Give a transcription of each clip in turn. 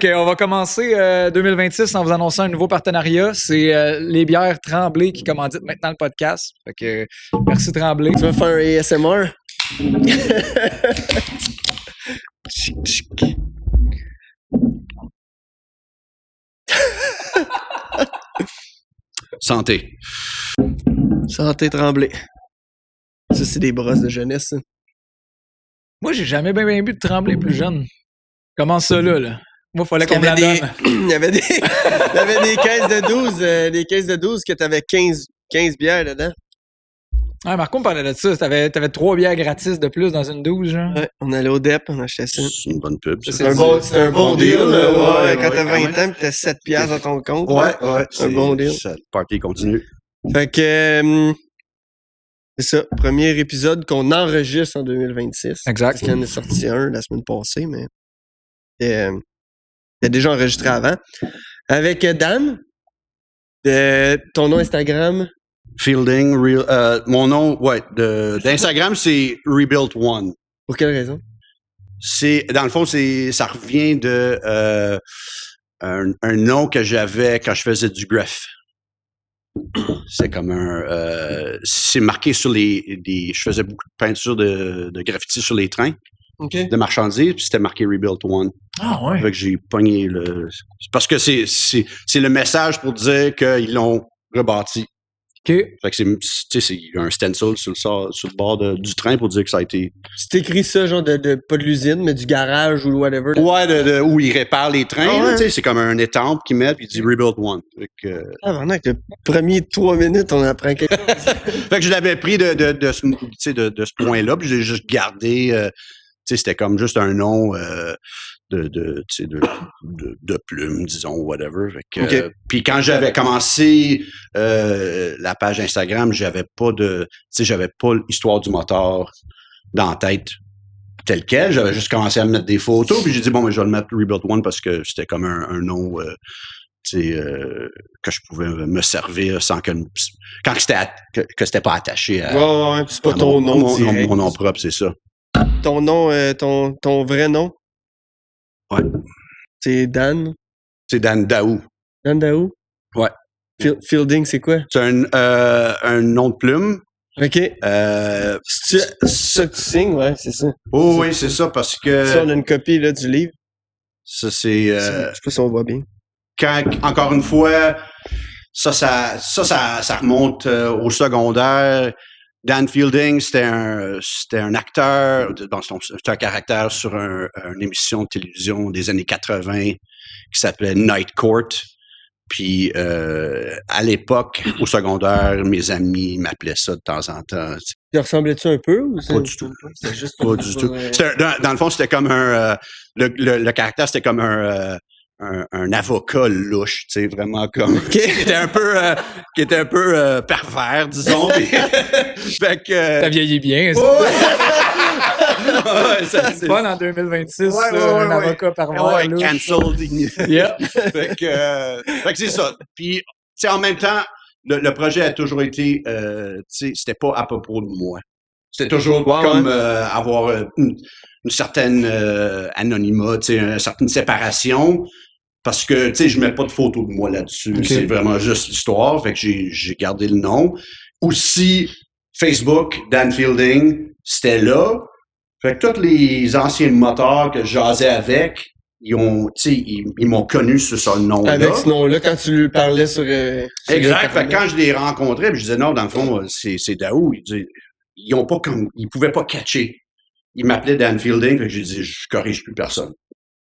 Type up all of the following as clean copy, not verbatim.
OK, on va commencer 2026 en vous annonçant un nouveau partenariat. C'est les bières Tremblay qui commanditent maintenant le podcast. Fait que merci Tremblay. Tu vas faire un ASMR? Chic, chic. Santé. Santé Tremblay. Ça, c'est des brosses de jeunesse, ça. Moi, j'ai jamais bien bu de Tremblay plus jeune. Comment ça là? Moi, il fallait qu'on me la donne. Il y avait des caisses de 12 que t'avais 15 bières dedans. Ouais, Marco me parlait de ça. T'avais 3 bières gratis de plus dans une 12, genre. Ouais, on allait au DEP, on achetait ça. C'est une bonne pub. ça. C'est un bon deal, là. Ouais, quand t'as 20 ans pis t'as 7 piastres dans ton compte. Ouais. C'est un bon deal. Le party continue. Fait que, c'est ça. Premier épisode qu'on enregistre en 2026. Exact. Parce qu'il y en a sorti un la semaine passée, mais c'était déjà enregistré avant. Avec Dan. Ton nom Instagram. Fielding, mon nom, d'Instagram, c'est Rebuilt One. Pour quelle raison? Dans le fond, ça revient de un nom que j'avais quand je faisais du graph. C'est comme c'est marqué sur je faisais beaucoup de peinture de graffiti sur les trains de marchandises, puis c'était marqué Rebuilt One. Ah ouais. Fait que j'ai pogné parce que c'est le message pour dire qu'ils l'ont rebâti. OK. Fait que c'est un stencil sur le bord du train pour dire que ça a été. C'est écrit ça, genre pas de l'usine, mais du garage ou whatever. Ouais, où ils réparent les trains. Ah ouais. Là, c'est comme un étampe qu'ils mettent, puis il dit Rebuilt One. Fait que, Vraiment, que le premier 3 minutes, on apprend quelque chose. fait que je l'avais pris de ce point-là, puis je l'ai juste gardé. C'était comme juste un nom de plume, disons, whatever. Puis quand j'avais commencé la page Instagram, j'avais pas l'histoire du moteur dans la tête telle quelle. J'avais juste commencé à mettre des photos, puis j'ai dit, bon, mais je vais le mettre Rebuilt One parce que c'était comme un nom que je pouvais me servir sans que c'était pas attaché à, Ouais, c'est pas ton nom. mon nom propre, c'est ça. Ton nom, ton vrai nom? Ouais. C'est Dan? C'est Dan Daou. Dan Daou? Ouais. Fielding, c'est quoi? C'est un nom de plume. OK. C'est ça que tu signes, ouais, c'est ça. Oh oui, c'est ça, parce que Ça, on a une copie là, du livre. ça, c'est... Je sais pas si on voit bien. Encore une fois, ça remonte au secondaire. Dan Fielding, c'était un acteur, c'était un caractère sur une émission de télévision des années 80 qui s'appelait Night Court. Puis à l'époque, au secondaire, mes amis m'appelaient ça de temps en temps. Tu ressemblais-tu un peu? Ou Pas du tout. C'était juste Pas du tout. Dans le fond, c'était comme le caractère, c'était comme un avocat louche, tu sais, vraiment comme qui était un peu pervers, disons. Fait que T'as vieilli bien. C'est fun en 2026, un avocat par mois. Cancelled. Yeah. Fait que c'est ça. Puis, tu sais, en même temps, le projet a toujours été, tu sais, c'était pas à propos de moi. C'était toujours avoir une certaine anonymat, tu sais, une certaine séparation. Parce que, tu sais, je mets pas de photos de moi là-dessus. Okay. C'est vraiment juste l'histoire. Fait que j'ai gardé le nom. Aussi, Facebook, Dan Fielding, c'était là. Fait que tous les anciens moteurs que je jasais avec, ils m'ont connu sur ce nom-là. Avec ce nom-là, quand tu lui parlais sur exact. Fait que quand je les rencontrais, je disais, non, dans le fond, c'est Daou. Ils pouvaient pas catcher. Ils m'appelaient Dan Fielding. Fait que j'ai dit, je corrige plus personne.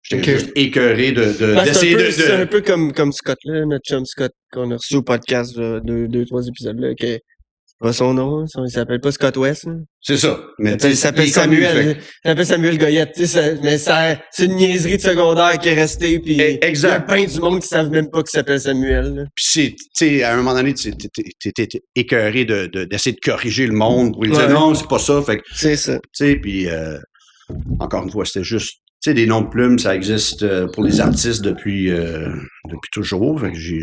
J'étais juste écœuré d'essayer de... C'est un peu comme Scott, là, notre chum Scott, qu'on a reçu au podcast de 3 épisodes, là, que pas son nom, il s'appelle pas Scott West, là. C'est ça. Mais il s'appelle Samuel. Il s'appelle Samuel Goyette, tu sais, mais c'est une niaiserie de secondaire qui est restée, puis exact. Il y a plein du monde qui savent même pas qu'il s'appelle Samuel, là. Puis tu sais, à un moment donné, t'étais écœuré d'essayer de corriger le monde, pour lui dire non, c'est pas ça, fait que... C'est ça. Tu sais, puis encore une fois, c'était juste sais, des noms de plumes, ça existe pour les artistes depuis toujours. Fait que j'ai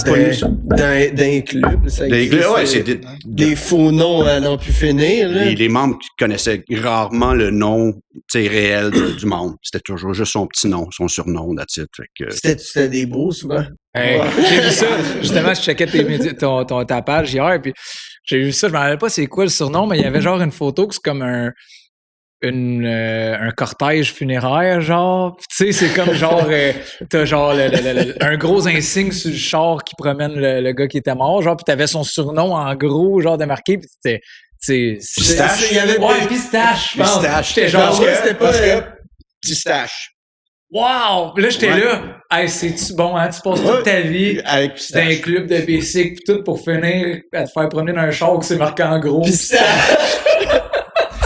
pas lu ça. D'un club, ça existe. Ouais, c'est des faux noms à n'en plus finir. Là. Les membres qui connaissaient rarement le nom réel du membre. C'était toujours juste son petit nom, son surnom, that's it. Fait que... C'était des beaux, souvent. Hey, j'ai vu ça, justement, je checkais ta page hier, puis j'ai vu ça, je me rappelle pas c'est quoi le surnom, mais il y avait genre une photo que c'est comme un cortège funéraire, genre. Tu sais, c'est comme genre, t'as genre un gros insigne sur le char qui promène le gars qui était mort, genre, pis t'avais son surnom en gros, genre, de marqué, pis c'était, Pistache. Il y avait Pistache, je pense. Pistache. J'étais genre, c'était pas... Pistache. wow! Là, j'étais là, hey, c'est-tu bon, hein? Tu passes toute ta vie avec dans un club de basic pis tout pour finir à te faire promener dans un char qui c'est marqué en gros. Pistache!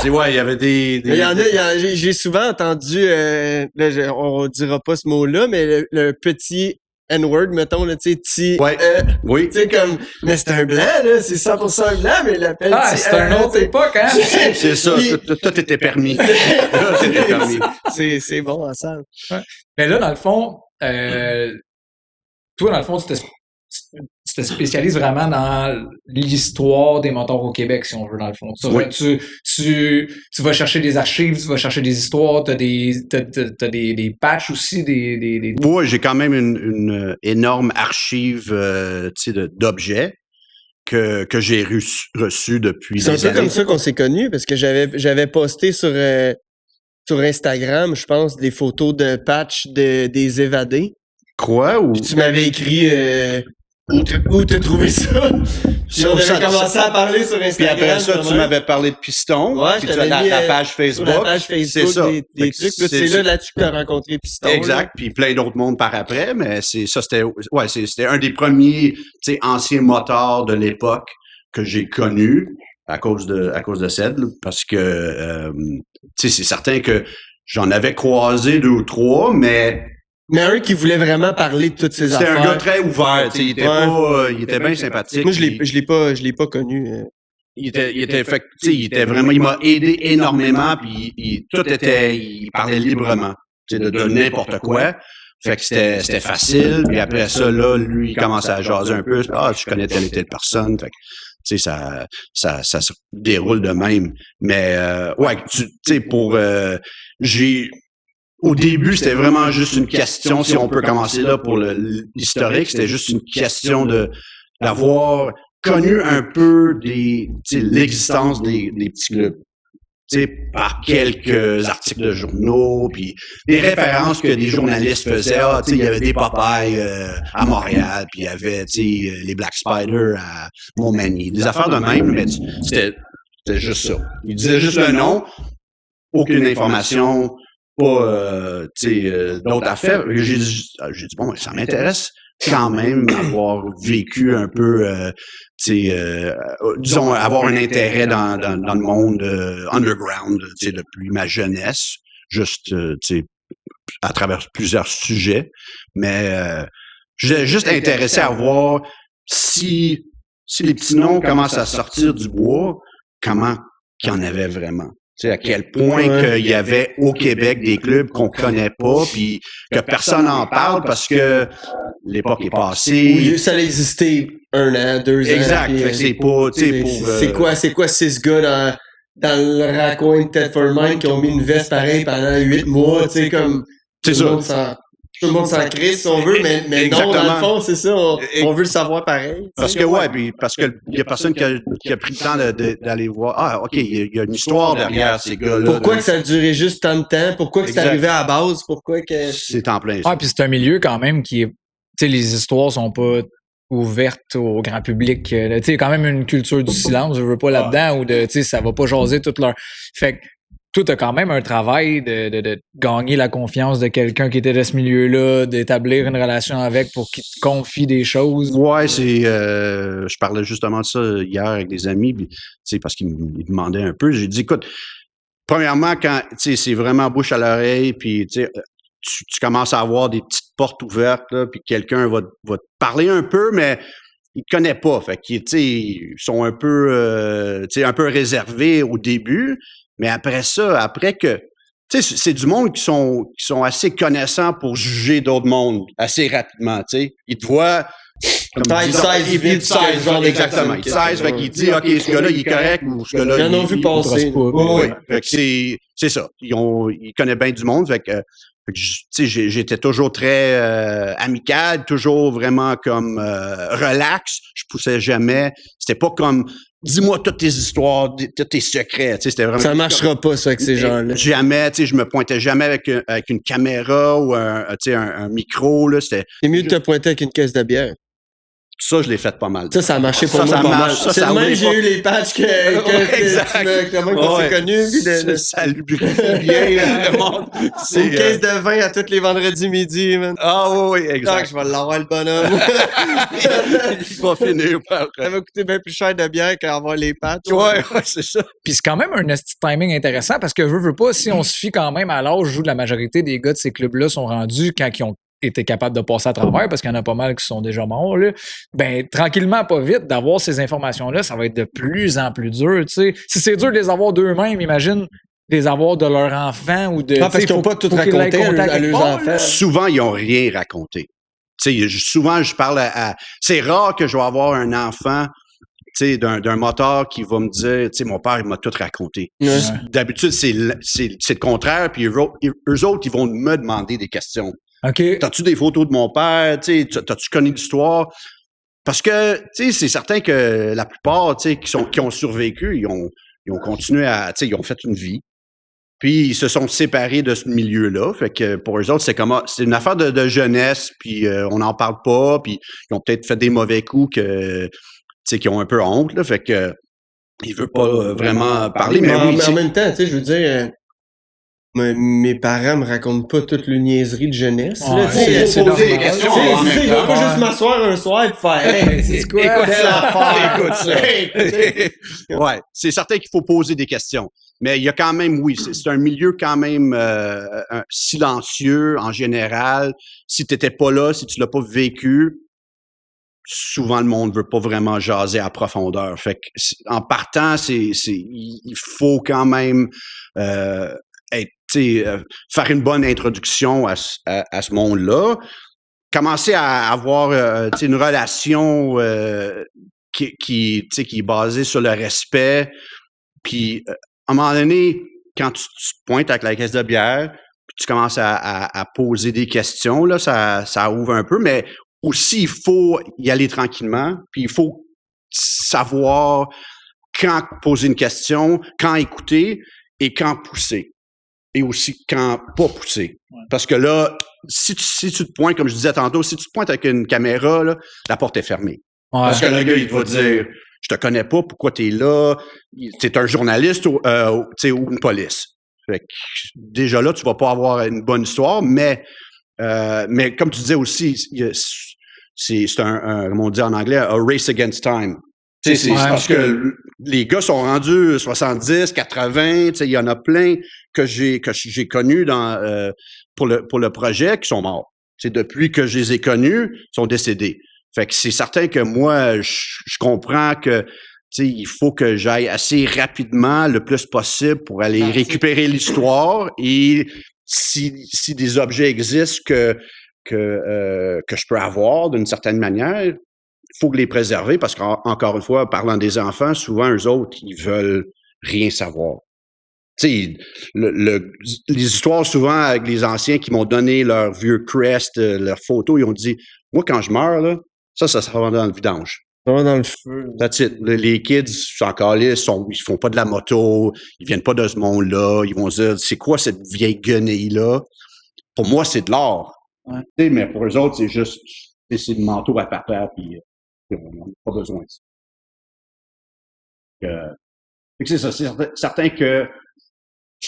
C'est ouais, il y avait des... Il y en a, j'ai souvent entendu, là, on dira pas ce mot-là, mais le petit N-word, mettons, là, tu sais, petit... Ouais, oui. Tu sais, comme, mais c'est un blanc, là, c'est 100% un blanc, mais il l'appelle petit C'est une autre époque, hein? C'est ça, tout était permis. Tout était permis. C'est bon ensemble. Ouais. Mais là, dans le fond, toi, dans le fond, tu te spécialises vraiment dans l'histoire des motards au Québec, si on veut, dans le fond. Tu vas chercher des archives, tu vas chercher des histoires, t'as des patchs aussi, des... Moi, j'ai quand même une énorme archive d'objets que j'ai reçu depuis des années. C'est un peu comme ça qu'on s'est connus, parce que j'avais posté sur Instagram, je pense, des photos de patchs des évadés. Quoi? Ou... Puis tu m'avais écrit où t'as trouvé ça? Puis on avait commencé à parler sur Instagram. Puis après ça, tu m'avais parlé de Piston. Ouais, puis je t'avais mis la page Facebook. Sur la page Facebook, c'est ça. des trucs. C'est là-dessus que t'as rencontré Piston. Exact. Puis plein d'autres mondes par après. Mais c'était un des premiers, anciens motards de l'époque que j'ai connu à cause de Ced. Parce que, c'est certain que j'en avais croisé 2 ou 3, mais un qui voulait vraiment parler de toutes ces affaires. C'était un gars très ouvert, il était bien sympathique. Moi, je l'ai pas connu. Il m'a aidé énormément, puis il parlait librement, de n'importe quoi. Fait que c'était facile, puis après ça, là, lui, il commençait à jaser un peu. Je connais telle et telle personne. Fait que, ça se déroule de même. Mais, au début, c'était vraiment juste une question, si on peut commencer là pour l'historique, c'était juste une question d'avoir connu un peu l'existence des petits clubs. Par quelques articles de journaux, puis des références que des journalistes faisaient. Il y avait des Popeyes à Montréal, puis il y avait les Black Spiders à Montmagny. Des affaires de même, mais c'était juste ça. Il disait juste le nom, aucune information, pas d'autres affaires. J'ai dit bon, ça m'intéresse quand même avoir vécu un peu disons avoir un intérêt dans le monde underground depuis ma jeunesse, juste à travers plusieurs sujets, mais j'étais juste intéressé à voir si les petits noms commencent à sortir du bois, comment qu'il y en avait vraiment. Tu sais, à quel point qu'il y avait au Québec des clubs qu'on connaît pas, puis que personne n'en parle parce que l'époque est passée. Oui, ça a existé 1 an, 2 ans. Exact. C'est pas, c'est quoi 6 gars dans le raccoin de Thetford Mine qui ont mis une veste pareille pendant 8 mois, tu sais, comme. C'est ça. Tout le monde s'en crée si on veut, mais non, dans le fond, c'est ça, on veut le savoir pareil. Parce que il y a personne qui a pris le temps d'aller voir. Ah, OK, il y a une histoire derrière ces gars-là. Pourquoi que ça a duré juste tant de temps? Pourquoi que c'est arrivé à la base? Pourquoi que... C'est en plein ça. Ah, puis c'est un milieu quand même qui est... Tu sais, les histoires sont pas ouvertes au grand public. Tu sais, il y a quand même une culture du silence, je veux pas là-dedans, ou de, tu sais, ça va pas jaser toute leur... Fait que toi, t'as quand même un travail de gagner la confiance de quelqu'un qui était de ce milieu-là, d'établir une relation avec pour qu'il te confie des choses. Ouais, je parlais justement de ça hier avec des amis, parce qu'ils me demandaient un peu. J'ai dit, écoute, premièrement, quand, c'est vraiment bouche à l'oreille, puis, tu commences à avoir des petites portes ouvertes, là, puis quelqu'un va te parler un peu, mais il te connaît pas. Fait qu'ils, ils sont un peu réservés au début. Mais après ça, après que tu sais, c'est du monde qui sont assez connaissants pour juger d'autres mondes assez rapidement, tu sais. Ils te voient... Taille 16, genre exactement. 16, fait qu'il dit, OK, ce gars-là, il est correct, ou ce gars-là... Ils en ont vu passer. Oui, fait que c'est ça. Ils connaissent bien du monde, fait que tu sais, j'étais toujours très amical, toujours vraiment comme relax. Je poussais jamais. C'était pas comme dis-moi toutes tes histoires, tous tes secrets. Tu sais, c'était vraiment. Ça marchera pas ça avec ces gens-là. Jamais. Tu sais, je me pointais jamais avec une caméra ou un micro là. C'est mieux de te pointer avec une caisse de bière. Ça, je l'ai fait pas mal. Ça a marché pour moi pas mal. C'est le même j'ai eu les patchs que qu'on s'est connus. Ça lubrifie bien le monde. C'est une caisse de vin à tous les vendredis midi, man. Ah oui, exact. Je vais l'avoir le bonhomme. Il va finir par... Ça va coûter bien plus cher de bière qu'avoir les patchs. Ouais, c'est ça. Puis c'est quand même un esti timing intéressant parce que veux pas, si on se fie quand même à l'âge où la majorité des gars de ces clubs-là sont rendus quand ils ont été capables de passer à travers, parce qu'il y en a pas mal qui sont déjà morts, là, ben tranquillement, pas vite, d'avoir ces informations-là, ça va être de plus en plus dur, tu sais. Si c'est dur de les avoir d'eux-mêmes, imagine de les avoir de leur enfant ou de... parce qu'ils n'ont pas tout raconté à leurs enfants. Souvent, ils n'ont rien raconté. Tu sais, souvent, je parle à... C'est rare que je vais avoir un enfant d'un moteur qui va me dire, tu sais, mon père, il m'a tout raconté. Ouais. D'habitude, c'est le contraire, puis eux autres, ils vont me demander des questions. OK. T'as-tu des photos de mon père? T'as-tu connu l'histoire? Parce que, tu sais, c'est certain que la plupart, tu sais, qui ont survécu, ils ont continué à, tu sais, ils ont fait une vie. Puis, ils se sont séparés de ce milieu-là. Fait que, pour eux autres, c'est une affaire de jeunesse, puis on n'en parle pas, puis ils ont peut-être fait des mauvais coups que, tu sais, qui ont un peu honte, là. Fait que, ils veulent pas vraiment parler, mais oui. Mais en même temps, tu sais, je veux dire... mes parents me racontent pas toute le niaiserie de jeunesse. Ouais, c'est poser des questions. Ils vont pas juste m'asseoir un soir et faire hey, c'est quoi? Écoute ça. Ouais, c'est certain qu'il faut poser des questions. Mais il y a quand même, oui, c'est un milieu quand même silencieux en général. Si t'étais pas là, si tu l'as pas vécu, souvent le monde veut pas vraiment jaser à profondeur. Fait que en partant, il faut quand même faire une bonne introduction à ce monde-là, commencer à avoir une relation qui est basée sur le respect, puis à un moment donné, quand tu te pointes avec la caisse de bière, puis tu commences à poser des questions, là, ça ouvre un peu, mais aussi il faut y aller tranquillement, puis il faut savoir quand poser une question, quand écouter et quand pousser. Et aussi quand pas pousser. Ouais. Parce que là, si tu te pointes, comme je disais tantôt, si tu te pointes avec une caméra, là, la porte est fermée. Ouais. Parce que le gars, il va dire, je te connais pas, pourquoi t'es là? T'es un journaliste ou une police. Fait que, déjà là, tu vas pas avoir une bonne histoire, mais comme tu disais aussi, c'est un comme on dit en anglais, a race against time. C'est parce que les gars sont rendus 70, 80, il y en a plein que j'ai connus pour le projet qui sont morts. C'est depuis que je les ai connus, ils sont décédés. Fait que c'est certain que moi, je comprends que il faut que j'aille assez rapidement, le plus possible, pour aller récupérer l'histoire. Et si des objets existent que je peux avoir d'une certaine manière, il faut les préserver parce qu'encore une fois, parlant des enfants, souvent, eux autres, ils veulent rien savoir. Tu sais, les histoires souvent avec les anciens qui m'ont donné leur vieux crest, leurs photos, ils ont dit, moi, quand je meurs, là, ça va dans le vidange. Ça va dans le feu. That's it. Les kids, encore là, ils font pas de la moto, ils viennent pas de ce monde-là, ils vont se dire, c'est quoi cette vieille guenille-là? Pour moi, c'est de l'art. Ouais. Mais pour eux autres, c'est juste, c'est le manteau à papa, puis on n'a pas besoin de ça. C'est ça, c'est certain que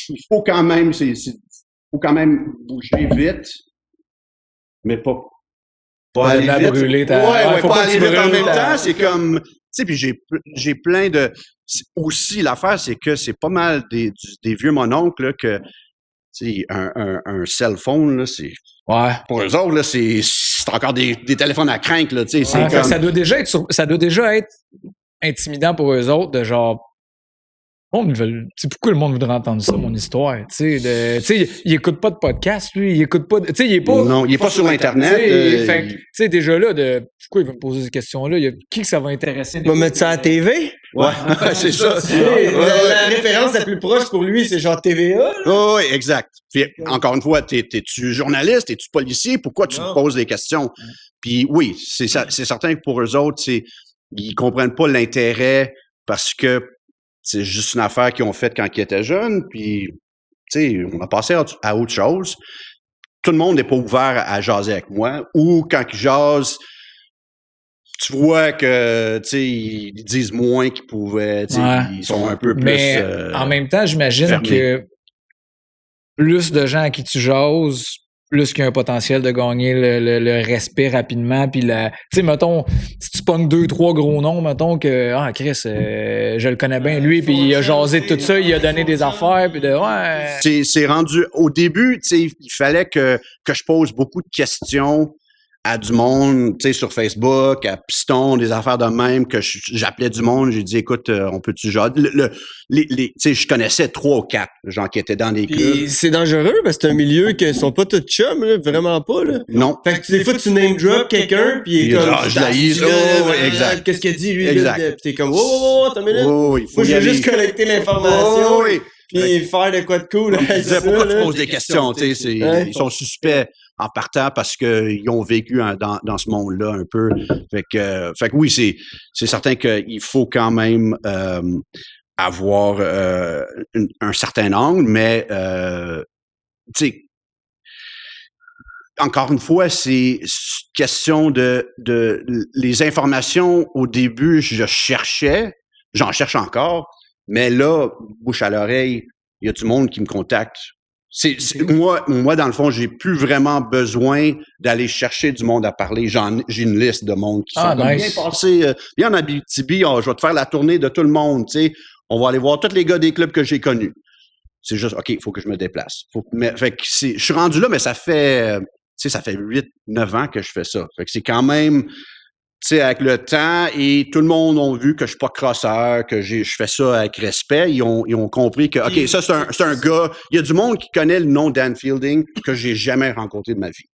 il faut quand même, faut quand même bouger vite, mais pas aller vite. Brûler pas aller vite en même temps. C'est comme, tu sais, puis j'ai plein de. Aussi, l'affaire, c'est que c'est pas mal des vieux mononcles là, que, tu sais, un cell phone là, c'est. Ouais. Pour eux autres là, c'est encore des téléphones à crinque là, tu sais. Ça doit déjà être intimidant pour eux autres de genre. Pourquoi le monde voudrait entendre ça, mon histoire? Il écoute pas de podcast, lui. Il écoute pas. Il est pas. Non, il est pas sur Internet. Déjà là, pourquoi il va me poser ces questions-là? Qui que ça va intéresser? Il va mettre ça à la TV? Ouais, c'est ça. La référence la plus proche pour lui, c'est genre TVA. Oui, exact. Puis, encore une fois, t'es-tu journaliste? Es-tu policier? Pourquoi tu te poses des questions? Puis oui, c'est certain que pour eux autres, ils comprennent pas l'intérêt parce que c'est juste une affaire qu'ils ont faite quand ils étaient jeunes. Puis, on a passé à autre chose. Tout le monde n'est pas ouvert à jaser avec moi. Ou quand ils jasent, tu vois que, ils disent moins qu'ils pouvaient, ils sont un peu plus. Mais en même temps, j'imagine fermés. que plus de gens à qui tu jases, plus qu'il y a un potentiel de gagner le respect rapidement. Puis, mettons, si tu pognes 2-3 gros noms, mettons que, Chris, je le connais bien, lui, puis il a jasé de tout ça, il a donné des affaires, puis C'est rendu, au début, il fallait que je pose beaucoup de questions à du monde, sur Facebook, à Piston, des affaires de même, que j'appelais du monde, j'ai dit, écoute, on peut-tu jaser? Je connaissais 3 ou 4 gens qui étaient dans des clubs. Puis c'est dangereux parce que c'est un milieu qui sont pas tous chums, là, vraiment pas, là. Non. Fait que des fois, tu name drop quelqu'un, puis il est comme, je l'haïs, exact. Qu'est-ce qu'il dit, lui? Exact. Puis t'es comme, wow, t'as une minute. Moi, je veux juste collecter l'information. Puis faire de quoi de cool. Je disais, pourquoi tu poses des questions? Ils sont suspects en partant parce qu'ils ont vécu dans ce monde-là un peu. Fait que oui, c'est certain qu'il faut quand même avoir un certain angle, mais encore une fois, c'est question de les informations au début, j'en cherche encore, mais là, bouche à l'oreille, il y a du monde qui me contacte. Moi, dans le fond, j'ai plus vraiment besoin d'aller chercher du monde à parler. J'ai une liste de monde qui sont bien passés. Bien en Abitibi, je vais te faire la tournée de tout le monde. On va aller voir tous les gars des clubs que j'ai connus. C'est juste, OK, il faut que je me déplace. Je suis rendu là, mais ça fait 8-9 ans que je fais ça. Fait que c'est quand même, avec le temps, et tout le monde a vu que je suis pas crosseur, que je fais ça avec respect. Ils ont compris que, OK, ça, c'est un gars. Il y a du monde qui connaît le nom Dan Fielding que j'ai jamais rencontré de ma vie.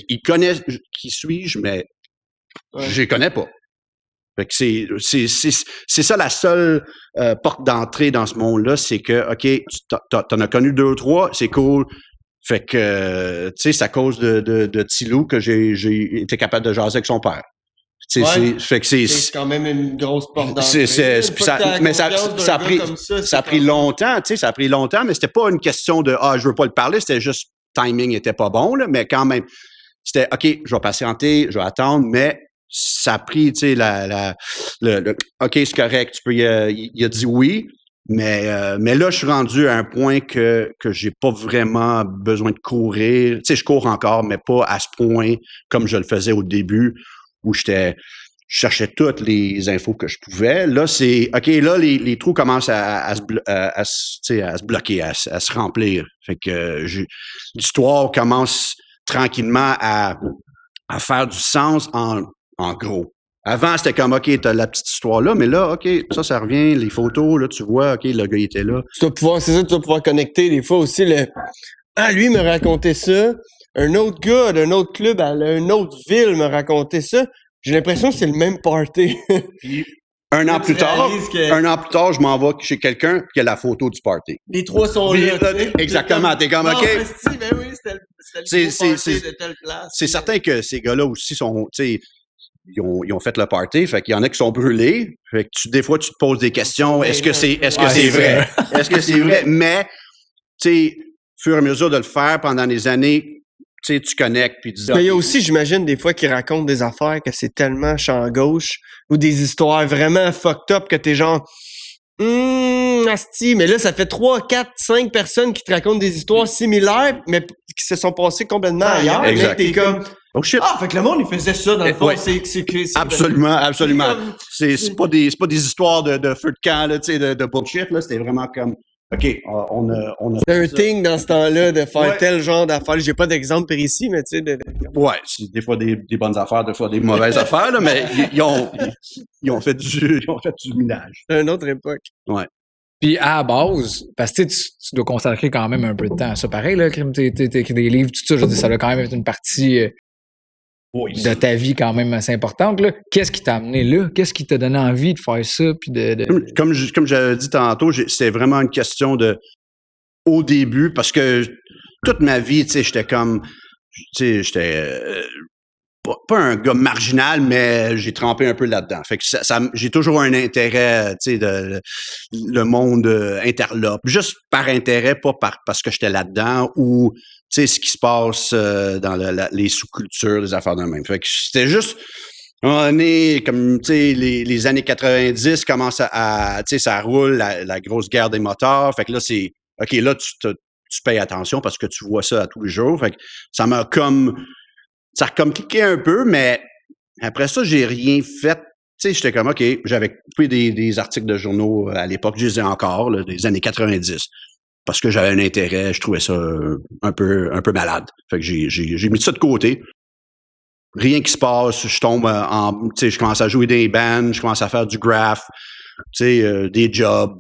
Ils connaissent qui suis-je, mais je les connais pas. Fait que c'est ça la seule porte d'entrée dans ce monde-là, c'est que, OK, t'en as connu 2 ou 3, c'est cool. Fait que, c'est à cause de Tilou que j'ai été capable de jaser avec son père. Fait que c'est quand même une grosse porte d'entrée. Mais ça a pris longtemps, ça a pris longtemps, mais c'était pas une question de je veux pas le parler, c'était juste timing était pas bon, là, mais quand même, c'était OK, je vais patienter, je vais attendre, mais ça a pris, OK, c'est correct, tu peux, il a dit oui, mais là, je suis rendu à un point que j'ai pas vraiment besoin de courir. Je cours encore, mais pas à ce point comme je le faisais au début, où je cherchais toutes les infos que je pouvais. Là, c'est OK, là, les trous commencent à se bloquer, à se remplir. Fait que l'histoire commence tranquillement à faire du sens en gros. Avant, c'était comme, OK, t'as la petite histoire là, mais là, OK, ça revient, les photos, là, tu vois, OK, le gars, il était là. Tu vas pouvoir connecter des fois aussi lui me racontait ça, un autre gars d'un autre club à une autre ville me racontait ça. J'ai l'impression que c'est le même party. Puis, un an plus tard, je m'en vais chez quelqu'un qui a la photo du party. Les 3 sont là. Exactement, t'es comme, OK. Ben oui, c'était le party de telle place. C'est certain que ces gars-là aussi sont, ils ont fait le party, fait qu'il y en a qui sont brûlés. Fait que des fois, tu te poses des questions. Est-ce que c'est vrai? Est-ce que c'est vrai? Mais, fur et à mesure de le faire pendant des années, tu connectes. Puis mais il y a aussi, j'imagine, des fois qui racontent des affaires que c'est tellement champ gauche ou des histoires vraiment fucked up que t'es genre asti, mais là, ça fait 3, 4, 5 personnes qui te racontent des histoires similaires, mais qui se sont passées complètement ailleurs. Exact. T'es comme oh shit. fait que le monde, il faisait ça dans le fond. Ouais. Absolument. C'est pas des histoires de feu de camp, là, de bullshit, là. C'était vraiment comme, OK, on a c'est un thing dans ce temps-là de faire tel genre d'affaires. J'ai pas d'exemple précis, mais tu sais. Ouais, c'est des fois des bonnes affaires, des fois des mauvaises affaires, là, mais ils ont fait du minage. C'est une autre époque. Ouais. Puis à la base, parce que tu dois consacrer quand même un peu de temps à ça. Pareil, là, t'écris des livres, tout ça, je veux dire, ça doit quand même être une partie de ta vie quand même assez importante. Là. Qu'est-ce qui t'a amené là? Qu'est-ce qui t'a donné envie de faire ça? Puis Comme j'avais dit tantôt, c'était vraiment une question de au début, parce que toute ma vie, tu sais, j'étais comme, tu sais, j'étais pas un gars marginal, mais j'ai trempé un peu là-dedans. Fait que j'ai toujours un intérêt, tu sais, le monde interlope. Juste par intérêt, pas parce que j'étais là-dedans ou, tu sais, ce qui se passe dans les sous-cultures, les affaires de même. Fait que c'était juste, on est comme, tu sais, les années 90 commencent à tu sais, ça roule, la grosse guerre des moteurs. Fait que là, c'est, OK, là, tu payes attention parce que tu vois ça à tous les jours. Fait que ça a comme cliqué un peu, mais après ça, j'ai rien fait. Tu sais, j'étais comme, OK, j'avais coupé des articles de journaux à l'époque, je les ai encore, là, des années 90, parce que j'avais un intérêt, je trouvais ça un peu malade. Fait que j'ai mis ça de côté. Rien qui se passe, je tombe tu sais, je commence à jouer des bands, je commence à faire du graph, tu sais, des jobs,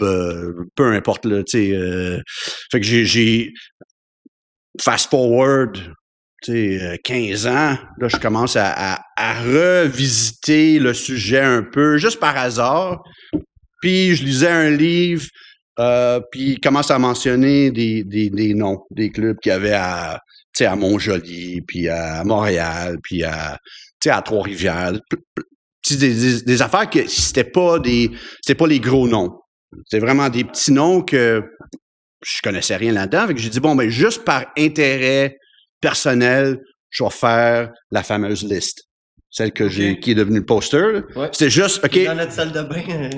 peu importe, là, tu sais. Fait que j'ai fast forward, tu sais, 15 ans, là, je commence à revisiter le sujet un peu, juste par hasard. Puis je lisais un livre, puis il commence à mentionner des noms, des clubs qu'il y avait à Montjoly, puis à Montréal, puis à Trois-Rivières. Des affaires que c'était pas les gros noms. C'était vraiment des petits noms que je connaissais rien là-dedans. Fait que j'ai dit, bon, ben, juste par intérêt personnel, je vais faire la fameuse liste. Celle que qui est devenue le poster. Ouais. C'était juste, OK. Dans notre salle de bain.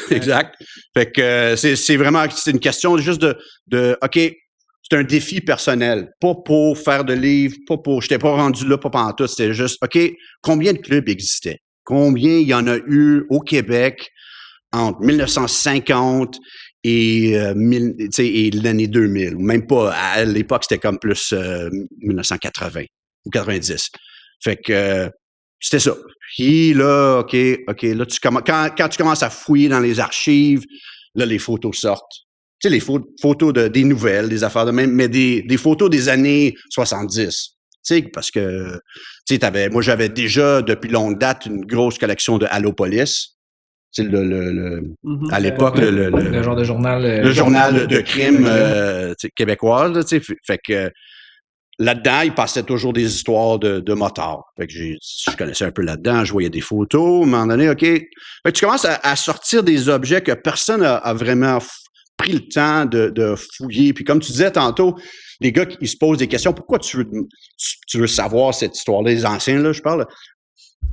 Exact. Fait que c'est vraiment, c'est une question juste de OK, c'est un défi personnel. Pas pour faire de livres, j'étais pas rendu là, pas pantoute. C'était juste, OK, combien de clubs existaient? Combien il y en a eu au Québec entre 1950 et l'année 2000, ou même pas, à l'époque, c'était comme plus 1980 ou 90. Fait que c'était ça. Puis là, OK, là, quand tu commences à fouiller dans les archives, là, les photos sortent. Tu sais, les photos des nouvelles, des affaires de même, mais des photos des années 70. Tu sais, parce que, tu sais, moi, j'avais déjà, depuis longue date, une grosse collection de Allopolis. C'est à l'époque, le genre de journal. Le journal de crime québécois, là, tu sais. Fait que là-dedans, il passait toujours des histoires de motards. Fait que je connaissais un peu là-dedans, je voyais des photos. À un moment donné, OK. Fait que tu commences à sortir des objets que personne a vraiment pris le temps de fouiller. Puis comme tu disais tantôt, les gars, ils se posent des questions. Pourquoi tu veux savoir cette histoire-là? Les anciens, là, je parle.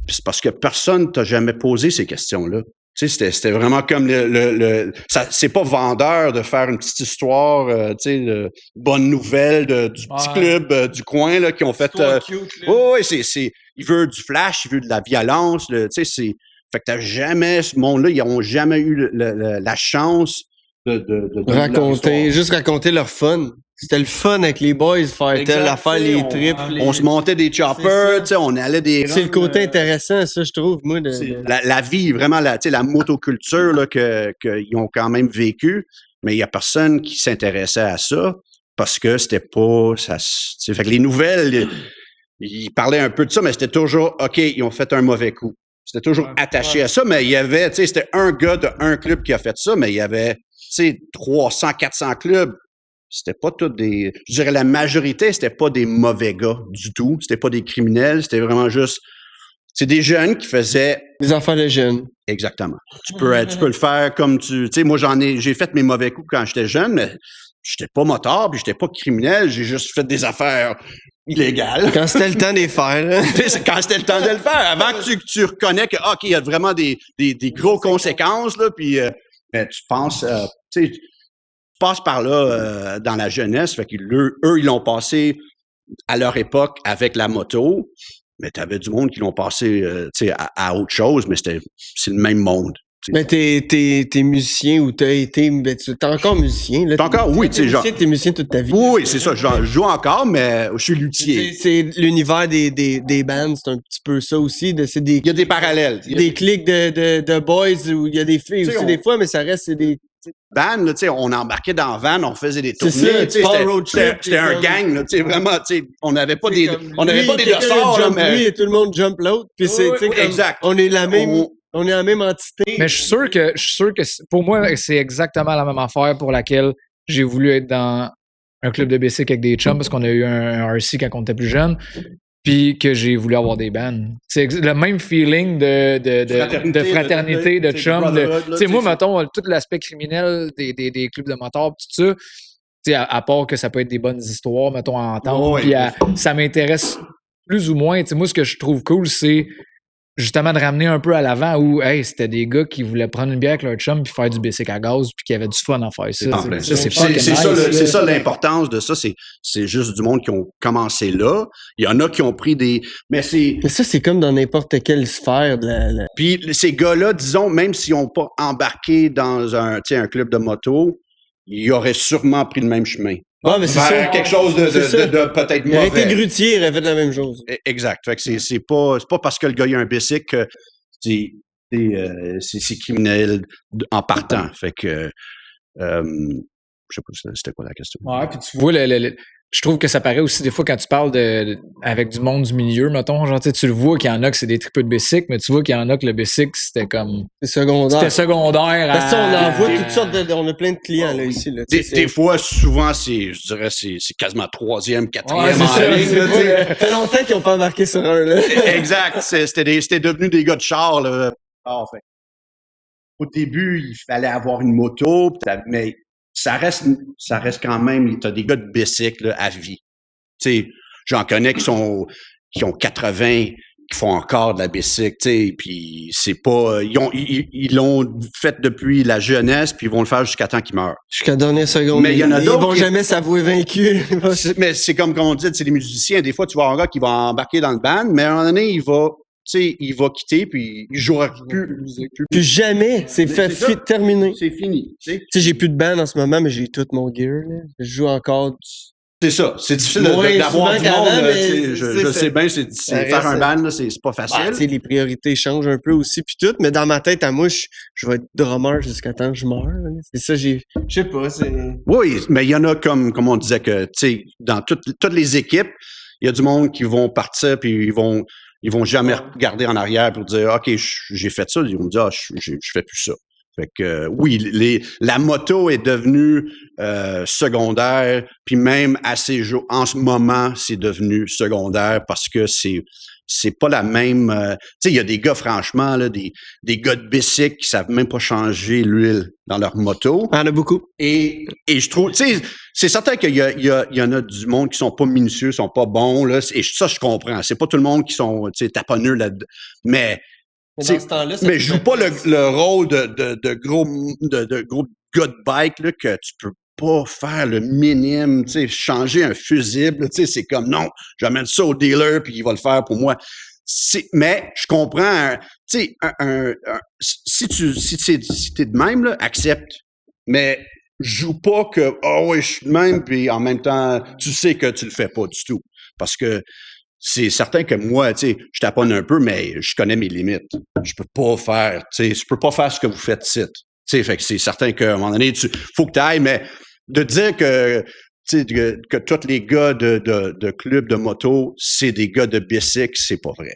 Puis c'est parce que personne t'a jamais posé ces questions-là. Tu sais, c'était vraiment comme c'est pas vendeur de faire une petite histoire, tu sais, de bonne nouvelle du petit club du coin, là, qui ont fait, il veut du flash, il veut de la violence, tu sais, fait que ce monde-là, ils ont jamais eu la chance de raconter leur fun. C'était le fun avec les boys, faire telle affaire, les trips. On se montait des choppers, tu sais, on allait des... C'est le côté intéressant, ça, je trouve, moi. La vie, vraiment, la motoculture là, qu'ils ont quand même vécu, mais il n'y a personne qui s'intéressait à ça parce que c'était pas... Fait que les nouvelles, ils parlaient un peu de ça, mais c'était toujours, OK, ils ont fait un mauvais coup. C'était toujours attaché à ça, mais il y avait, tu sais, c'était un gars d'un club qui a fait ça, mais il y avait, tu sais, 300, 400 clubs. C'était pas tous je dirais la majorité, c'était pas des mauvais gars du tout. C'était pas des criminels. C'était vraiment juste, c'est des jeunes qui faisaient. Des enfants de jeunes. Exactement. Tu peux le faire comme tu sais, moi, j'ai fait mes mauvais coups quand j'étais jeune, mais j'étais pas motard puis j'étais pas criminel. J'ai juste fait des affaires illégales. Quand c'était le temps de les faire. Hein? Quand c'était le temps de le faire. Avant que tu reconnais que, OK, il y a vraiment des gros conséquences, là, puis ben, tu penses, tu sais, passe par là dans la jeunesse. Fait eux, ils l'ont passé à leur époque avec la moto, mais tu avais du monde qui l'ont passé à autre chose, mais c'est le même monde. Mais t'es musicien ou t'as été... Ben, t'es encore musicien. Là, t'es encore, oui. T'es musicien toute ta vie. Oui, c'est ça. Je joue encore, mais je suis luthier. C'est l'univers des bands, c'est un petit peu ça aussi. Il y a des parallèles. Des clics de boys où il y a des filles aussi des fois, mais ça reste... van, là, tu sais, on embarquait dans la van, on faisait des tournées. C'est ça, tu sais, pas road trip, c'était un comme- gang, là, tu sais, vraiment, tu sais, on n'avait pas des quelqu'un dossards, là, jump mais... lui et tout le monde jump l'autre. Puis c'est, tu sais, comme, exact. on est la même entité. Mais je suis sûr que pour moi, c'est exactement la même affaire pour laquelle j'ai voulu être dans un club de bicycle avec des chums parce qu'on a eu un RC quand on était plus jeune. Puis que j'ai voulu avoir des bands. C'est le même feeling de fraternité, de chum. Tu sais, moi, mettons, tout l'aspect criminel des clubs de motards, tout ça, tu sais, à part que ça peut être des bonnes histoires, mettons, à entendre, puis ça m'intéresse plus ou moins. Tu sais, moi, ce que je trouve cool, c'est justement de ramener un peu à l'avant où, hey, c'était des gars qui voulaient prendre une bière avec leur chum puis faire du bicycle à gaz puis qui avaient du fun à faire ça. C'est ça l'importance de ça. C'est juste du monde qui ont commencé là. Il y en a qui ont pris des... Mais ça, c'est comme dans n'importe quelle sphère de la... Puis ces gars-là, disons, même s'ils n'ont pas embarqué dans un club de moto, ils auraient sûrement pris le même chemin. Ah, mais c'est ça. Quelque chose de peut-être mauvais. Il aurait été grutier, il aurait fait la même chose. Exact. Fait que c'est pas parce que le gars il a un bicycle que c'est criminel en partant. Fait que je sais pas c'était quoi la question. Ouais, puis tu vois je trouve que ça paraît aussi des fois quand tu parles avec du monde du milieu, mettons, genre tu le vois qu'il y en a que c'est des tripeux de bicycle, mais tu vois qu'il y en a que le bicycle c'était comme c'est secondaire. C'était secondaire. Parce qu'on en voit toutes sortes on a plein de clients là ici là. Des fois, souvent je dirais c'est quasiment 3e, 4e. Ça fait longtemps qu'ils n'ont pas embarqué sur un là. Exact. C'était devenu des gars de char là. Enfin, au début, il fallait avoir une moto, mais ça reste quand même, t'as des gars de bicycle là, à vie. Tu sais, j'en connais qui ont 80, qui font encore de la bicycle, tu sais, puis c'est pas, ils l'ont fait depuis la jeunesse, puis ils vont le faire jusqu'à temps qu'ils meurent. Jusqu'à la dernière seconde. Mais il y en a d'autres. Ils vont jamais s'avouer vaincus. Mais c'est comme on dit, c'est les musiciens. Des fois, tu vois un gars qui va embarquer dans le band, mais à un moment donné, il va quitter, puis il jouera plus jamais. C'est terminé. C'est fini. Tu sais, j'ai plus de band en ce moment, mais j'ai tout mon gear. Là. Je joue encore. C'est ça. C'est difficile d'avoir du monde. Je sais bien, faire un band, c'est pas facile. Tu sais, les priorités changent un peu aussi, puis tout. Mais dans ma tête, à moi, je vais être drummer jusqu'à temps que je meure. Là. C'est ça, je sais pas. Oui, mais il y en a comme on disait que, tu sais, dans toutes les équipes, il y a du monde qui vont partir, puis ils vont jamais regarder en arrière pour dire, OK, j'ai fait ça. Ils vont me dire, je fais plus ça. Fait que oui, la moto est devenue secondaire, puis même en ce moment, c'est devenu secondaire parce que c'est pas la même. Tu sais, il y a des gars, franchement, là, des gars de bicycle qui savent même pas changer l'huile dans leur moto. Il y en a beaucoup. Et je trouve, tu sais, c'est certain qu'il y en a du monde qui sont pas minutieux, sont pas bons, là. Et ça, je comprends. C'est pas tout le monde qui sont, tu sais, taponneux là-dedans. Mais dans ce temps-là, mais je joue pas le rôle de gros gars de bike, là, que tu peux pas faire le minime, tu sais, changer un fusible, tu sais, c'est comme non, j'amène ça au dealer puis il va le faire pour moi. Mais je comprends, tu sais, si t'es de même, là, accepte. Mais joue pas que oui, je suis de même puis en même temps, tu sais que tu le fais pas du tout. Parce que c'est certain que moi, tu sais, je taponne un peu, mais je connais mes limites. Je peux pas faire ce que vous faites ici. Tu sais, fait que c'est certain qu'à un moment donné, faut que tu ailles, mais de dire que tous les gars de clubs de moto, c'est des gars de bicycle, c'est pas vrai.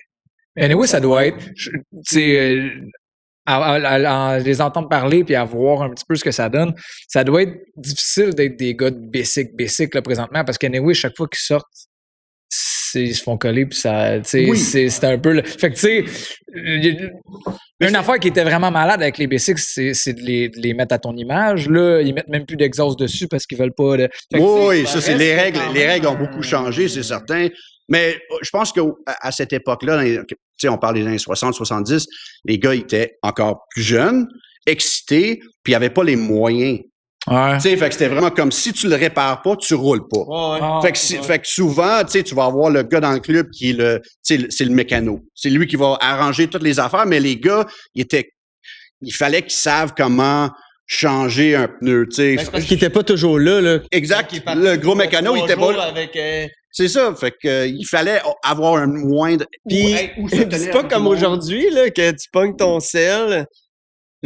Anyway, ça doit être, tu sais, à les entendre parler puis à voir un petit peu ce que ça donne, ça doit être difficile d'être des gars de bicycle là, présentement, parce qu'anyway, chaque fois qu'ils sortent, ils se font coller puis ça, tu sais, c'est un peu fait que tu sais, une affaire qui était vraiment malade avec les bicycles, c'est de les mettre à ton image. Là, ils mettent même plus d'exhaust dessus parce qu'ils veulent pas oui, ça c'est les règles ont beaucoup changé, c'est certain. Mais je pense qu'à cette époque-là, tu sais, on parle des années 60, 70, les gars étaient encore plus jeunes, excités, puis ils n'avaient pas les moyens. Ouais. Tu sais, fait que c'était vraiment comme si tu le répares pas, tu roules pas. Fait que souvent, tu sais, tu vas avoir le gars dans le club qui est c'est le mécano. C'est lui qui va arranger toutes les affaires, mais les gars, il fallait qu'ils savent comment changer un pneu, tu sais. Parce qu'il était pas toujours là. Exact. Le gros mécano, il était pas là. C'est ça. Fait que il fallait avoir un moindre. Puis c'est pas comme aujourd'hui là que tu pognes ton sel.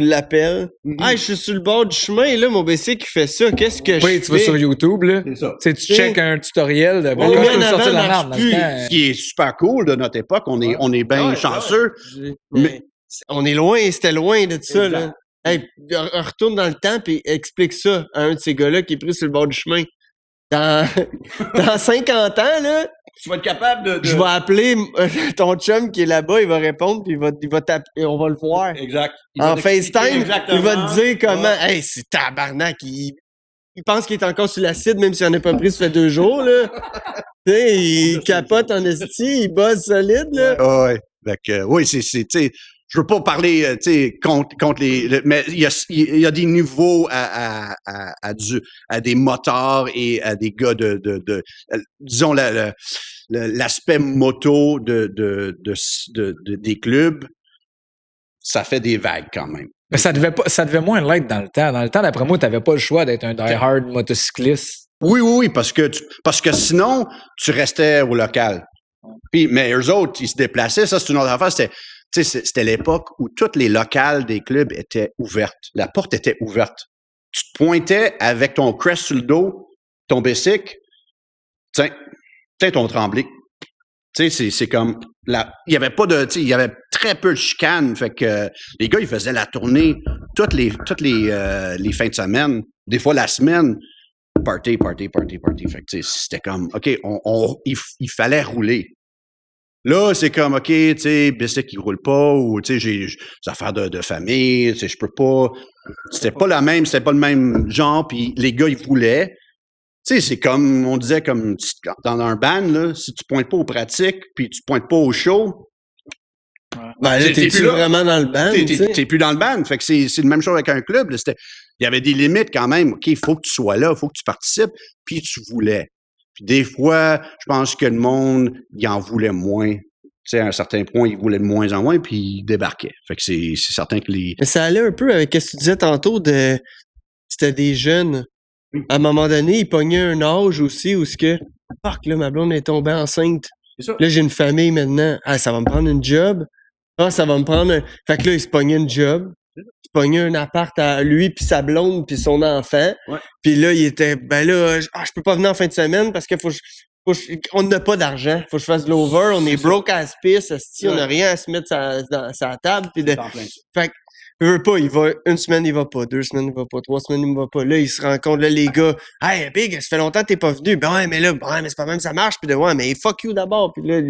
tu l'appelles. Ah, je suis sur le bord du chemin, là, mon BC qui fait ça. Qu'est-ce que je fais? Oui, tu vas sur YouTube, là. C'est ça. Tu sais, tu check un tutoriel de Ouais, comment je peux en sortir avant, la marche merde dans plus. le temps. Ce qui est super cool de notre époque, on est bien chanceux. Mais on est loin, c'était loin de ça, Exact. là. Hey, retourne dans le temps puis explique ça à un de ces gars-là qui est pris sur le bord du chemin. Dans 50 ans, là, Tu vas être capable de... je vais appeler ton chum qui est là-bas, il va répondre puis il va taper et on va le voir. Exact. Il En va t'expliquer FaceTime, exactement. il va te dire comment. Ouais. Hey, c'est tabarnak. Il pense qu'il est encore sur l'acide, même s'il en a pas pris, ça fait 2 jours, là. Tu sais, il capote en esti, il bosse solide, là. Ouais. Fait que, oui, tu sais, je veux pas parler, tu sais, contre mais il y a des niveaux à des motards et à des gars disons, l'aspect moto des clubs, ça fait des vagues quand même. Mais ça devait moins l'être dans le temps. Dans le temps, d'après moi, t'avais pas le choix d'être un die-hard motocycliste. Oui, parce que sinon, tu restais au local. Puis, mais eux autres, ils se déplaçaient, ça, c'est une autre affaire. C'était l'époque où toutes les locales des clubs étaient ouvertes. La porte était ouverte. Tu te pointais avec ton crest sur le dos, ton bicycle, tiens ton tremblé. Tu sais, c'est comme il y avait pas de, il y avait très peu de chicanes, fait que les gars ils faisaient la tournée toutes les fins de semaine, des fois la semaine, party. Fait que c'était comme OK, il fallait rouler. Là, c'est comme OK, tu sais, bicycle qui roule pas ou tu sais j'ai des affaires de famille, tu sais je peux pas, c'était pas le même genre puis les gars ils voulaient. Tu sais, c'est comme, on disait, comme dans un band, là, si tu pointes pas aux pratiques, puis tu pointes pas au show. Ben là, t'es plus vraiment dans le band, t'es plus dans le band. Fait que c'est la même chose avec un club. Là, il y avait des limites quand même. OK, il faut que tu sois là, il faut que tu participes, puis tu voulais. Puis des fois, je pense que le monde, il en voulait moins. Tu sais, à un certain point, il voulait de moins en moins, puis il débarquait. Fait que c'est certain que les... Mais ça allait un peu avec ce que tu disais tantôt c'était des jeunes. À un moment donné, ils pognaient un âge aussi où fuck, là, ma blonde est tombée enceinte. C'est ça. Là, j'ai une famille maintenant. Ah, ça va me prendre une job. Ah, ça va me prendre Fait que là, il se pognait une job. Il se pognait un appart à lui, puis sa blonde, puis son enfant. Ouais. Puis là, il était, ben là, je peux pas venir en fin de semaine parce que on n'a pas d'argent. Faut que je fasse de l'over. On est broke as piss. On n'a rien à se mettre dans sa table. Puis fait que, je veux pas, il va une semaine, il va pas, 2 semaines, il va pas, 3 semaines, il va pas. Là, il se rend compte, là, les gars, hey, Big, ça fait longtemps que t'es pas venu. Ben ouais, mais là, mais c'est pas même, ça marche. Puis de ouais, mais fuck you d'abord. Puis là,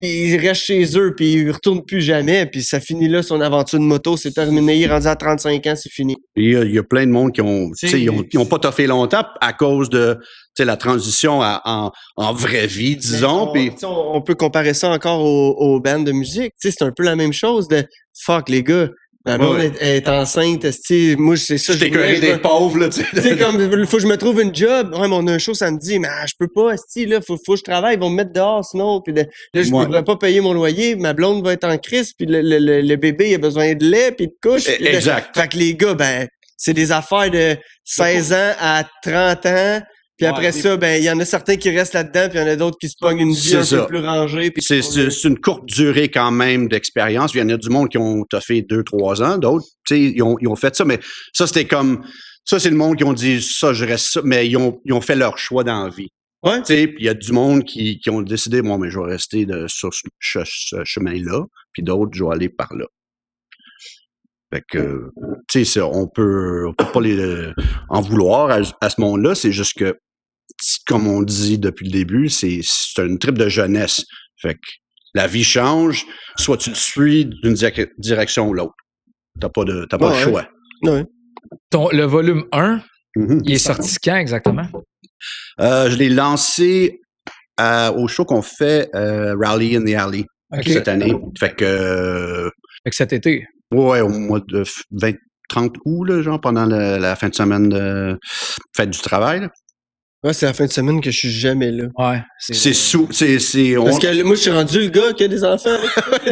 il reste chez eux, puis il retourne plus jamais. Puis ça finit là, son aventure de moto, c'est terminé. Il est rendu à 35 ans, c'est fini. Il y a plein de monde qui ont pas toffé longtemps à cause de la transition en vraie vie, disons. On peut comparer ça encore aux bandes de musique. C'est un peu la même chose de fuck, les gars. Ma blonde est enceinte, moi, c'est ça. Je t'écœurais des pauvres, là, tu sais. Comme, faut que je me trouve une job. Ouais, mais on a un show samedi, mais je peux pas, là, faut que je travaille, ils vont me mettre dehors, sinon, puis là, je pourrais pas payer mon loyer, ma blonde va être en crise, puis le bébé, il a besoin de lait, puis de couche. Exact. Fait que les gars, ben, c'est des affaires de 16 ans à 30 ans. Puis après ça, ben, il y en a certains qui restent là-dedans, puis il y en a d'autres qui se pognent une vie un peu plus rangée. C'est une courte durée quand même d'expérience. Il y en a du monde qui ont toffé 2-3 ans, d'autres, tu sais, ils ont fait ça, mais ça, c'était comme, ça, c'est le monde qui ont dit, ça, je reste ça, mais ils ont fait leur choix dans la vie. Ouais. Tu sais, puis il y a du monde qui ont décidé, moi, mais je vais rester sur ce chemin-là, puis d'autres, je vais aller par là. Fait que, tu sais, on peut pas les en vouloir à ce monde-là, c'est juste que, comme on dit depuis le début, c'est une trip de jeunesse. Fait que la vie change, soit tu le suis d'une direction ou l'autre. T'as pas le choix. Ouais. Le volume 1, il est sorti quand exactement? Je l'ai lancé au show qu'on fait Rally in the Alley cette année. Fait que cet été. Ouais, au mois de 30 août, là, genre pendant la fin de semaine de fête du travail. Là. Ouais, c'est la fin de semaine que je suis jamais là. Ouais. Parce que moi, je suis rendu le gars qui a des enfants.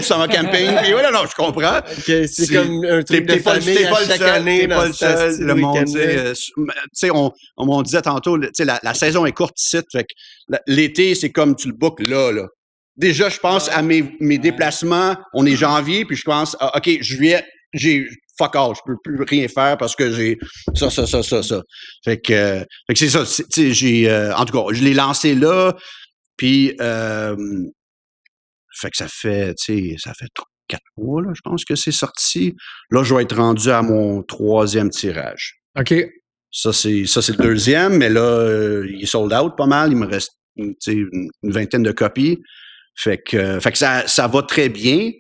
Summer camping. Puis ouais, non, je comprends. C'est comme un truc de famille à chaque année. T'es pas le seul. Le monde, tu sais, on disait tantôt, tu sais, la saison est courte ici. Fait que l'été, c'est comme tu le bookes là. Déjà, je pense à mes déplacements. On est janvier, puis je pense, OK, juillet, fuck all, je peux plus rien faire parce que j'ai ça. Fait que c'est ça. Tu sais, en tout cas, je l'ai lancé là, puis fait que ça fait 4 mois, là, je pense que c'est sorti. Là, je vais être rendu à mon 3e tirage. OK. Ça, c'est le 2e, mais là, il est sold out pas mal. Il me reste une vingtaine de copies. Fait que ça va très bien.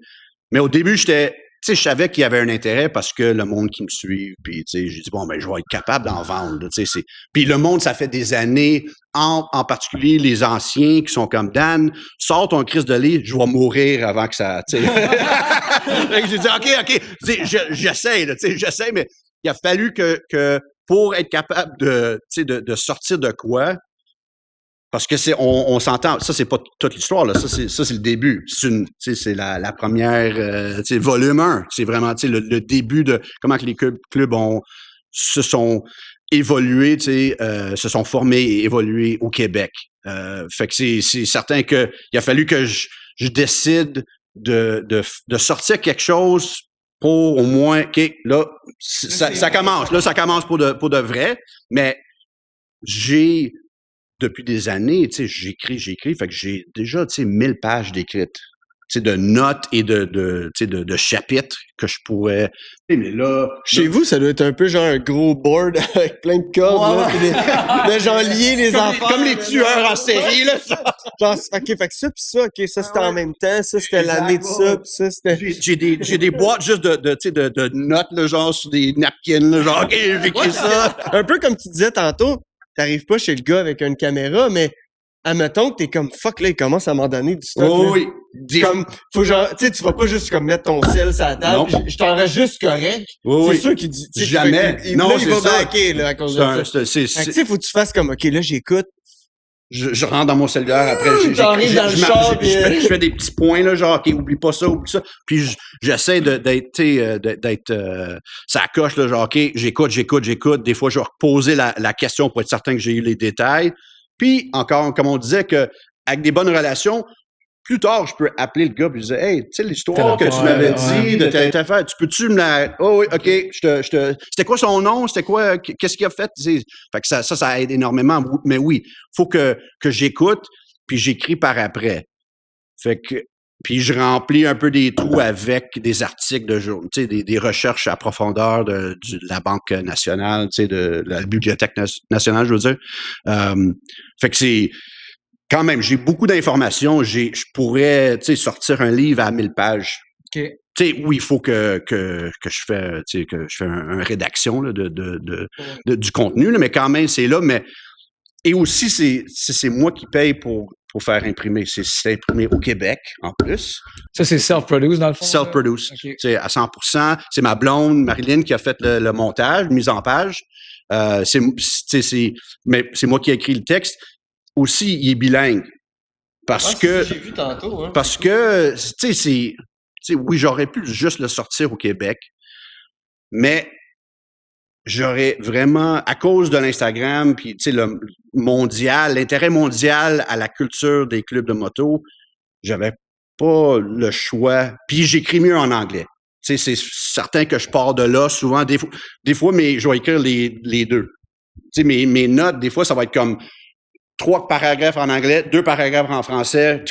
Mais au début, je savais qu'il y avait un intérêt parce que le monde qui me suit, puis j'ai dit, bon, ben, je vais être capable d'en vendre. Puis le monde, ça fait des années, en particulier les anciens qui sont comme Dan, sors ton crise de livre, je vais mourir avant que ça. J'ai dit, OK, j'essaie, mais il a fallu que pour être capable de sortir de quoi, parce que on s'entend, ça c'est pas toute l'histoire là, ça c'est le début, c'est la première volume 1, c'est vraiment le début de comment que les clubs se sont évolués, se sont formés et évolués au Québec. Fait que c'est certain que il a fallu que je décide de sortir quelque chose pour au moins OK, là ça commence, là ça commence pour de vrai, mais depuis des années, j'écris, fait que j'ai déjà, 1000 pages d'écrites, de notes et de chapitres que je pourrais, mais là... Chez vous, ça doit être un peu genre un gros board avec plein de cordes, là, genre lier les affaires. Comme les tueurs en série, là. Genre, OK, fait que ça pis ça, OK, ça c'était en même temps, ça c'était l'année de ça, pis ça c'était... J'ai des boîtes juste de notes, là, genre sur des napkins, là, genre, OK, j'écris ça. Un peu comme tu disais tantôt, t'arrives pas chez le gars avec une caméra, mais admettons que t'es comme fuck là, il commence à m'en donner du stock. Oh, oui. Comme, faut genre, tu sais, tu vas pas juste comme mettre ton sel sur la table. Je t'en reste juste correct. Oui, c'est sûr qu'il dit, jamais. Non, là, il va backer, là, à cause de ça. Tu sais, faut que tu fasses comme, OK, là, j'écoute. Je rentre dans mon cellulaire, après, je fais des petits points, là, genre, OK, oublie pas ça, oublie ça. Puis j'essaie d'être ça coche, là, genre, OK, j'écoute. Des fois, je vais reposer la question pour être certain que j'ai eu les détails. Puis, encore, comme on disait, que avec des bonnes relations, plus tard, je peux appeler le gars et lui dire, hey, tu sais, l'histoire que tu m'avais dit de telle affaire, peux-tu me la. Oh oui, OK, c'était quoi son nom? C'était quoi? Qu'est-ce qu'il a fait? Fait que ça aide énormément. Mais oui, faut que j'écoute, puis j'écris par après. Fait que. Puis je remplis un peu des trous avec des articles de jour, tu sais, des recherches à profondeur de la Banque nationale, tu sais, de la Bibliothèque nationale, je veux dire. Fait que c'est. Quand même, j'ai beaucoup d'informations. Je pourrais, sortir un livre à 1000 pages. OK. Oui, il faut que je fais, une rédaction là, du contenu, là, mais quand même, c'est là. Et aussi, c'est moi qui paye pour faire imprimer. C'est imprimé au Québec, en plus. Ça, c'est self-produce, dans le fond? Self-produce. Okay. C'est à 100%. C'est ma blonde, Marilyn, qui a fait le montage, mise en page. Mais c'est moi qui ai écrit le texte. Aussi, il est bilingue. Parce que. J'ai vu tantôt, hein. Parce que, oui, j'aurais pu juste le sortir au Québec, mais j'aurais vraiment, à cause de l'Instagram, puis, le mondial, l'intérêt mondial à la culture des clubs de moto, j'avais pas le choix. Puis, j'écris mieux en anglais. C'est certain que je pars de là, souvent, des fois, mais je vais écrire les deux. Mes notes, des fois, ça va être comme 3 paragraphes en anglais, 2 paragraphes en français.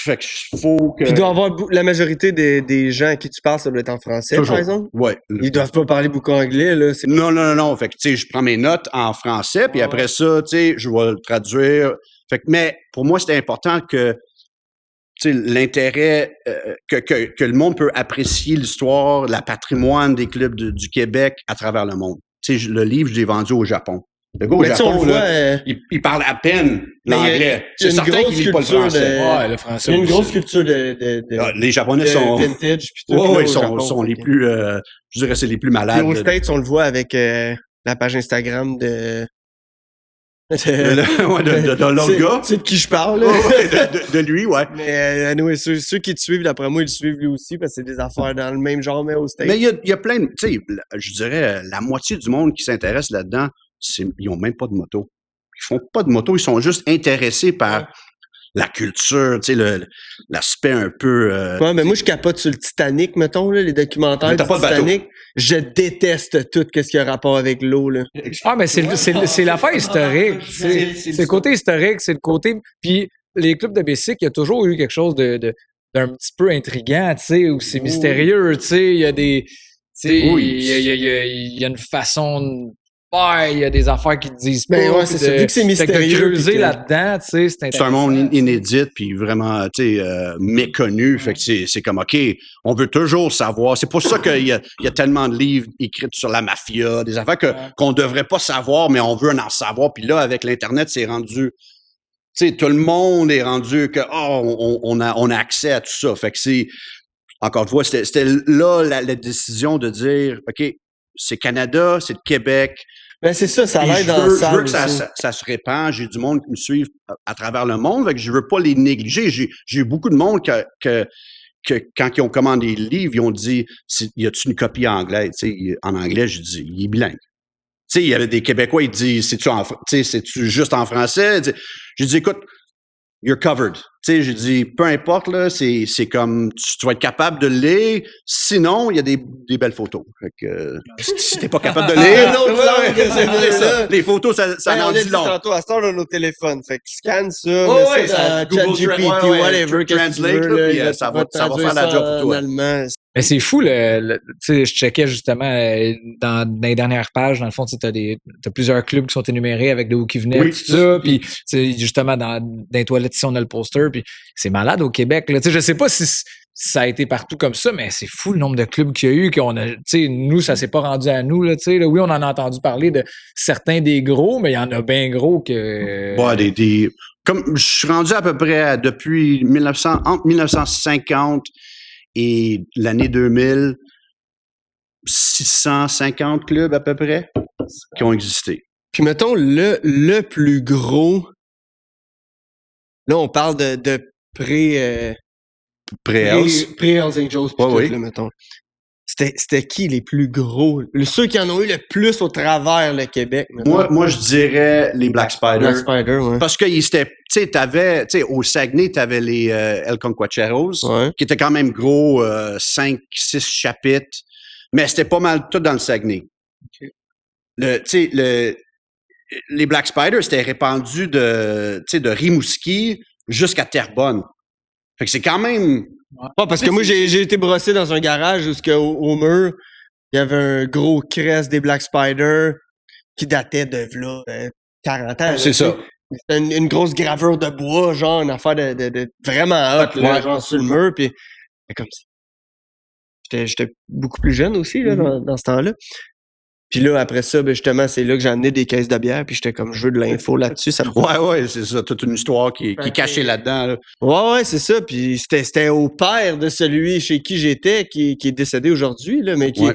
Fait que faut que. Puis il doit avoir la majorité des gens à qui tu parles, ça doit être en français, toujours. par exemple? Ouais. Ils doivent pas parler beaucoup anglais, là. Non. Fait que, je prends mes notes en français, puis après ça, je vais le traduire. Fait que, mais pour moi, c'était important que, l'intérêt, que le monde peut apprécier l'histoire, la patrimoine des clubs du Québec à travers le monde. Le livre, je l'ai vendu au Japon. Le gars au Japon, là, il parle à peine l'anglais. C'est certain qu'il lit pas le français. Le français. Il y a une grosse culture de les Japonais sont vintage puis tout. Oui, ils sont les plus, je dirais, c'est les plus malades. Et aux States, on le voit avec la page Instagram de l'autre gars. C'est de qui je parle, là. De lui, ouais. Mais ceux qui te suivent, d'après moi, ils le suivent lui aussi, parce que c'est des affaires dans le même genre, mais aux States. Mais il y a plein de, tu sais, je dirais, la moitié du monde qui s'intéresse là-dedans, ils ont même pas de moto. Ils font pas de moto, ils sont juste intéressés par la culture, tu sais, l'aspect un peu... Ouais, mais moi, je capote sur le Titanic, mettons, là, les documentaires Mais du t'as pas de bateau. Titanic. Je déteste tout ce qui a rapport avec l'eau, là. Ah, mais c'est l'affaire historique. C'est le côté historique, c'est le côté. Puis les clubs de bicycle, il y a toujours eu quelque chose d'un petit peu intriguant, tu sais, où c'est mystérieux, tu sais. Il y a des. Tu sais, Oui. il y a une façon de faire, il y a des affaires qui te disent pas. Ben ouais, c'est ça. Vu que c'est Fait que de mystérieux, creuser puis que- là-dedans, tu sais, c'est C'est un intéressant. monde inédit puis vraiment, tu sais, méconnu. Fait que c'est comme, OK, on veut toujours savoir. C'est pour ça qu'il y a tellement de livres écrits sur la mafia, des affaires qu'on devrait pas savoir, mais on veut en savoir. Puis là, avec l'Internet, c'est rendu... Tu sais, tout le monde est rendu que, on a accès à tout ça. Fait que c'est... Encore une fois, c'était là la décision de dire, OK, c'est Canada, c'est le Québec. Ben, c'est ça, ça a Puis l'air je dans veux, la je veux salle que aussi. ça se répand. J'ai du monde qui me suivent à travers le monde. Fait que je veux pas les négliger. J'ai eu beaucoup de monde que quand ils ont commandé le livre, ils ont dit, y a-tu une copie anglaise? Tu sais, en anglais, je dis, il est bilingue. Tu sais, il y avait des Québécois, ils disent, c'est-tu juste en français? J'ai dit, écoute, you're covered. Tu sais, j'ai dit, peu importe, là, c'est comme, tu vas être capable de le lire. Sinon, il y a des belles photos. Fait que, si t'es pas capable de lire, Une autre langue, c'est ça. les photos, ça Ben, en on a dit dit long. tantôt, à ce temps, on a nos téléphones. Fait que scanne ça, Oh, mets ouais, ça ça, dans Google ChatGPT, ouais, whatever, qu'est-ce que tu Translate, veux, là, là, puis, il va ça te va traduire faire la ça job pour toi. en allemand. Mais c'est fou, tu sais, je checkais justement dans les dernières pages, dans le fond, tu sais, t'as plusieurs clubs qui sont énumérés avec de où qui venaient, Oui. tout ça, puis tu sais, justement, dans les toilettes, ici, on a le poster, puis c'est malade au Québec, là. Tu sais, je sais pas si ça a été partout comme ça, mais c'est fou le nombre de clubs qu'il y a eu, tu sais, nous, ça s'est pas rendu à nous, là, tu sais, là. Oui, on en a entendu parler de certains des gros, mais il y en a bien gros que... Ouais, comme je suis rendu à peu près depuis entre 1950 et l'année 2000, 650 clubs à peu près qui ont existé. Puis mettons, le plus gros, là, on parle de pré-Hells Pré-Hells. Angels, puis Ouais, tout, oui. là, mettons. C'était qui les plus gros? Ceux qui en ont eu le plus au travers le Québec, mettons. Moi, je dirais les Black Spider. Black Spider, ouais. Parce que tu sais, au Saguenay, t'avais les El Conquacheros, Ouais. qui étaient quand même gros, 5, 6 chapitres, mais c'était pas mal tout dans le Saguenay. Okay. Les Black Spider, c'était répandu de Rimouski jusqu'à Terrebonne. Fait que c'est quand même... Ouais, parce que moi, j'ai été brossé dans un garage où au mur, il y avait un gros crest des Black Spider qui datait de là, 40 ans. C'est ça. C'était une grosse gravure de bois, genre une affaire de vraiment hot, là, Ouais. genre sur le mur. Puis comme ça. J'étais beaucoup plus jeune aussi là, dans ce temps-là. Puis là, après ça, ben justement, c'est là que j'ai amené des caisses de bière. Puis j'étais comme, je veux de l'info là-dessus. Ça me... Ouais, c'est ça. Toute une histoire qui est cachée là-dedans. Là. Ouais, c'est ça. Puis c'était au père de celui chez qui j'étais, qui est décédé aujourd'hui, là, mais qui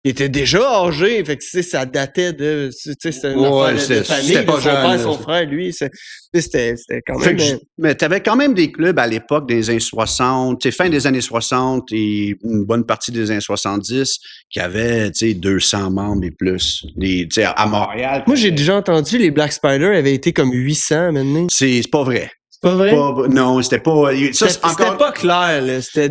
était déjà âgé. Fait que, tu sais, ça datait de... Tu sais, c'était une affaire de famille. C'était pas son jeune, père, son frère, lui. C'était quand même... Mais t'avais quand même des clubs à l'époque des années 60, fin des années 60 et une bonne partie des années 70 qui avaient, 200 membres et plus. À Montréal. Moi, j'ai déjà entendu les Black Spider avaient été comme 800 maintenant. C'est pas vrai. C'est pas vrai? Non, c'était pas... C'était pas clair, là. C'était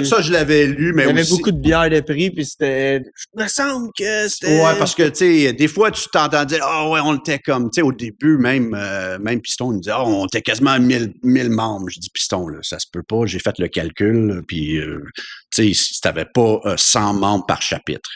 ça, je l'avais lu, mais il y avait aussi... beaucoup de bières de prix, puis c'était... Je me semble que c'était... Ouais, parce que, des fois, tu t'entends dire, ouais, on était comme, au début, même Piston, il me dit, on était quasiment à 1000 membres. Je dis, Piston, là, ça se peut pas. J'ai fait le calcul, puis, si t'avais pas 100 membres par chapitre.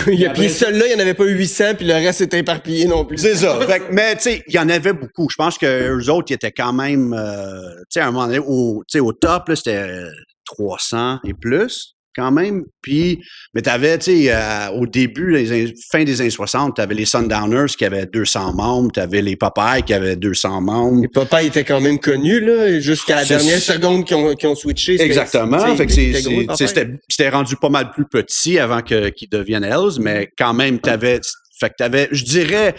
Puis celui-là, il n'y en avait pas 800, puis le reste était éparpillé non plus. C'est ça. Mais, il y en avait beaucoup. Je pense qu'eux autres, ils étaient quand même, à un moment donné, au top, là, c'était 300 et plus, quand même. Puis, mais t'avais, au début, fin des années 60, t'avais les Sundowners qui avaient 200 membres, t'avais les Popeyes qui avaient 200 membres. Les Popeyes étaient quand même connus, là, jusqu'à la dernière seconde qu'ils ont switché. Exactement. Fait que c'était rendu pas mal plus petit avant qu'ils deviennent Hells, mais quand même, t'avais, je dirais,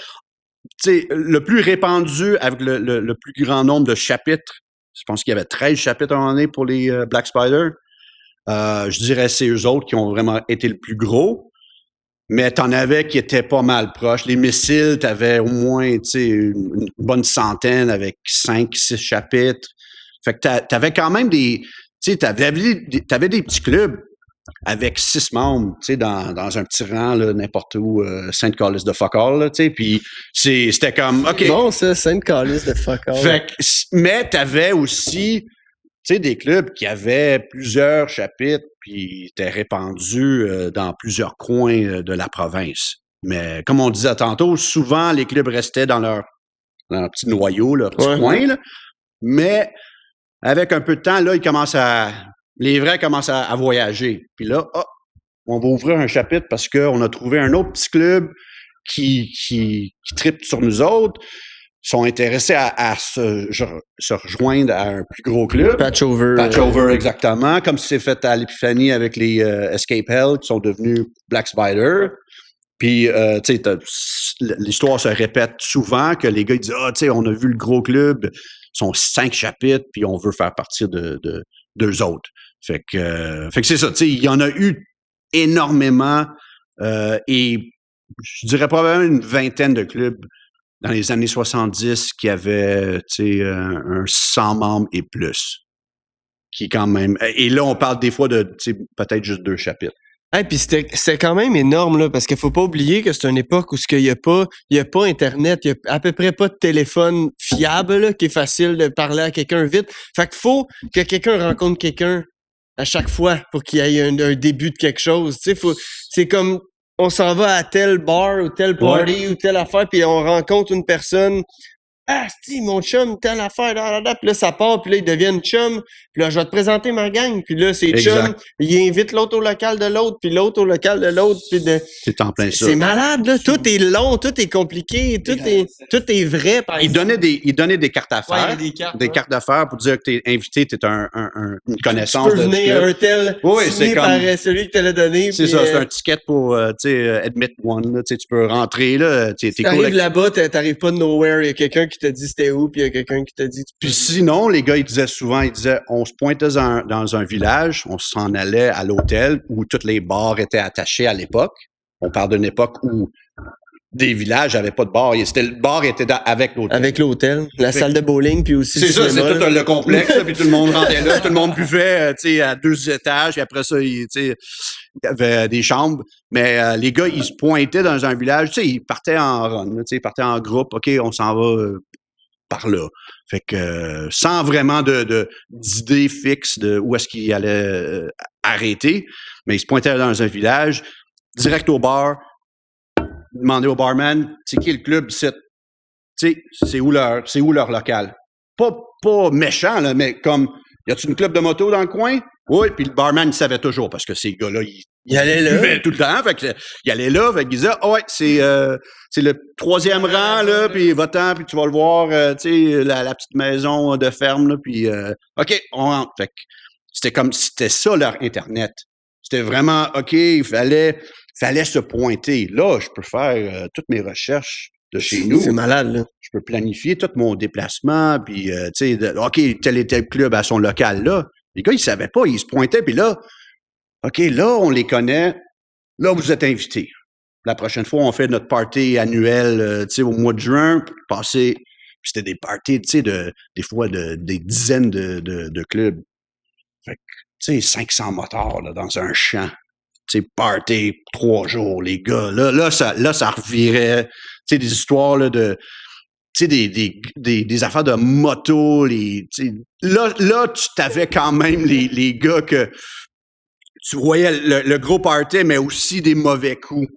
le plus répandu avec le plus grand nombre de chapitres. Je pense qu'il y avait 13 chapitres à un moment donné pour les Black Spider. Je dirais c'est eux autres qui ont vraiment été le plus gros. mais t'en avais qui étaient pas mal proches. Les missiles, t'avais au moins, tu sais, une bonne centaine avec 5, 6 chapitres. Fait que t'avais quand même tu sais, t'avais des petits clubs avec 6 membres, tu sais, dans un petit rang, là, n'importe où, Sainte-Calice de fuck all, là, tu sais, puis c'était comme, OK. Bon, ça, Sainte-Calice de fuck all. Fait que, mais t'avais aussi, tu sais, des clubs qui avaient plusieurs chapitres, puis étaient répandus dans plusieurs coins de la province. Mais comme on disait tantôt, souvent, les clubs restaient dans leur petit noyau, leur petit coin, là. Mais avec un peu de temps, là, les vrais commencent à voyager. Puis là, on va ouvrir un chapitre parce qu'on a trouvé un autre petit club qui tripe sur nous autres, sont intéressés à se rejoindre à un plus gros club. Patchover, exactement. Comme c'est fait à l'Épiphanie avec les Escape Hell qui sont devenus Black Spider. Puis, tu sais, l'histoire se répète souvent que les gars ils disent « Ah, tu sais, on a vu le gros club, ils sont 5 chapitres, puis on veut faire partie d'eux autres. » Fait que c'est ça, tu sais, il y en a eu énormément et je dirais probablement une vingtaine de clubs dans les années 70 qui avaient, tu sais, un 100 membres et plus. Qui est quand même... Et là, on parle des fois de, tu sais, peut-être juste 2 chapitres. Hey, puis c'était quand même énorme, là, parce qu'il faut pas oublier que c'est une époque où il y a pas Internet, il y a à peu près pas de téléphone fiable, là, qui est facile de parler à quelqu'un vite. Fait qu'il faut que quelqu'un rencontre quelqu'un à chaque fois pour qu'il y ait un début de quelque chose. Tu sais, c'est comme on s'en va à tel bar ou tel party ou telle affaire, puis on rencontre une personne. Ah, si, mon chum, telle affaire, puis là, ça part, puis là, ils deviennent chum, puis là, je vais te présenter ma gang, puis là, c'est chum, il invite l'autre au local de l'autre, puis l'autre au local de l'autre, puis c'est en plein ça. C'est malade, là, tout est long, tout est compliqué, tout est vrai, par exemple. Il donnait des cartes d'affaires, des cartes d'affaires pour dire que t'es invité, t'es une connaissance. Tu peux venir un tel, signé par celui qui te l'a donné. C'est ça, c'est un ticket pour, tu sais, admit one, là, tu sais, tu peux rentrer, là, t'es cool. T'arrives là-bas, t'arrives pas de nowhere, il y a quelqu'un qui te dit c'était où, puis il y a quelqu'un qui te dit... Puis sinon, les gars, ils disaient souvent, on se pointait dans un village, on s'en allait à l'hôtel où tous les bars étaient attachés à l'époque. On parle d'une époque où des villages n'avaient pas de bar. Le bar était avec l'hôtel. Avec l'hôtel, la salle de bowling, puis aussi c'est ça, c'est tout le complexe, puis tout le monde rentrait là, tout le monde buvait, tu sais, à 2 étages, puis après ça, il y avait des chambres. Mais les gars, ils se pointaient dans un village, tu sais, ils partaient en run, tu sais, ils partaient en groupe. OK, on s'en va par là. Fait que sans vraiment d'idée fixe de où est-ce qu'ils allaient arrêter, mais ils se pointaient dans un village, direct au bar, demander au barman, c'est qui le club ici? Tu sais, c'est où leur local? Pas méchant, là, mais comme, y a-tu une club de moto dans le coin? Oui, puis le barman, il savait toujours, parce que ces gars-là, il allait là. Buvait tout le temps, fait que, il allait là, fait qu'il disait, ouais, c'est le 3e rang, là, puis va-t'en, puis tu vas le voir, tu sais, la petite maison de ferme, là, puis OK, on rentre. Fait que c'était ça leur Internet. C'était vraiment, OK, il fallait se pointer. Là, je peux faire toutes mes recherches de chez nous. C'est malade, là. Je peux planifier tout mon déplacement, puis, tu sais, OK, tel et tel club à son local, là. Les gars, ils savaient pas, ils se pointaient, puis là, OK, là, on les connaît. Là, vous êtes invités. La prochaine fois, on fait notre party annuel, tu sais, au mois de juin, pour passer. C'était des parties, tu sais, des fois, des dizaines de clubs. Fait que, tu sais, 500 motards, là, dans un champ. Tu sais, party, 3 jours, les gars. Là, ça revirait, tu sais, des histoires, là, tu sais, des affaires de moto, là, tu t'avais quand même les gars que tu voyais le gros party, mais aussi des mauvais coups.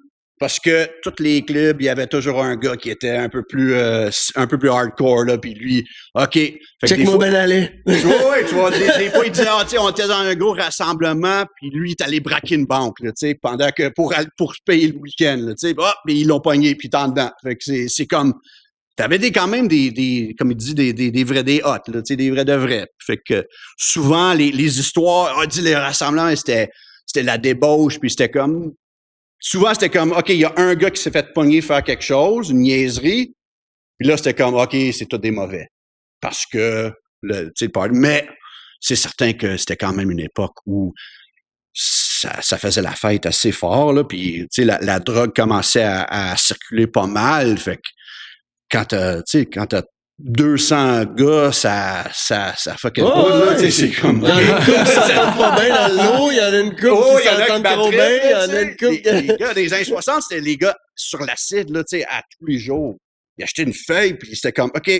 Parce que tous les clubs, il y avait toujours un gars qui était un peu plus hardcore, là, puis lui, OK. Check-moi Ben aller. Oui, tu vois, des fois, il disait, tu sais, on était dans un gros rassemblement, puis lui, il est allé braquer une banque, là, tu sais, pendant que, pour payer le week-end, là, tu sais, mais ils l'ont pogné, puis t'en dedans. Fait que c'est comme, t'avais quand même des comme il dit, des vrais, des hot, là, tu sais, des vrais de vrais. Fait que, souvent, les histoires, les rassemblements, c'était la débauche, puis c'était comme, souvent, c'était comme, OK, il y a un gars qui s'est fait pogner faire quelque chose, une niaiserie. Puis là, c'était comme, OK, c'est tout des mauvais. Parce que, tu sais, mais c'est certain que c'était quand même une époque où ça faisait la fête assez fort, là. Puis, tu sais, la drogue commençait à circuler pas mal. Fait que quand t'as 200 gars, ça fucking pas, là. Tu sais, c'est comme... Il y en a une couple qui s'entendent pas bien dans l'eau, il y en a une couple qui s'entendent trop bien, il y en a une couple... Les gars des années 60, c'était les gars sur l'acide, là, tu sais, à tous les jours. Ils achetaient une feuille, puis c'était comme, OK,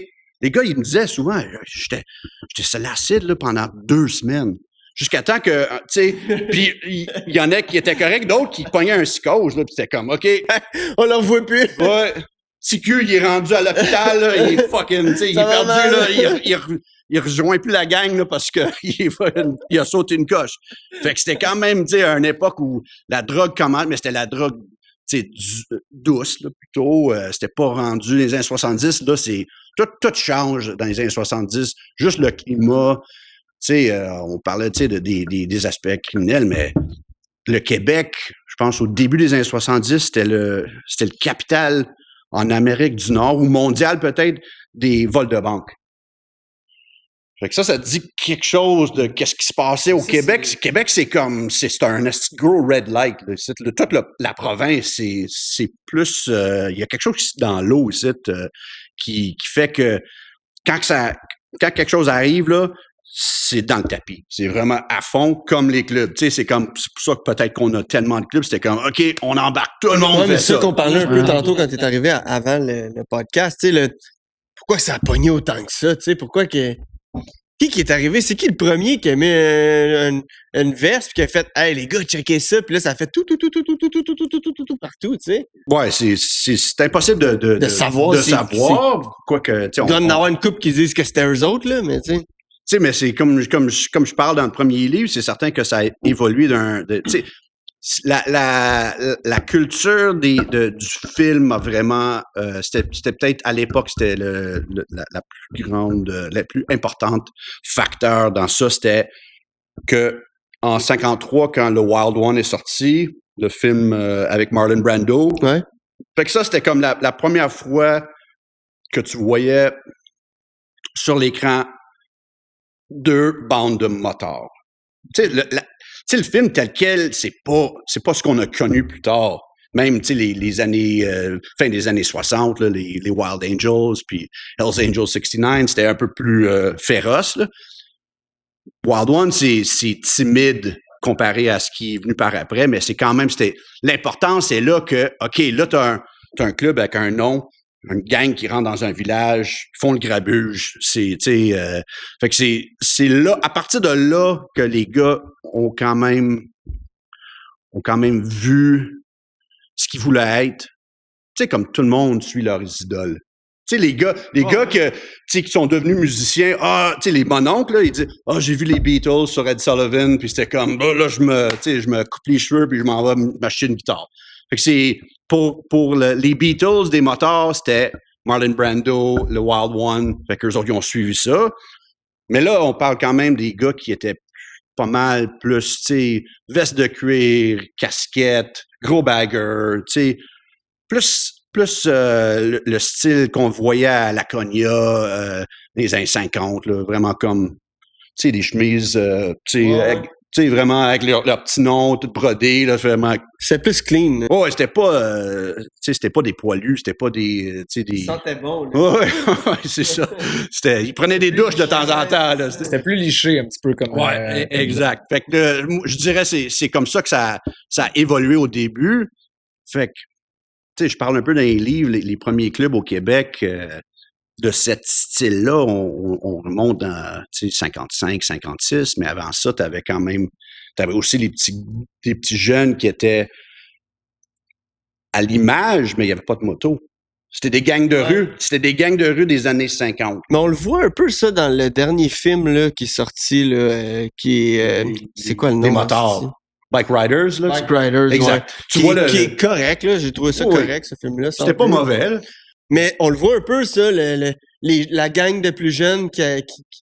les gars, ils me disaient souvent, j'étais sur l'acide, là, pendant 2 semaines. Jusqu'à temps que, tu sais, puis il y en a qui étaient corrects, d'autres qui pognaient un psychose, là, puis c'était comme, OK. On l'en voit plus. Ouais. TQ, il est rendu à l'hôpital, là, il est fucking, tu sais, il est perdu, là, il rejoint plus la gang, là, parce que il a sauté une coche. Fait que c'était quand même, tu sais, à une époque où la drogue commence, mais c'était la drogue, tu sais, douce, là, plutôt. C'était pas rendu les années 70, là, c'est, tout change dans les années 70. Juste le climat, tu sais, on parlait, tu sais, des aspects criminels, mais le Québec, je pense, au début des années 70, c'était le capital en Amérique du Nord, ou mondial peut-être, des vols de banque. Fait que ça dit quelque chose de qu'est-ce qui se passait au Québec. Québec, c'est comme, c'est un gros red light. Toute la province, c'est plus, il y a quelque chose dans l'eau ici qui fait que quand quelque chose arrive, là, c'est dans le tapis. C'est vraiment à fond, comme les clubs. Tu sais, c'est pour ça que peut-être qu'on a tellement de clubs. C'était comme, OK, on embarque tout le monde. Ouais, mais c'est ça qu'on parlait un peu tantôt quand t'es arrivé avant le podcast. Tu sais, pourquoi ça a pogné autant que ça? Tu sais, pourquoi que... Qui est arrivé? C'est qui le premier qui a mis une veste puis qui a fait, hey, les gars, checkez ça. Puis là, ça fait tout partout, tu sais. Ouais, c'est impossible de savoir. Quoique, il doit en avoir une couple qui disent que c'était eux autres, là, mais tu sais. Tu sais, mais c'est comme je parle dans le premier livre, c'est certain que ça a évolué tu sais, la culture du film a vraiment, c'était peut-être à l'époque, c'était la plus grande, la plus importante facteur dans ça, c'était que en 53, quand le Wild One est sorti, le film avec Marlon Brando, ouais. Fait que ça, c'était comme la première fois que tu voyais sur l'écran 2 bandes de motards. Tu sais, le film tel quel, c'est pas ce qu'on a connu plus tard. Même, tu sais, les années, fin des années 60, là, les Wild Angels, puis Hells Angels 69, c'était un peu plus féroce, là. Wild One, c'est timide comparé à ce qui est venu par après, mais c'est quand même, l'important, c'est là que, OK, là, t'as un club avec un nom, une gang qui rentre dans un village, font le grabuge, fait que c'est là, à partir de là, que les gars ont quand même vu ce qu'ils voulaient être. Tu sais, comme tout le monde suit leurs idoles. Tu sais, les gars qui sont devenus musiciens, tu sais, les mononcles, là, ils disent, j'ai vu les Beatles sur Ed Sullivan, puis c'était comme, là, je me coupe les cheveux, puis je m'en vais m'acheter une guitare. Fait que c'est, pour les Beatles, des motards, c'était Marlon Brando, le Wild One, fait qu'eux autres, ils ont suivi ça. Mais là, on parle quand même des gars qui étaient pas mal plus, tu sais, veste de cuir, casquette, gros bagger, tu sais, plus le style qu'on voyait à Laconia les années 50, là, vraiment comme, tu sais, des chemises, tu sais, vraiment avec leur petit nom, tout brodé, là, vraiment. C'est plus clean. Ouais, c'était pas, tu sais, c'était pas des poilus, c'était pas des, tu sais, des. Ça sentait bon, là. Ouais, c'est ça. Ils prenaient des douches de temps en temps, là. C'était plus liché, un petit peu comme. Ouais, exact. Fait que, je dirais, c'est comme ça que ça a évolué au début. Fait que, tu sais, je parle un peu dans les livres, les premiers clubs au Québec, de cet style-là, on remonte dans 55, 56, mais avant ça, t'avais aussi les petits jeunes qui étaient à l'image, mais il n'y avait pas de moto. C'était des gangs de rue. C'était des gangs de rue des années 50. Mais on le voit un peu, ça, dans le dernier film là, qui est sorti, là, c'est quoi le nom? Des motards. Bike Riders, là. Bike Riders, exact. Ouais. Qui est correct, là. J'ai trouvé ça correct, ce film-là. C'était pas mauvais, là. Mais on le voit un peu, ça, la gang de plus jeunes qui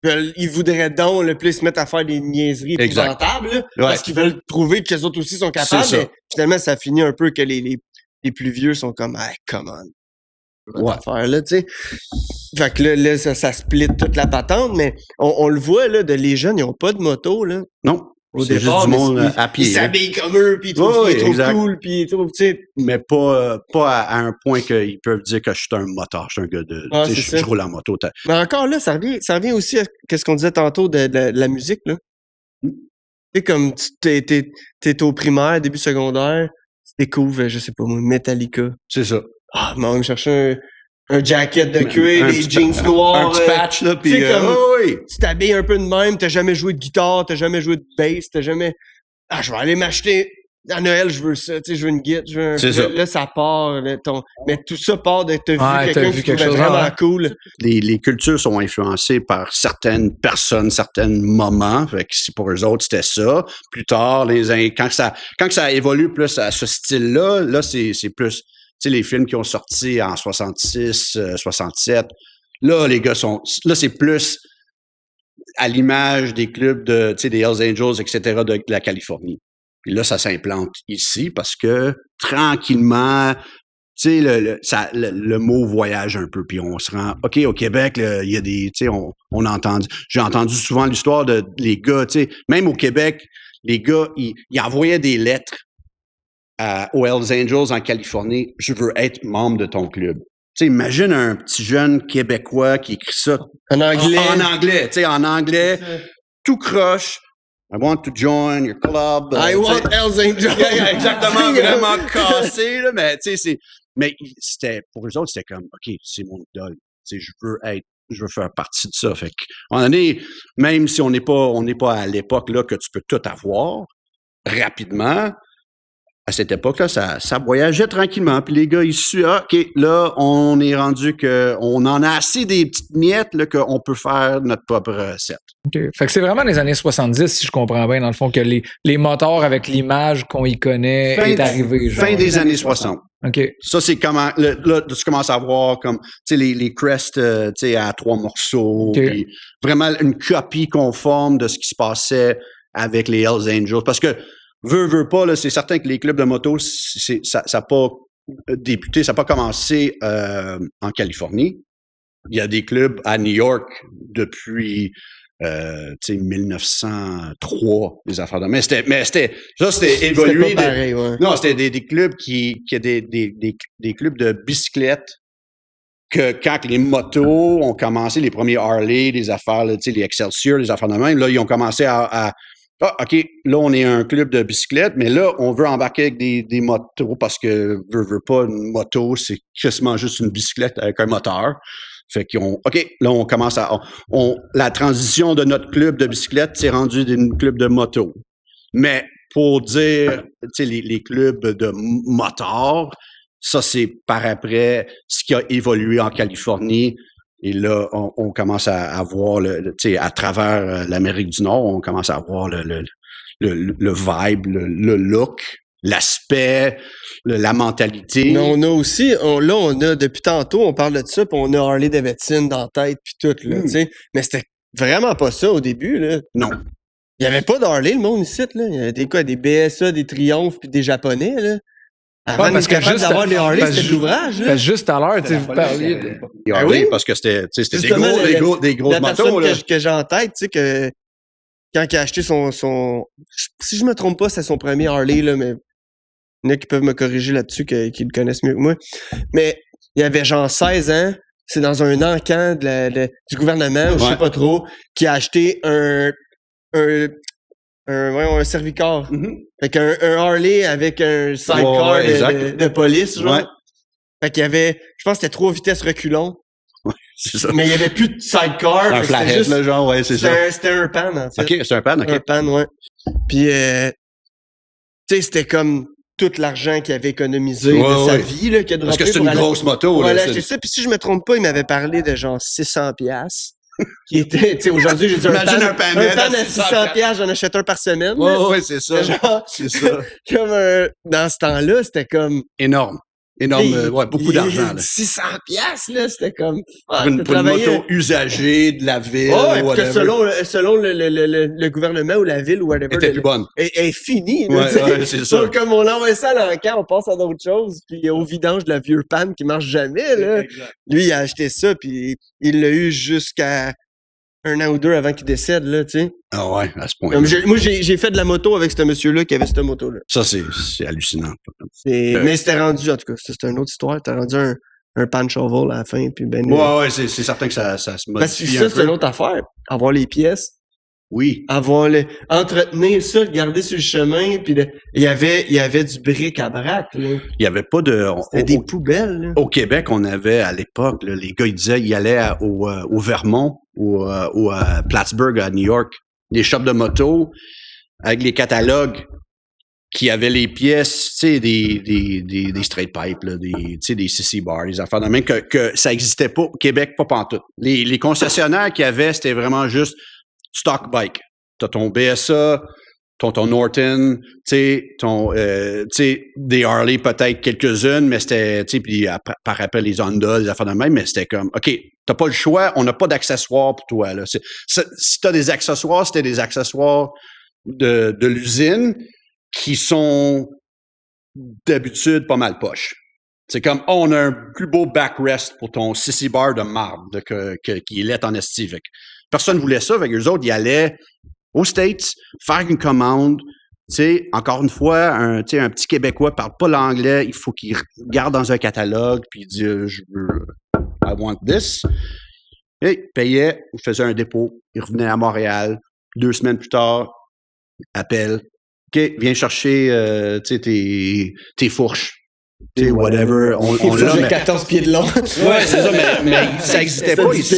veulent, ils voudraient donc le plus se mettre à faire des niaiseries épouvantables, là, parce qu'ils veulent prouver que les autres aussi sont capables. Mais finalement, ça finit un peu que les plus vieux sont comme, hey, come on. Ouais. Faire, là, tu sais. Fait que là ça split toute la patente, mais on le voit, là, les jeunes, ils ont pas de moto, là. Non. au C'est départ. juste du monde mais à pied. Ils s'habillent comme eux, puis ils trouvent Oui, qu'ils trouvent exact. cool, puis ils trouvent, tu sais. Mais pas à un point qu'ils peuvent dire que je suis un motard, je suis un gars de. Ah, tu sais, c'est ça. je roule en moto. Mais encore là, ça revient aussi à ce qu'on disait tantôt de la musique, là. Mm. Tu sais, comme t'es au primaire, début secondaire, tu découvres, je sais pas moi, Metallica. C'est ça. Ah, mais on va me chercher un jacket de cuir, des jeans Un noirs. petit patch, là, puis. tu sais, comme- oui. Tu t'habilles un peu de même, t'as jamais joué de guitare, t'as jamais joué de bass, t'as jamais. Ah, je vais aller m'acheter. À Noël, je veux ça, tu sais, je veux une guitare, je veux un. C'est ça. Là, ça part, là, mais tout ça part de t'as Ouais, vu t'as quelqu'un vu qui quelque trouvait chose, vraiment ouais. cool. Les cultures sont influencées par certaines personnes, certains moments. Fait que si pour eux autres, c'était ça. Plus tard, quand ça évolue plus à ce style-là, là, c'est plus, tu sais, les films qui ont sorti en 66, 67. Là, les gars là, c'est plus à l'image des clubs tu sais, des Hells Angels, etc., de la Californie. Puis là, ça s'implante ici parce que tranquillement, tu sais, le mot voyage un peu, puis on se rend. OK, au Québec, il y a des. Tu sais, on a entendu. J'ai entendu souvent l'histoire de les gars, tu sais, même au Québec, les gars, ils envoyaient des lettres aux Hells Angels en Californie. Je veux être membre de ton club. Tu sais, imagine un petit jeune Québécois qui écrit ça En anglais. en anglais, tu sais, en anglais, tout croche. I want to join your club. I want Hells Angels. Exactement, vraiment cassé, là, mais tu sais, mais c'était, pour eux autres, c'était comme, OK, c'est mon idole. Tu sais, je veux faire partie de ça. Fait qu'à un moment donné, même si on n'est pas à l'époque, là, que tu peux tout avoir rapidement, à cette époque-là, ça voyageait tranquillement. Puis les gars, ils suent, OK, là, on est rendu on en a assez des petites miettes, là, qu'on peut faire notre propre recette. OK. Fait que c'est vraiment les années 70, si je comprends bien, dans le fond, que les moteurs avec l'image qu'on y connaît est arrivé. Genre. Fin des années 60. OK. Ça, c'est comment, là, tu commences à voir comme, tu sais, les crests, tu sais, à 3 morceaux. OK. Puis vraiment une copie conforme de ce qui se passait avec les Hells Angels. Parce que, veut pas, là, c'est certain que les clubs de moto, ça n'a pas débuté, ça n'a pas commencé en Californie. Il y a des clubs à New York depuis 1903, des affaires de. Mais c'était évolué. C'était pas pareil, ouais. Non, c'était des clubs qui des clubs de bicyclettes que quand les motos ont commencé, les premiers Harley, les affaires, là, les Excelsior, les affaires de même, là, ils ont commencé à OK, là, on est un club de bicyclettes, mais là, on veut embarquer avec des motos parce que, veut pas, une moto, c'est quasiment juste une bicyclette avec un moteur. Fait OK, là, on commence la transition de notre club de bicyclette, c'est rendu d'une club de moto. Mais pour dire, tu sais, les clubs de motards, ça, c'est par après ce qui a évolué en Californie. Et là, on commence à voir, tu sais, à travers l'Amérique du Nord, on commence à voir le vibe, le look, l'aspect, la mentalité. Mais on a aussi, on a, depuis tantôt, on parle de ça, puis on a Harley Davidson dans la tête, puis tout, là, tu sais. Mais c'était vraiment pas ça au début, là. Non. Il y avait pas d'Harley, le monde ici, là. Il y avait des BSA, des Triomphes, puis des Japonais, là. Avant parce que juste d'avoir les Harley, parce c'était de l'ouvrage, là. juste à l'heure, tu sais, vous parliez de... Ah oui? Parce que c'était Justement, des grosses La motos, personne là. que j'ai en tête, tu sais, que quand il a acheté son... Si je me trompe pas, c'est son premier Harley, là, mais il y en a qui peuvent me corriger là-dessus, qui le connaissent mieux que moi. Mais il avait genre 16 ans, c'est dans un encan du gouvernement, ou je sais pas trop, qui a acheté un Servicar. Mm-hmm. Fait qu'un Harley avec un sidecar de police, genre. Ouais. Fait qu'il y avait, je pense que c'était 3 vitesses reculons. C'est ça. Mais il n'y avait plus de sidecar. Un flathead, là, genre, ouais, c'est ça. C'était un pan, en fait. OK, c'est un pan, OK. Un pan, ouais. Puis, tu sais, c'était comme tout l'argent qu'il avait économisé de sa vie, là, qu'il a Parce que droppé c'est une grosse moto, Voilà, là. acheté ça. Puis si je me trompe pas, il m'avait parlé de genre 600$. Qui était, tu sais, aujourd'hui, j'ai dit Imagine un pan à 600$, j'en achète un par semaine. Ouais, c'est ça. Genre, C'est ça. comme dans ce temps-là, c'était comme... Énorme, beaucoup d'argent, là. 600$, là, c'était comme... Pour une moto usagée de la ville, que selon le gouvernement ou la ville ou whatever, était plus bonne. est finie. Là, c'est ça. Donc, comme on envoie ça à l'encan, on passe à d'autres choses, puis au vidange de la vieux panne qui marche jamais, là. Exact. Lui, il a acheté ça, puis il l'a eu jusqu'à un an ou deux avant qu'il décède, là, tu sais. Ah ouais, à ce point. Moi, j'ai fait de la moto avec ce monsieur-là qui avait cette moto-là. Ça, c'est hallucinant. Mais c'était rendu, en tout cas, c'était une autre histoire. C'était rendu un pan shovel à la fin. Puis ouais, c'est certain que ça se modifie. Parce que ça, c'est une autre affaire. Avoir les pièces. Oui. Entretenir ça, le garder sur le chemin. Puis il y avait du bric-à-brac. Il n'y avait pas de. C'était des poubelles. Là. Au Québec, on avait à l'époque, là, les gars, ils disaient ils allaient au Vermont ou à Plattsburgh, à New York, des shops de moto avec les catalogues qui avaient les pièces, tu sais, des straight pipes, là, des CC bars, des affaires de même, que ça n'existait pas au Québec, pas pantoute. Les concessionnaires qu'il y avait, c'était vraiment juste stock bike. T'as ton BSA, ton Norton, tu sais, des Harley peut-être quelques-unes, mais c'était, tu sais, puis par après les Honda, des affaires de même, mais c'était comme, OK, t'as pas le choix, on n'a pas d'accessoires pour toi, là. Si t'as des accessoires, c'était des accessoires de l'usine qui sont d'habitude pas mal poche. C'est comme, on a un plus beau backrest pour ton CC bar de marbre qui est laid en esti. Personne ne voulait ça, avec eux autres, ils allaient aux States, faire une commande. Tu sais, encore une fois, un petit Québécois parle pas l'anglais, il faut qu'il regarde dans un catalogue, puis il dit, je veux, I want this. Et il payait, il faisait un dépôt, il revenait à Montréal, 2 semaines plus tard, appel. OK, viens chercher, tes fourches. Tu sais, whatever. On l'a, 14 pieds de long. Ouais, c'est ça, mais ça n'existait pas ici.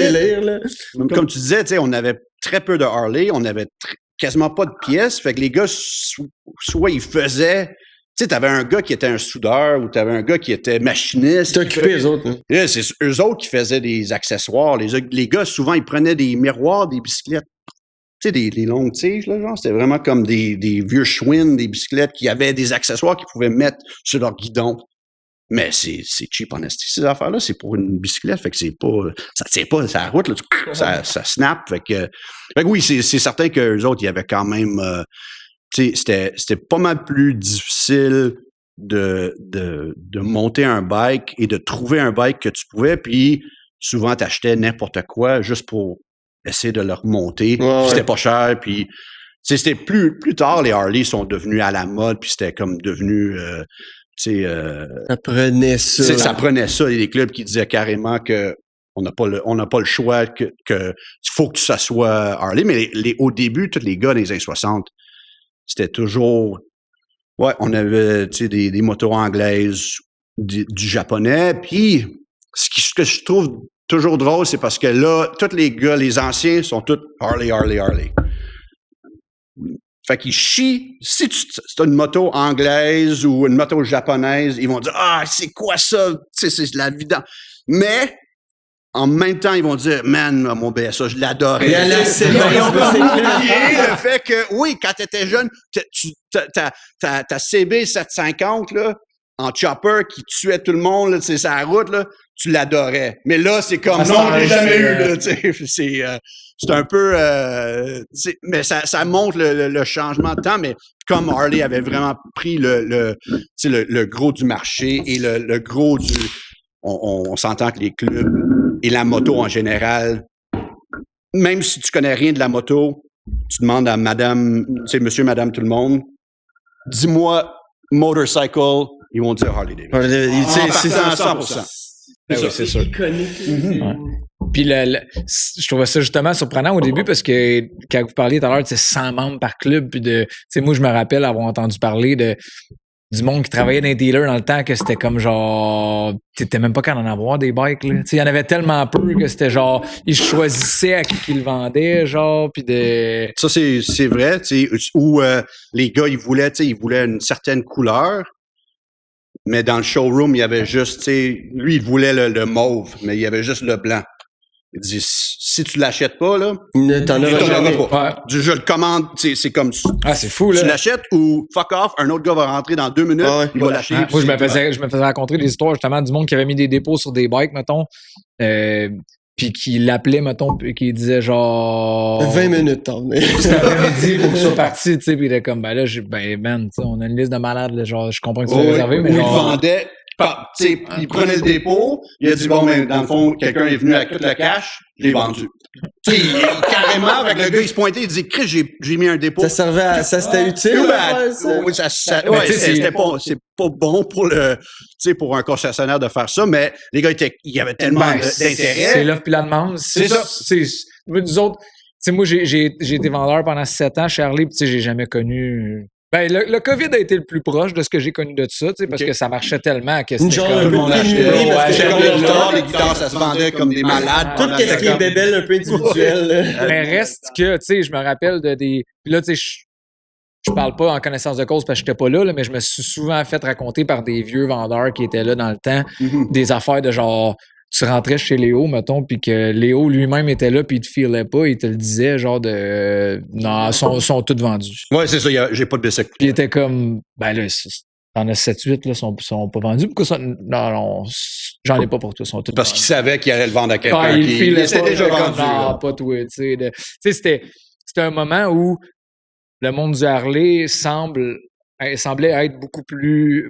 Comme tu disais, tu sais, on avait très peu de Harley, on avait quasiment pas de pièces. Fait que les gars, soit ils faisaient. Tu sais, t'avais un gars qui était un soudeur ou t'avais un gars qui était machiniste. T'occupais eux autres. Yeah, c'est eux autres qui faisaient des accessoires. Les gars, souvent, ils prenaient des miroirs des bicyclettes. Tu sais, des longues tiges, là, genre. C'était vraiment comme des vieux chouines, des bicyclettes qui avaient des accessoires qu'ils pouvaient mettre sur leur guidon. Mais c'est cheap en esti, ces affaires-là. C'est pour une bicyclette. Fait que c'est pas. Ça tient pas sur la route, là. Ça snap. Fait que oui, c'est certain qu'eux autres, il y avait quand même. Tu sais, c'était pas mal plus difficile de monter un bike et de trouver un bike que tu pouvais. Puis souvent, t'achetais n'importe quoi juste pour essayer de le remonter. Ouais. C'était pas cher. Puis c'était plus tard, les Harley sont devenus à la mode. Puis c'était comme devenu. Ça prenait ça. Ça prenait ça. Il y a des clubs qui disaient carrément que on n'a pas le choix, que il faut que ça soit Harley. Mais au début, tous les gars des années 60, c'était toujours. Ouais, on avait des motos anglaises, du japonais. Puis ce que je trouve toujours drôle, c'est parce que là, tous les gars, les anciens, sont tous Harley. Fait qu'ils chient. Si c'est une moto anglaise ou une moto japonaise, ils vont dire « Ah, c'est quoi ça? C'est la vie dans... » Mais, en même temps, ils vont dire « Man, mon BSA, je l'adorais. » Ils ont oublié le fait que, oui, quand t'étais jeune, ta CB 750, là, en chopper, qui tuait tout le monde, là, c'est sa route, là, tu l'adorais. Mais là, c'est comme non, je l'ai jamais eu, là, c'est un peu, mais ça montre le changement de temps, mais comme Harley avait vraiment pris le gros du marché et le gros du, on s'entend que les clubs et la moto en général, même si tu connais rien de la moto, tu demandes à madame, monsieur, madame, tout le monde, dis-moi, motorcycle, ils vont dire Harley Davidson. C'est 100%. Oui, c'est sûr. Ouais. Puis je trouvais ça justement surprenant au début parce que quand vous parliez tout à l'heure de 100 membres par club, puis moi je me rappelle avoir entendu parler du monde qui travaillait dans les dealers dans le temps que c'était comme genre t'étais même pas qu'à en avoir des bikes là. Il y en avait tellement peu que c'était genre ils choisissaient à qui ils le vendaient genre puis ça c'est vrai, où les gars ils voulaient une certaine couleur. Mais dans le showroom, il y avait juste, lui, il voulait le mauve, mais il y avait juste le blanc. Il dit, si tu l'achètes pas, là, t'en auras jamais. Pas. Je le commande, c'est comme, c'est fou, là. Tu l'achètes ou fuck off, un autre gars va rentrer dans 2 minutes, il va l'acheter. Moi, je me faisais raconter des histoires, justement, du monde qui avait mis des dépôts sur des bikes, mettons, puis qui l'appelait, mettons, puis qui disait genre... 20 minutes, t'en venais. Cet après-midi, pour que je sois parti, tu sais, puis il était comme, ben là, man, on a une liste de malades, là, genre, je comprends que tu l'as réservé, mais genre... Il vendait il prenait le dépôt, il a dit, bon, mais dans le fond, quelqu'un est venu avec tout le cash, je l'ai vendu. Tu sais, carrément, avec le gars, il se pointait, il dit, Chris, j'ai mis un dépôt. Ça servait à, ça c'était utile. Oui, c'était pas, c'est pas bon pour le, tu sais, pour un concessionnaire de faire ça, mais les gars il y avait tellement d'intérêt. C'est l'offre puis la demande. C'est ça. Nous autres, tu sais, moi, j'ai été vendeur pendant 7 ans chez Harley, puis tu sais, j'ai jamais connu. Ben, le COVID a été le plus proche de ce que j'ai connu de ça, tu sais, parce que ça marchait tellement que c'était genre Tout le monde achetait. parce que Les guitares, ça se vendait comme des malades. Tout ce qui est bébelle un peu individuel. Mais reste que, tu sais, je me rappelle de des. Puis là, tu sais, je parle pas en connaissance de cause parce que j'étais pas là, mais je me suis souvent fait raconter par des vieux vendeurs qui étaient là dans le temps des affaires de genre. Tu rentrais chez Léo, mettons, puis que Léo lui-même était là, puis il te filait pas, il te le disait, genre de. Non, sont toutes vendus. Ouais, c'est ça, j'ai pas de bicycle. Puis il était comme. Ben là, t'en as 7-8, là, sont pas vendus. Pourquoi ça? Non, j'en ai pas pour toi, sont toutes Parce qu'il savait qu'il allait le vendre à quelqu'un. il filait était pas, déjà comme, vendu. non, pas toi, tu sais. Tu sais, c'était un moment où le monde du Harley semblait être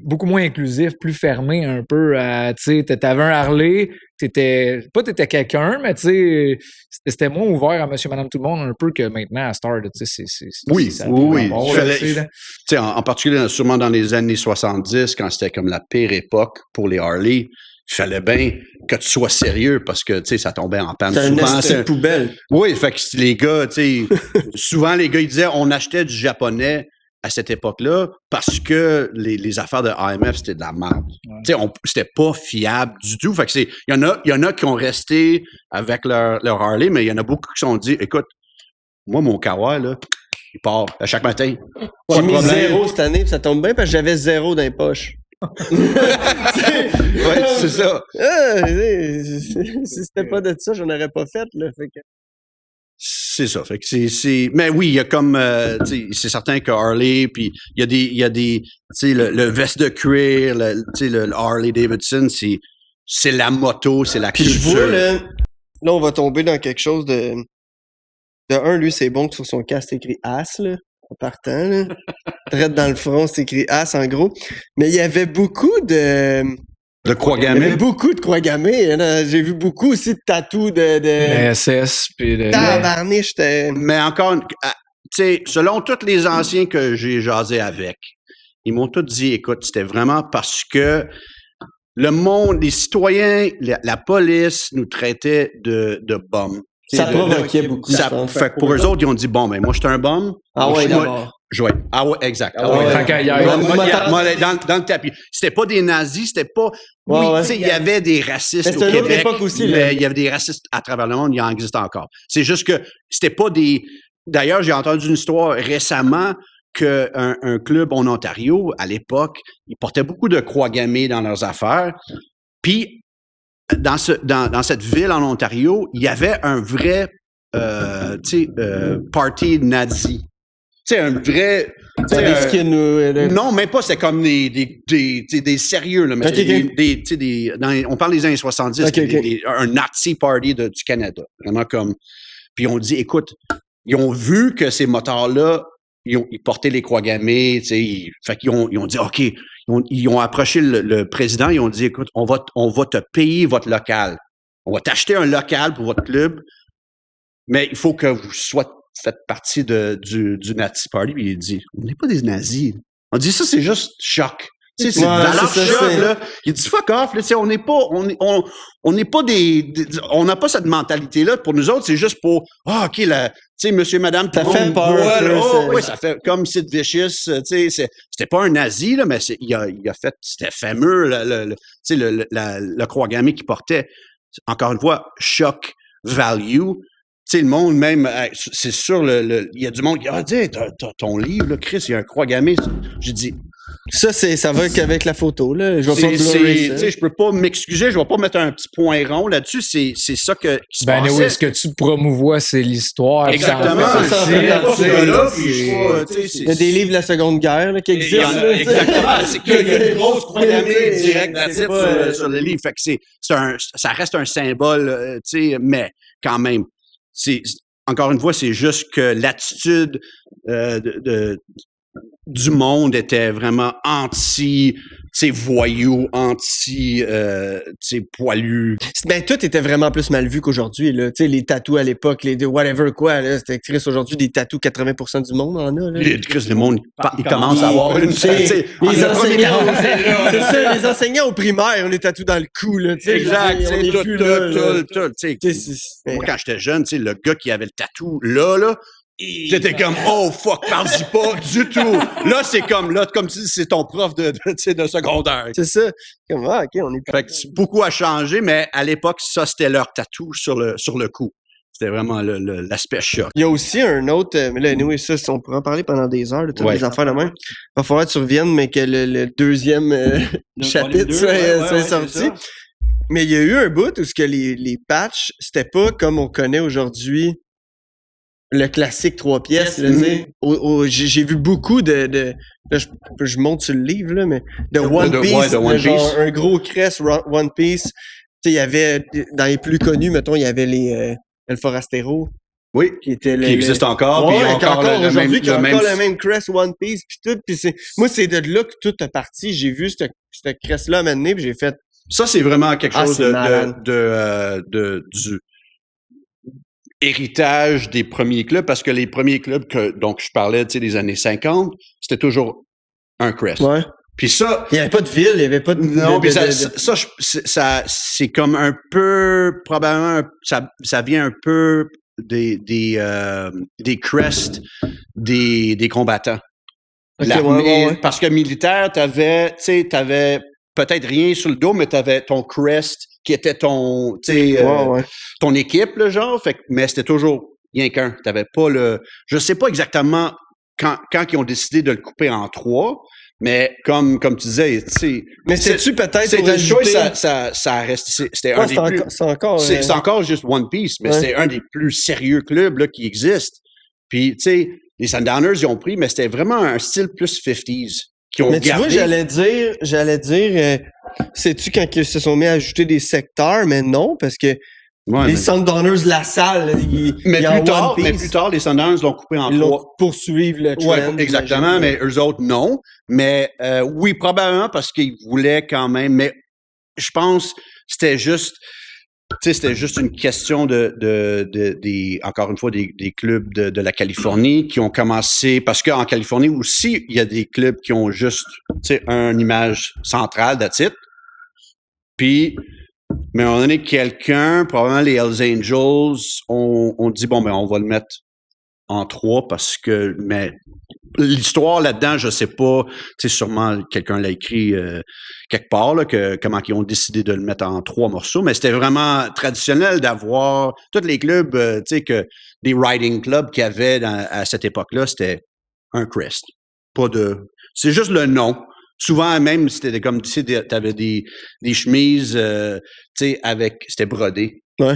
beaucoup moins inclusif, plus fermé un peu. Tu sais, t'avais un Harley, t'étais quelqu'un, mais tu sais, c'était moins ouvert à monsieur, madame, tout le monde un peu que maintenant à Star. Tu sais, Oui. Tu sais, en particulier, sûrement dans les années 70, quand c'était comme la pire époque pour les Harley, il fallait bien que tu sois sérieux parce que, tu sais, ça tombait en panne. C'est une poubelle. Oui, fait que les gars, tu sais, souvent les gars, ils disaient, on achetait du japonais à cette époque-là parce que les affaires de AMF, c'était de la merde. Ouais. Tu sais, c'était pas fiable du tout. Fait que il y en a qui ont resté avec leur Harley, mais il y en a beaucoup qui se sont dit, écoute, moi, mon Kawa, là, il part à chaque matin. J'ai mis 0 cette année, puis ça tombe bien parce que j'avais 0 dans les poches. Ouais, c'est ça. Si c'était pas de ça, j'en aurais pas fait, là. Fait que... C'est ça. Fait que mais oui, il y a comme, c'est certain que Harley, puis il y a des, tu sais, le veste de cuir, le Harley Davidson, c'est la moto, c'est la culture. Puis je vois, là, on va tomber dans quelque chose de un, lui, c'est bon que sur son casque, c'est écrit As, là, en partant, là. Direct dans le front, c'est écrit As, en gros. Mais il y avait beaucoup de croix gammées. Il y avait beaucoup de croix gammées. J'ai vu beaucoup aussi de tatous de SS, puis de... Tabarniche, mais encore, tu sais, selon tous les anciens que j'ai jasé avec, ils m'ont tous dit, écoute, c'était vraiment parce que le monde, les citoyens, la police nous traitaient de bums. Ça provoquait beaucoup. Fait que pour eux autres, ils ont dit, bon, ben moi, j'étais un bum. Ah ouais, d'abord. Ah ouais, exact. Dans le tapis. C'était pas des nazis, c'était pas... Oui, tu sais, il y avait des racistes au Québec. C'était une autre époque aussi. Mais il y avait des racistes à travers le monde, il en existe encore. C'est juste que c'était pas des... D'ailleurs, j'ai entendu une histoire récemment qu'un club en Ontario, à l'époque, ils portaient beaucoup de croix gammées dans leurs affaires. Puis, dans cette ville en Ontario, il y avait un vrai party nazi. Tu sais, un vrai... non, même pas, c'était comme des sérieux, là, mais on parle des années 70, un Nazi party du Canada. Vraiment comme... Puis on dit, écoute, ils ont vu que ces motards-là, ils portaient les croix gammées, tu sais, fait qu'ils ont dit, OK, ils ont approché le président, ils ont dit, écoute, on va te payer votre local. On va t'acheter un local pour votre club, mais il faut que vous faites partie du Nazi Party. Puis il dit, on n'est pas des nazis. On dit, ça, c'est juste choc. Tu sais, c'est choc, là. Il dit, fuck off, là, tu sais, on n'est pas on n'a pas cette mentalité-là. Pour nous autres, c'est juste pour, OK, là, tu sais, monsieur, madame, ça fait peur. Oui, ça fait comme Sid Vicious, tu sais, c'était pas un nazi, là, mais il a fait, c'était fameux, tu sais, le croix gammée qu'il portait. Encore une fois, choc value. Tu sais, le monde même, c'est sûr, il y a du monde qui dit, t'as ton livre, là, Chris, il y a un croix gammée. J'ai dit, ça va qu'avec la photo, là. Je vais pas blurrer ça. Je peux pas m'excuser, je vais pas mettre un petit point rond là-dessus. C'est ça qui se passe. Oui, ce que tu promouvois, c'est l'histoire. Exactement. Il y a des livres de la Seconde Guerre là, qui existent. Exactement. C'est qu'il y a des grosses croix gammées directes sur le livre. Fait que ça reste un symbole, tu sais, mais quand même. Encore une fois, c'est juste que l'attitude du monde était vraiment voyou, poilu. Ben, tout était vraiment plus mal vu qu'aujourd'hui, là. Tu sais, les tatous à l'époque, les whatever quoi, là. C'était Chris, aujourd'hui, des tatous, 80% du monde en a, là. Chris, le monde, il commence à avoir une... Les enseignants, c'est ça, les enseignants au primaire, on est tatous dans le cou, là. Exact, tout. Moi, quand j'étais jeune, le gars qui avait le tatou, là, t'étais comme, oh fuck, parle-y pas du tout. Là, comme tu dis, c'est ton prof de secondaire. C'est ça. Comme, OK, on est Fait que beaucoup a changé, mais à l'époque, ça, c'était leur tatou sur le cou. C'était vraiment l'aspect choc. Il y a aussi un autre, mais là, anyway, ça, on pourra en parler pendant des heures, de toutes les affaires de même. Il va falloir que tu reviennes, mais que le deuxième chapitre soit sorti. Mais il y a eu un bout où les patchs, c'était pas comme on connaît aujourd'hui le classique 3 pièces. J'ai vu beaucoup de là, je monte sur le livre, là, mais de One Piece. Genre, un gros crest One Piece. Tu sais, il y avait, dans les plus connus, mettons, il y avait les El Forastero. Oui, qui existe encore. Ouais, puis encore aujourd'hui, qui a encore même... le même crest One Piece, puis tout. Puis moi, c'est de là que tout est parti. J'ai vu cette crest-là à m'amener, puis j'ai fait... Ça, c'est vraiment quelque chose du héritage des premiers clubs, parce que les premiers clubs donc je parlais, des années 50, c'était toujours un crest. Ouais. Puis ça... Il n'y avait pas de ville, il n'y avait pas de... Non, puis ça, c'est comme un peu... Probablement, ça vient un peu des crests des combattants. Okay, parce que militaire, t'avais peut-être rien sur le dos, mais t'avais ton crest qui était ton équipe, là, genre. Mais c'était toujours rien qu'un. T'avais pas je sais pas exactement quand ils ont décidé de le couper en 3, mais comme tu disais, mais c'était-tu peut-être pour ajouter... ça reste... C'était un des plus... C'est encore juste One Piece, mais c'est un des plus sérieux clubs là, qui existent. Puis, les Sundowners, ils ont pris, mais c'était vraiment un style plus 50s. Mais tu vois, j'allais dire, sais-tu quand ils se sont mis à ajouter des secteurs, mais non, parce que les Sundowners, la salle, mais plus tard, les Sundowners l'ont coupé en 3. Poursuivre le trend. Ouais, exactement, mais eux autres, non. Mais oui, probablement parce qu'ils voulaient quand même, mais je pense que c'était juste une question encore une fois, des clubs de la Californie qui ont commencé, parce qu'en Californie aussi, il y a des clubs qui ont juste, une image centrale, that's it. Puis, mais à un moment donné, quelqu'un, probablement les Hells Angels, on dit, bon, on va le mettre en 3 parce que, mais l'histoire là-dedans, je sais pas, sûrement quelqu'un l'a écrit quelque part, là, comment ils ont décidé de le mettre en 3 morceaux, mais c'était vraiment traditionnel d'avoir tous les clubs, des riding clubs qu'il y avait à cette époque-là, c'était un crest. C'est juste le nom. Souvent, même, c'était comme, t'avais des chemises, c'était brodé. Ouais.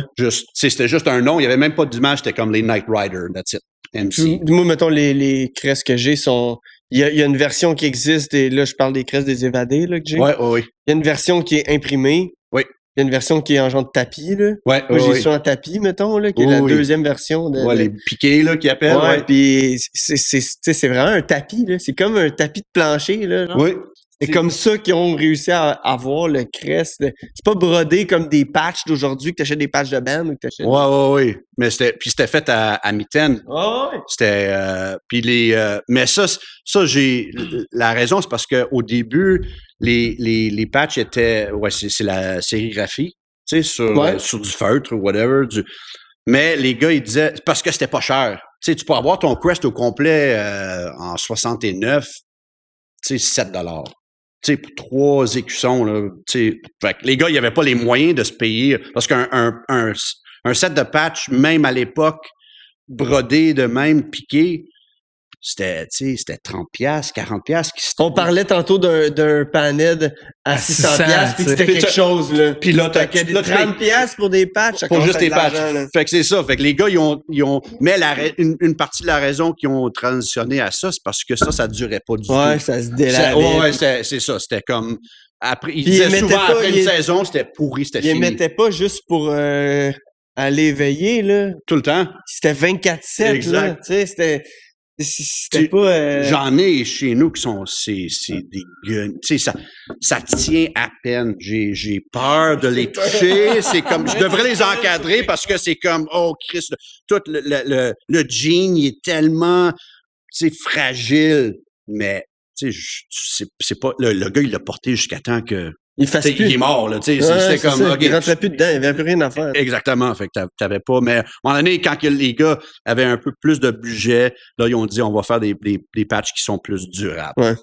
C'était juste un nom, il y avait même pas d'image, c'était comme les Knight Rider, that's it. MC. Moi, mettons, les crests que j'ai sont... Il y a une version qui existe, et là, je parle des crests des évadés, là, que j'ai. Oui. Il y a une version qui est imprimée. Oui. Il y a une version qui est en genre de tapis, là. Ouais, moi, j'ai ça en tapis, mettons, là, qui est la deuxième version. Les piquets, là, qu'ils appellent. Ouais, puis c'est vraiment un tapis, là. C'est comme un tapis de plancher, là. Genre. Oui. C'est comme ça qu'ils ont réussi à avoir le crest. C'est pas brodé comme des patchs d'aujourd'hui, que t'achètes des patchs de band ou que t'achètes... Oui. Mais c'était fait à mitaine. Oh, ouais. C'était... mais ça, j'ai... La raison, c'est parce qu'au début, les patchs étaient... Ouais, c'est la sérigraphie, sur du feutre ou whatever. Mais les gars, ils disaient... Parce que c'était pas cher. Tu peux avoir ton crest au complet en 69, 7 $. Pour 3 écussons, là, fait que les gars, ils n'avaient pas les moyens de se payer. Parce qu'un set de patch, même à l'époque, brodé de même, piqué, c'était 30$, 40$. On parlait tantôt d'un panel à 600$, puis c'était quelque chose, là. Puis là, t'as 30$ pour des patchs. Pour juste des patchs. Fait que c'est ça. Fait que les gars, ils ont mais une partie de la raison qu'ils ont transitionné à ça, c'est parce que ça durait pas du tout. Ouais, ça se délavait. Ouais, c'est ça. C'était comme, après, ils disaient souvent, après une saison, c'était pourri, c'était fini. Ils mettaient pas juste pour, aller veiller, là. Tout le temps. C'était 24/7, là. Tu sais, c'était... C'était pas... J'en ai chez nous qui sont c'est des guns. Tu sais, ça tient à peine. J'ai peur de les toucher. C'est comme je devrais les encadrer parce que c'est comme oh Christ, tout le jean il est tellement fragile. Mais tu sais, c'est pas le gars il l'a porté jusqu'à temps que il est mort là. Tu sais, c'était comme ça, il rentrait plus dedans, il avait plus rien à faire. Exactement. Fait que t'avais pas. Mais à un moment donné, quand les gars avaient un peu plus de budget, là, ils ont dit on va faire des patchs qui sont plus durables.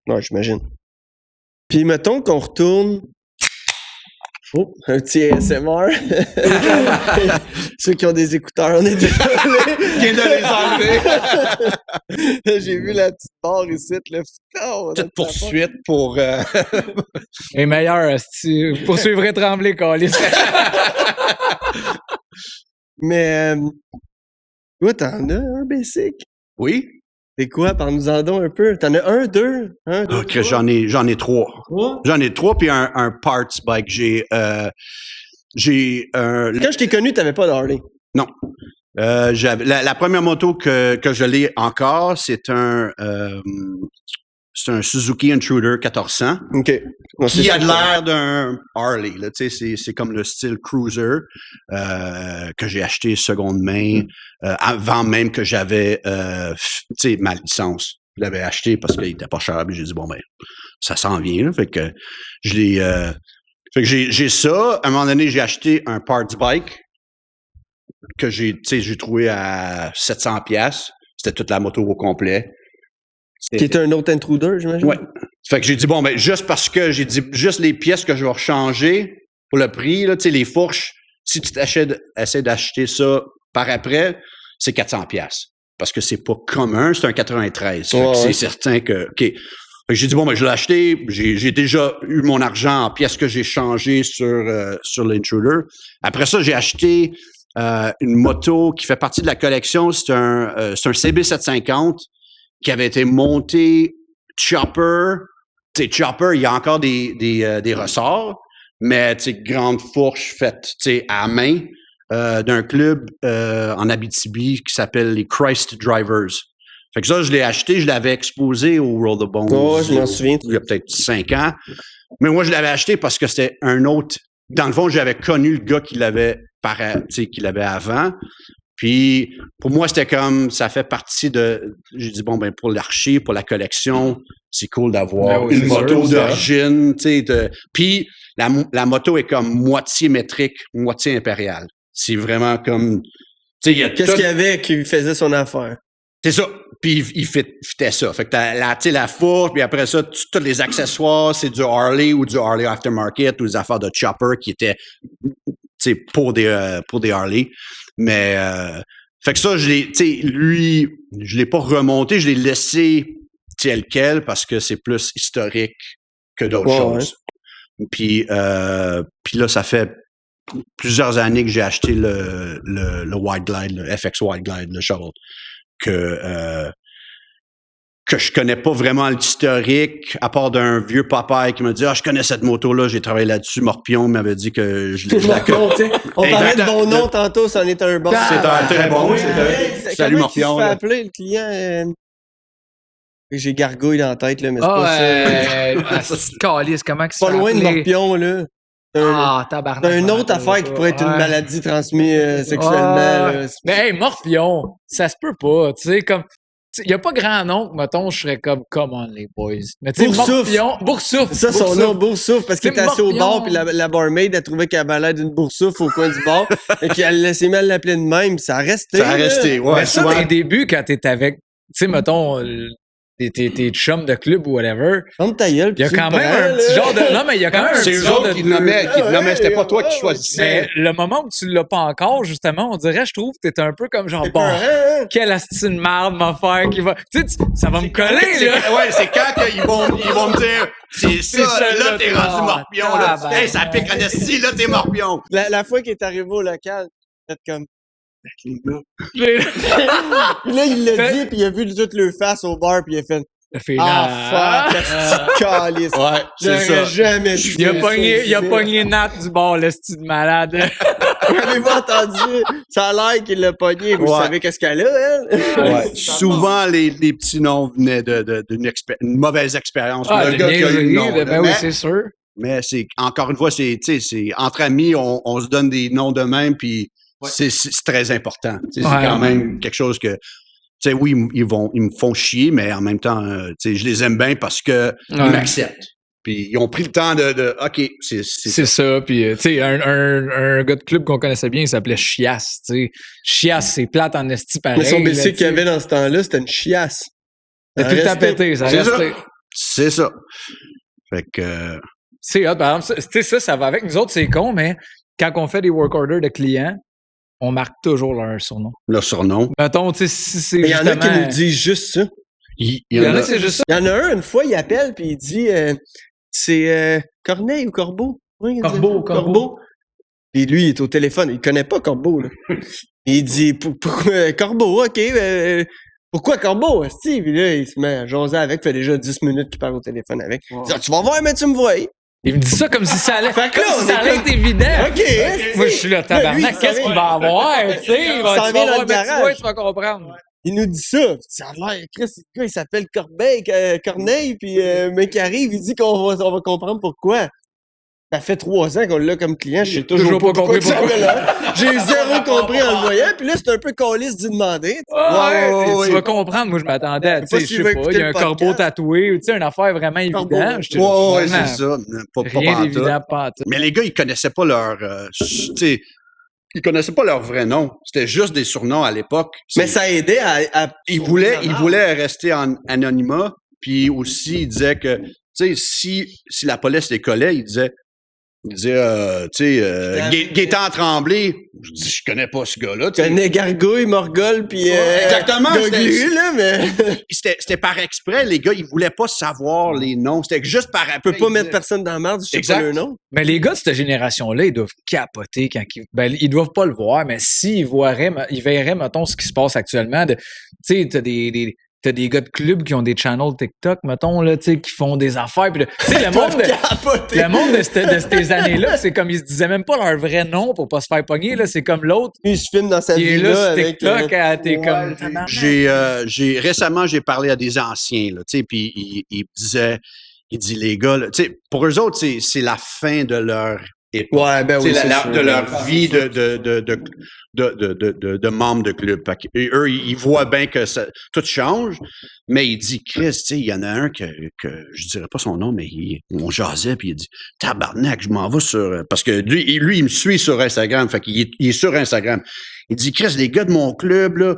Ouais, j'imagine. Puis mettons qu'on retourne. Oh, un petit ASMR. Ceux qui ont des écouteurs, on est désolé. Viens de les enlever. J'ai vu la petite barre ici. Petite poursuite pour... Et meilleur, si vous poursuivrez Tremblay, Calis. Mais, toi, t'en as un basic? Oui. C'est quoi? Parle-nous-en donc un peu. T'en as un, deux? Okay, j'en ai trois. J'en ai trois, puis un parts bike. J'ai Quand je t'ai connu, t'avais pas d'Harley. Non. La première moto que je l'ai encore, c'est un Suzuki Intruder 1400. OK. Non, qui a l'air d'un Harley. Là, c'est comme le style cruiser que j'ai acheté seconde main avant même que j'avais ma licence. Je l'avais acheté parce qu'il était pas cher. J'ai dit, bon, ben, ça s'en vient. Là, fait que je l'ai... fait que j'ai ça. À un moment donné, j'ai acheté un parts bike que j'ai trouvé à 700$. C'était toute la moto au complet. Qui était un autre Intruder, j'imagine? Ouais. Fait que j'ai dit, bon, ben, juste parce que j'ai dit, juste les pièces que je vais rechanger pour le prix, là, tu sais, les fourches, si tu essaies d'acheter ça par après, c'est 400$. Parce que c'est pas commun, c'est un 93. Fait que c'est certain que, OK. Fait que j'ai dit, bon, ben, je l'ai acheté, j'ai déjà eu mon argent en pièces que j'ai changées sur l'Intruder. Après ça, j'ai acheté une moto qui fait partie de la collection, c'est un CB750 qui avait été monté chopper. Tu sais, chopper, il y a encore des ressorts, mais tu sais, grande fourche faite à main d'un club en Abitibi qui s'appelle les Christ Drivers. Fait que ça, je l'ai acheté, je l'avais exposé au Roll the Bones. Oh, je m'en souviens. Il y a peut-être 5 ans. Mais moi, je l'avais acheté parce que c'était un autre. Dans le fond, j'avais connu le gars qui l'avait avant. Puis, pour moi, c'était comme, ça fait partie de, j'ai dit, bon, ben, pour l'archi, pour la collection, c'est cool d'avoir une moto d'origine, tu sais. Puis, la moto est comme moitié métrique, moitié impériale. C'est vraiment comme, tu sais, qu'est-ce qu'il y avait qui faisait son affaire? C'est ça. Puis, il fitait ça. Fait que t'as la fourche, puis après ça, tous les accessoires, c'est du Harley ou du Harley Aftermarket ou des affaires de chopper qui étaient, tu sais, pour des Harley. Mais, fait que ça, lui, je l'ai pas remonté, je l'ai laissé tel quel parce que c'est plus historique que d'autres choses. Ouais. Puis là, ça fait plusieurs années que j'ai acheté le Wide Glide, le FX Wide Glide, le Shovel, que je connais pas vraiment l'historique, à part d'un vieux papa qui me dit « Ah, je connais cette moto-là, j'ai travaillé là-dessus. » Morpion m'avait dit que je l'ai... On parlait de bon nom tantôt, c'en est un bon. C'est un très bon. Salut Morpion. Je vais appeler le client... J'ai gargouille dans la tête, là, mais c'est pas ça. Calice, comment que ça pas loin de Morpion, là. Tabarnak. C'est une autre affaire qui pourrait être une maladie transmise sexuellement. Mais hey, Morpion, ça se peut pas, tu sais, comme... Il n'y a pas grand-oncle, mettons, je serais comme, come on, les boys. Mais tu sais, Morpion, Boursouf. Ça, son nom, Boursouf, parce qu'il était assis au bar, puis la barmaid, elle trouvait qu'elle avait l'air d'une Boursouf au coin du bar, et qu'elle s'est mal l'appeler de même, ça a resté. Ça a resté, ouais. Mais ça, dans les débuts, quand t'es avec, tu sais, mettons, tes chums de club ou whatever. Ferme ta gueule, il y a quand même un petit genre de. Non, mais il y a quand même un petit genre de. C'est eux qui te nommaient, c'était pas toi qui choisissais. Mais le moment où tu l'as pas encore, justement, on dirait, je trouve que t'es un peu comme genre, bon, quelle astine de merde ma faire qui va. Tu sais, ça va me coller, là. Ouais, c'est quand ils vont me dire, c'est ça, là, t'es rendu Morpion, là. Hey, ça pique en esti, là, t'es Morpion. La fois qu'il est arrivé au local, peut-être comme. Les gars. Puis là, il l'a dit, puis il a vu toute leur face au bar, puis il a fait Ah, fuck, c'est calice. Ouais, c'est ça. J'aurais jamais dû dire ça Il a ici. pogné Nat du bord, le style de malade. Avez-vous entendu? Ça a l'air qu'il l'a pogné. Vous Ouais. savez qu'est-ce qu'elle a, elle? Ouais. Souvent, les petits noms venaient d'une mauvaise expérience. Ah, Le gars qui a eu le nom. ben oui, c'est sûr. Mais c'est encore une fois, c'est entre amis, on se donne des noms de même, puis c'est très important. C'est quand même quelque chose que, oui, ils me font chier, mais en même temps, je les aime bien parce que ils m'acceptent. Puis ils ont pris le temps de OK, c'est ça. Puis, tu sais, un gars de club qu'on connaissait bien, il s'appelait Chiasse, tu sais. Chiasse, c'est plate en esti pareil. Mais son BC là, qu'il y avait dans ce temps-là, c'était une chiasse. C'était tout à péter, ça C'est restait. ça. C'est ça. Fait que... C'est hot, par exemple, tu sais, ça va avec nous autres, c'est con, mais quand on fait des work orders de clients, on marque toujours leur surnom. Leur surnom. Mettons, tu sais, si c'est Il y en a qui justement- nous disent juste ça. Il Il y en a, c'est juste ça. Il y en a un, une fois, il appelle puis il dit c'est Corneille ou Corbeau? Oui, il dit Corbeau. Puis lui, il est au téléphone, il connaît pas Corbeau. Là. Il dit pourquoi Corbeau, ok. Pourquoi Corbeau, Steve? Puis là, il se met à jaser avec, fait déjà 10 minutes qu'il parle au téléphone avec. Il dit, tu vas voir, mais tu me vois. Il me dit ça comme si ça allait, Fait que là, comme si on ça est allait comme- être évident. Ok, Moi, je suis là, Là, lui, tabarnak, il qu'est-ce s'en qu'il vient. va avoir, tu sais? Il va s'en tu vient vas dans voir, le ben, tu garage. vois, tu vas comprendre. Il nous dit ça. Ça a l'air, Chris, le gars, il s'appelle Corneille, puis mec qui arrive, il dit on va comprendre pourquoi. Ça fait 3 ans qu'on l'a comme client, je sais toujours pas compris pourquoi. pourquoi. Là. J'ai zéro compris en le voyant, puis là, c'est un peu caliste d'y demander. Tu vas comprendre, moi, je m'attendais à, tu sais, pas je s'il sais va pas, écouter il y a le un corbeau podcast. tatoué, ou tu sais, une affaire vraiment évidente. J'étais là, Ouais, finalement, c'est ça. Pas rien pantoute. d'évident, pas en tout. Mais les gars, ils connaissaient pas leur... tu sais, ils connaissaient pas leur vrai nom. C'était juste des surnoms à l'époque. Mais ça aidait à Ils voulaient rester en anonymat, puis aussi, ils disaient que, tu sais, si la police les collait, ils disaient, tu sais, Gaétan Tremblay, je dis, je connais pas ce gars-là. tu sais. connais Gargouille, Morgol, puis Exactement, Goglu, là, mais C'était par exprès, les gars, ils voulaient pas savoir les noms. C'était juste par après. je peux pas ils mettre disaient- personne dans la merde, je sais Exact. pas le nom. Mais les gars de cette génération-là, ils doivent capoter quand ils... Ben, ils doivent pas le voir, mais s'ils ils verraient, mettons, ce qui se passe actuellement. Tu sais, t'as des gars de club qui ont des channels TikTok, mettons, là, tu sais, qui font des affaires. Puis tu sais, le monde de ces années-là, c'est comme ils se disaient même pas leur vrai nom pour pas se faire pogner, là. C'est comme l'autre. Lui, il se filme dans sa Il est vie là là sur avec TikTok, t'es comme... Récemment, j'ai parlé à des anciens, là, tu sais, puis ils disaient, les gars, là, tu sais, pour eux autres, c'est la fin de leur époque. Ouais, ben oui, C'est c'est sûr. de leur vie de membres de club. Fait que eux, ils voient bien que tout change, mais il dit, Chris, tu sais, il y en a un que je dirais pas son nom, mais on jasait, puis il dit, tabarnak, je m'en vais sur... Parce que lui, il me suit sur Instagram, fait qu'il est sur Instagram. Il dit, Chris, les gars de mon club, là,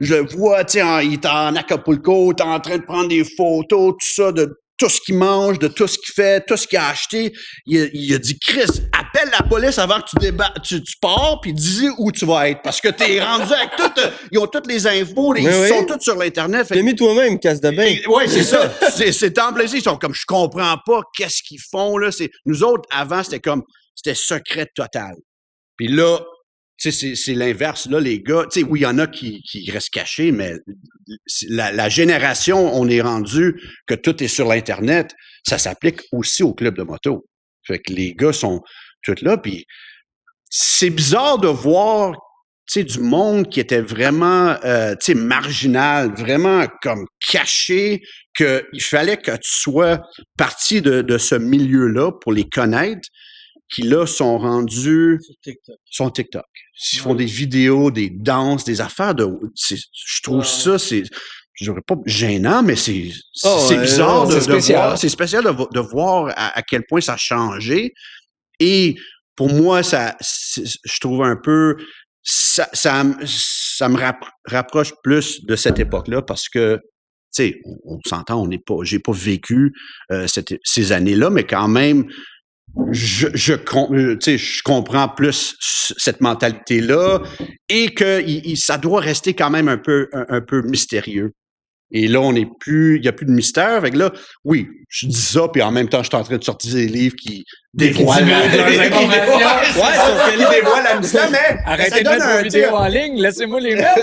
je le vois, tu sais, il est en Acapulco, il est en train de prendre des photos, tout ça, de tout ce qu'il mange, de tout ce qu'il fait, tout ce qu'il a acheté. Il a dit, Chris, appelle la police avant que tu pars, puis dis où tu vas être. Parce que t'es rendu avec tout, ils ont toutes les infos, ils sont tous sur l'Internet. T'as mis toi-même, casse de bain. Oui, c'est ça. C'est en plaisir. Ils sont comme, je comprends pas qu'est-ce qu'ils font, là. Nous autres, avant, c'était secret total. Puis là, tu sais, c'est l'inverse, là, les gars. Tu sais, oui, il y en a qui restent cachés, mais la génération, on est rendu que tout est sur l'Internet. Ça s'applique aussi au club de moto. Fait que les gars sont tous là, puis c'est bizarre de voir, tu sais, du monde qui était vraiment, tu sais, marginal, vraiment comme caché, qu'il fallait que tu sois parti de ce milieu-là pour les connaître, qui là sont rendus sur TikTok. Ils font des vidéos, des danses, des affaires je trouve ça, je dirais pas gênant, mais c'est bizarre de voir. C'est spécial de voir à quel point ça a changé. Et pour moi, je trouve un peu, ça me rapproche plus de cette époque-là parce que, tu sais, on s'entend, j'ai pas vécu ces années-là, mais quand même, je comprends plus cette mentalité-là et que ça doit rester quand même un peu mystérieux. Et là, il n'y a plus de mystère. Fait que là, oui, je dis ça, puis en même temps, je suis en train de sortir des livres qui dévoilent la mystère, mais arrêtez de mettre vos vidéos en ligne, laissez-moi les mettre.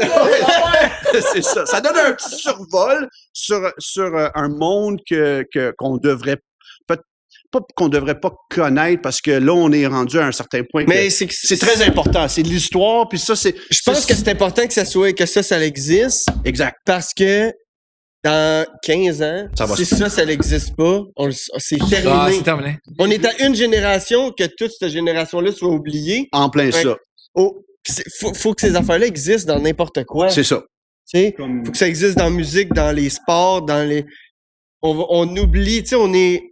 C'est ça. Ça donne un petit survol sur un monde qu'on devrait pas qu'on devrait pas connaître parce que là, on est rendu à un certain point. Mais c'est très important. C'est de l'histoire, puis ça, c'est... Je pense que c'est important que ça existe. Exact. Parce que dans 15 ans, ça n'existe pas, c'est terminé. Ah, c'est terminé. On est à une génération que toute cette génération-là soit oubliée. En plein ça. Faut que ces affaires-là existent dans n'importe quoi. C'est ça. Faut que ça existe dans la musique, dans les sports, dans les... On oublie, tu sais, on est...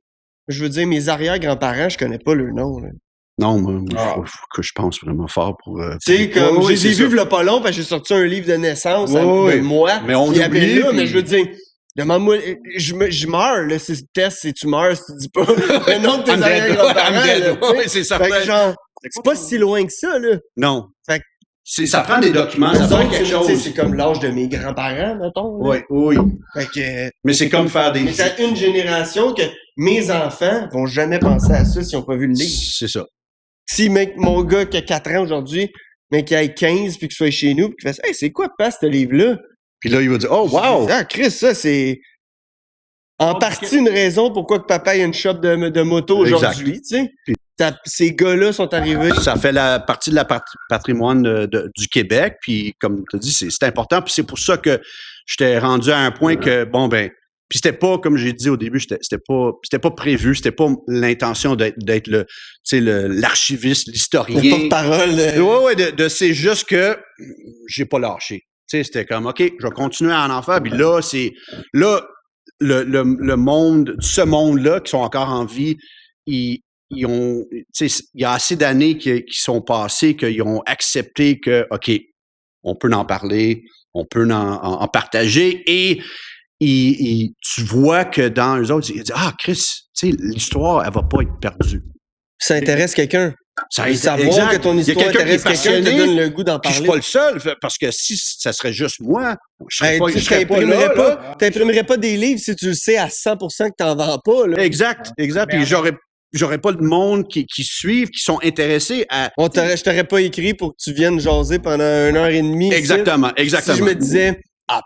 Je veux dire, mes arrière-grands-parents, je connais pas leur nom. Là. Non, moi, faut que je pense vraiment fort pour... Tu sais, comme, je les ai vus v'là pas long, parce que j'ai sorti un livre de naissance de moi. Mais on oublie. Là, mais je veux dire, demande-moi, je meurs, là, si le test, si tu meurs, si tu dis pas le nom de tes arrière-grands-parents. C'est certain. Genre, c'est pas si loin que ça, là. Non. Fait ça prend des documents, ça prend quelque chose. C'est comme l'âge de mes grands-parents, mettons. Oui. Fait que, mais c'est comme faire des... Mais t'as une génération que mes enfants vont jamais penser à ça s'ils n'ont pas vu le livre. C'est ça. Si mon gars qui a 4 ans aujourd'hui, mais qui a 15 puis qu'il soit chez nous puis qu'il fait « Hey, c'est quoi pas ce livre-là? » Puis là, il va dire « Oh, wow! » Ah, Chris, ça, c'est en partie une raison pourquoi que papa a une shop de moto aujourd'hui, tu sais. Ces gars-là sont arrivés. Ça fait partie de la patrimoine du Québec, puis comme tu as dit, c'est important, puis c'est pour ça que j'étais rendu à un point que, puis c'était pas, comme j'ai dit au début, c'était pas prévu, c'était pas l'intention d'être l'archiviste, l'historien. Le porte-parole. Ouais, c'est juste que j'ai pas lâché. Tu sais, c'était comme, OK, je vais continuer à en faire, puis là, le monde, ce monde-là, qui sont encore en vie, il y a assez d'années qui sont passées qu'ils ont accepté que, OK, on peut en parler, on peut en partager, et tu vois que dans eux autres, ils disent « Ah, Chris, tu sais, l'histoire, elle va pas être perdue. » Ça intéresse quelqu'un. Savoir que ton histoire intéresse quelqu'un te donne le goût d'en parler. Je suis pas le seul, parce que si ça serait juste moi, je serais t'imprimerais pas des livres si tu le sais à 100% que t'en vends pas. Là. Exact. Puis j'aurais pas le monde qui suivent, qui sont intéressés à... Je t'aurais pas écrit pour que tu viennes jaser pendant 1h30. Exactement. Si je me disais,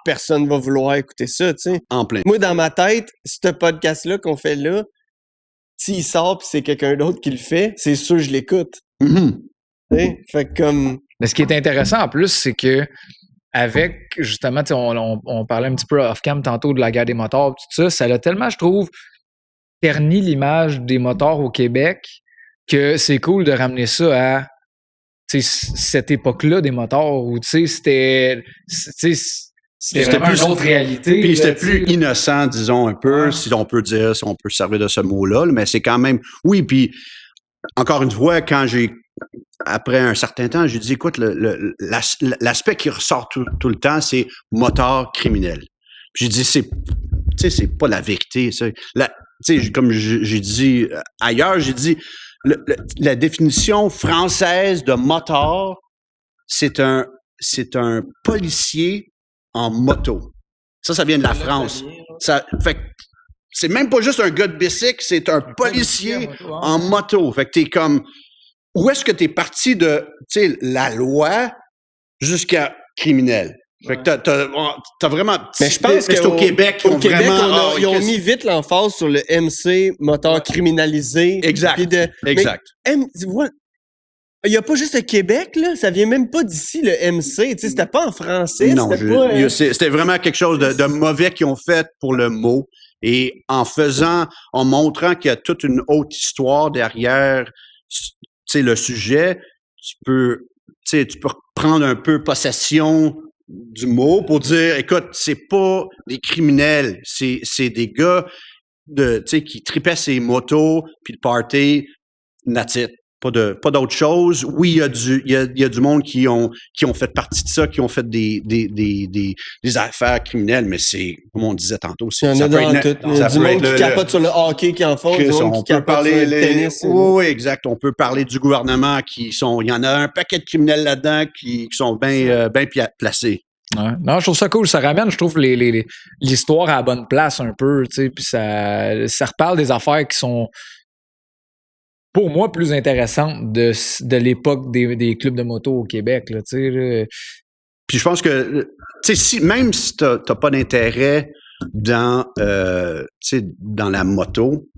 personne va vouloir écouter ça, tu sais. En plein. Moi, dans ma tête, ce podcast-là qu'on fait là, s'il sort pis c'est quelqu'un d'autre qui le fait, c'est sûr que je l'écoute. Mm-hmm. Fait comme... Mais ce qui est intéressant en plus, c'est que avec, justement, on parlait un petit peu off-cam tantôt de la guerre des motards, tout ça a tellement, je trouve, terni l'image des motards au Québec que c'est cool de ramener ça à cette époque-là des motards où c'était vraiment une autre réalité. Puis c'était plus innocent, disons un peu, si on peut servir de ce mot-là, mais c'est quand même... Oui, puis encore une fois, après un certain temps, j'ai dit, écoute, l'aspect qui ressort tout le temps, c'est motard criminel. Puis j'ai dit, c'est pas la vérité, ça. Comme j'ai dit ailleurs, j'ai dit, la définition française de motard, c'est un policier en moto. Ça vient de la France. Fait que c'est même pas juste un gars de bicycle, c'est un policier en moto. Fait que t'es comme, où est-ce que t'es parti de, la loi jusqu'à criminel? Fait que t'as vraiment... Mais je pense qu'au Québec, ils ont mis vite l'emphase sur le MC, moteur criminalisé. Exact. Exact. Il n'y a pas juste le Québec, là. Ça vient même pas d'ici, le MC. Tu sais, c'était pas en français. Non, c'était vraiment quelque chose de mauvais qu'ils ont fait pour le mot. Et en montrant qu'il y a toute une autre histoire derrière, le sujet, tu peux prendre un peu possession du mot pour dire, écoute, c'est pas des criminels, c'est des gars qui tripaient ses motos puis le party natif. Pas d'autre chose. Oui, il y a du monde qui ont fait partie de ça, qui ont fait des affaires criminelles, mais c'est, comme on disait tantôt, il y en a dans tout. Il y a du monde qui capote sur le hockey qui en font, du monde qui capote sur le tennis. Oui, exact. On peut parler du gouvernement il y en a un paquet de criminels là-dedans qui sont bien placés. Ouais. Non, je trouve ça cool. Ça ramène, je trouve, l'histoire à la bonne place un peu, tu sais, puis ça reparle des affaires qui sont, pour moi, plus intéressante de l'époque des clubs de moto au Québec. Là, Puis je pense que, même si t'as pas d'intérêt dans la moto,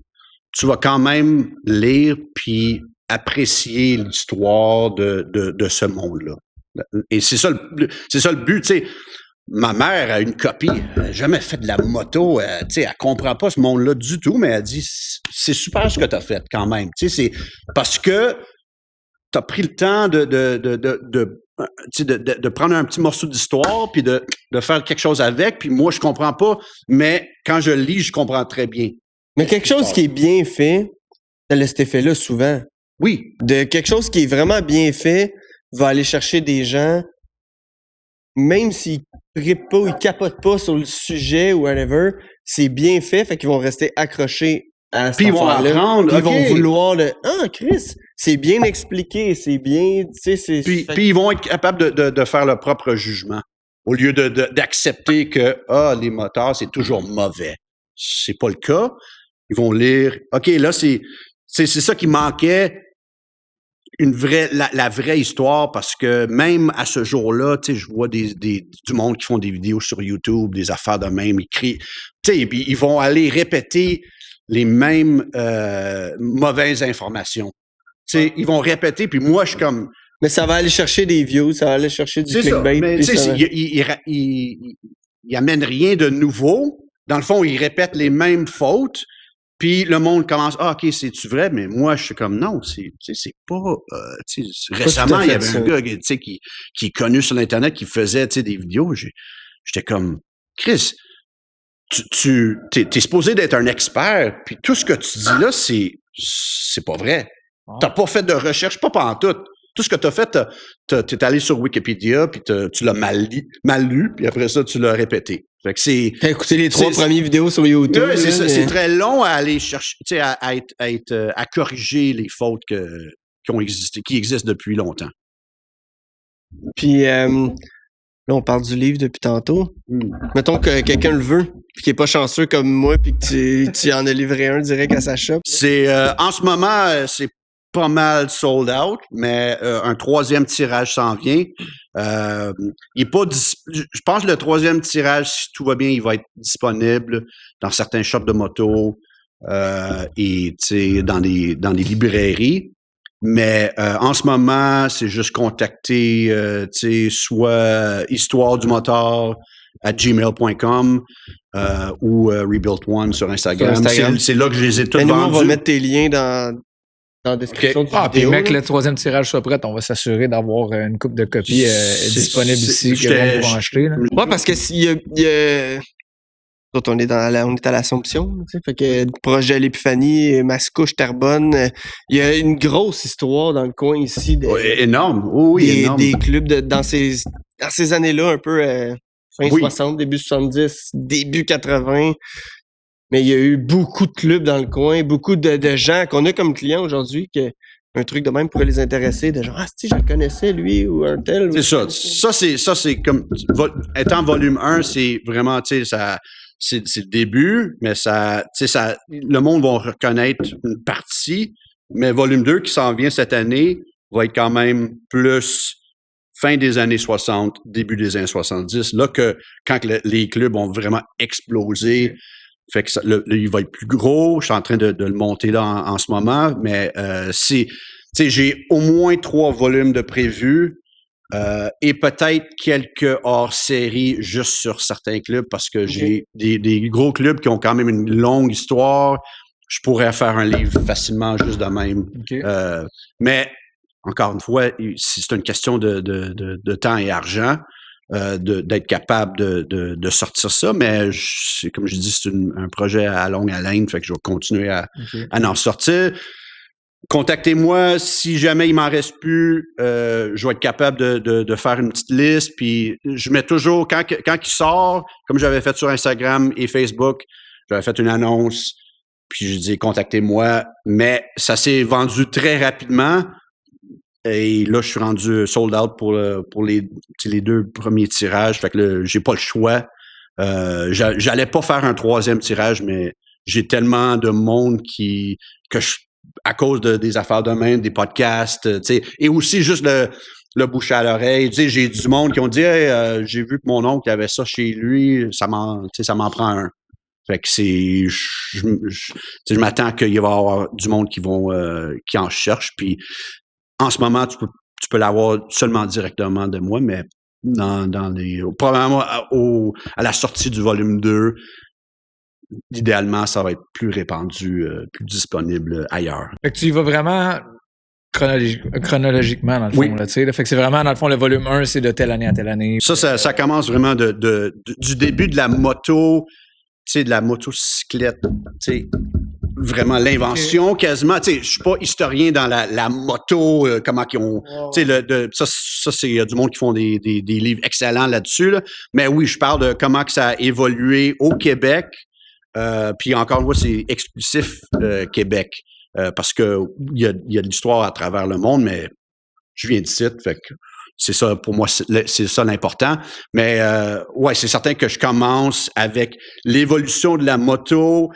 tu vas quand même lire puis apprécier l'histoire de ce monde-là. Et c'est ça le but, tu sais. Ma mère a une copie, elle n'a jamais fait de la moto, tu sais, elle comprend pas ce monde-là du tout, mais elle dit, c'est super ce que tu as fait quand même. Tu sais, c'est parce que tu as pris le temps de prendre un petit morceau d'histoire puis de faire quelque chose avec, puis moi, je comprends pas, mais quand je lis, je comprends très bien. Mais quelque chose qui est bien fait, ça a cet effet-là souvent. Oui. De quelque chose qui est vraiment bien fait va aller chercher des gens, même s'ils trippent pas ou ils capotent pas sur le sujet ou whatever, c'est bien fait qu'ils vont rester accrochés à puis ils vont apprendre. Ils vont vouloir Ah, Chris, c'est bien expliqué, c'est bien. Puis ils vont être capables de faire leur propre jugement. Au lieu d'accepter que les moteurs, c'est toujours mauvais. C'est pas le cas. Ils vont lire. OK, là, c'est ça qui manquait. La vraie histoire, parce que même à ce jour-là, tu sais, je vois du monde qui font des vidéos sur YouTube, des affaires de même, ils crient, tu sais, puis ils vont aller répéter les mêmes mauvaises informations. Tu sais, ils vont répéter, puis moi, je suis comme... Mais ça va aller chercher des views, ça va aller chercher du clickbait. Mais tu sais, ils amènent rien de nouveau. Dans le fond, ils répètent les mêmes fautes. Puis le monde commence, OK, c'est-tu vrai? Mais moi, je suis comme, non, c'est pas... récemment, il y avait un gars qui est connu sur l'Internet qui faisait des vidéos. J'étais comme, Chris, t'es supposé d'être un expert, puis tout ce que tu dis là, c'est pas vrai. T'as pas fait de recherche, pas pantoute. Tout ce que t'as fait, t'es allé sur Wikipédia, puis tu l'as mal lu, puis après ça, tu l'as répété. Fait que t'as écouté les 3 premières vidéos sur YouTube. Oui, c'est ça. C'est très long à aller chercher, tu sais, à corriger les fautes qui existent depuis longtemps. Puis là, on parle du livre depuis tantôt. Mettons que quelqu'un le veut, puis qu'il est pas chanceux comme moi, puis que tu en as livré un direct à sa shop. C'est en ce moment, c'est pas mal sold out, mais un 3e tirage s'en vient. Il est pas je pense que le 3e tirage, si tout va bien, il va être disponible dans certains shops de moto et dans les librairies. Mais en ce moment, c'est juste contacter soit Histoire du moteur @gmail.com ou Rebuilt One sur Instagram. C'est là que je les ai tous vendus. On va mettre tes liens dans la description du vidéo. Puis mec, le 3e tirage soit prêt, on va s'assurer d'avoir une couple de copies disponibles ici que les gens vont acheter. Là. Ouais, parce que on est à l'Assomption, tu sais, fait que projet l'Épiphanie, Mascouche, Terrebonne, il y a une grosse histoire dans le coin ici. Énorme, oui, énorme. Des clubs dans ces années-là, un peu fin 60, début 70, début 80. Mais il y a eu beaucoup de clubs dans le coin, beaucoup de gens qu'on a comme clients aujourd'hui que un truc de même pourrait les intéresser, de genre, si je le connaissais, lui, ou un tel. C'est ça. Ça, c'est comme, étant volume 1, c'est vraiment, tu sais, ça, c'est le début, mais ça, tu sais, le monde va reconnaître une partie, mais volume 2 qui s'en vient cette année va être quand même plus fin des années 60, début des années 70, là quand les clubs ont vraiment explosé. Fait que il va être plus gros. Je suis en train de le monter là en ce moment, mais j'ai au moins 3 volumes de prévus et peut-être quelques hors-série juste sur certains clubs parce que j'ai des gros clubs qui ont quand même une longue histoire. Je pourrais faire un livre facilement juste de même. Okay. Mais encore une fois, c'est une question de temps et argent. D'être capable de sortir ça, mais comme je dis, c'est un projet à longue haleine, fait que je vais continuer à en sortir. Contactez-moi si jamais il m'en reste plus, je vais être capable de faire une petite liste, puis je mets toujours, quand il sort, comme j'avais fait sur Instagram et Facebook, j'avais fait une annonce, puis je dis contactez-moi, mais ça s'est vendu très rapidement. Et là, je suis rendu sold out pour les 2 premiers tirages. Fait que j'ai pas le choix. J'allais pas faire un 3e tirage, mais j'ai tellement de monde que à cause des affaires de même, des podcasts, tu sais, et aussi juste le bouche à l'oreille. Tu sais, j'ai du monde qui ont dit, hey, j'ai vu que mon oncle avait ça chez lui, ça m'en prend un. Fait que je m'attends qu'il va y avoir du monde qui en cherche. Puis en ce moment, tu peux l'avoir seulement directement de moi, mais probablement à la sortie du volume 2, idéalement, ça va être plus répandu, plus disponible ailleurs. Fait que tu y vas vraiment chronologiquement, dans le fond. Oui. Là, fait que c'est vraiment, dans le fond, le volume 1, c'est de telle année à telle année. Ça commence vraiment du début de la moto, tu sais, de la motocyclette, tu sais, vraiment l'invention quasiment. Tu sais, je suis pas historien dans la moto, comment qu'ils ont, tu sais, ça c'est il y a du monde qui font des livres excellents là-dessus, là. Mais oui, je parle de comment que ça a évolué au Québec. Puis encore une fois, c'est exclusif Québec parce que il y a de l'histoire à travers le monde, mais je viens d'ici, fait que c'est ça pour moi, c'est ça l'important. Mais ouais, c'est certain que je commence avec l'évolution de la moto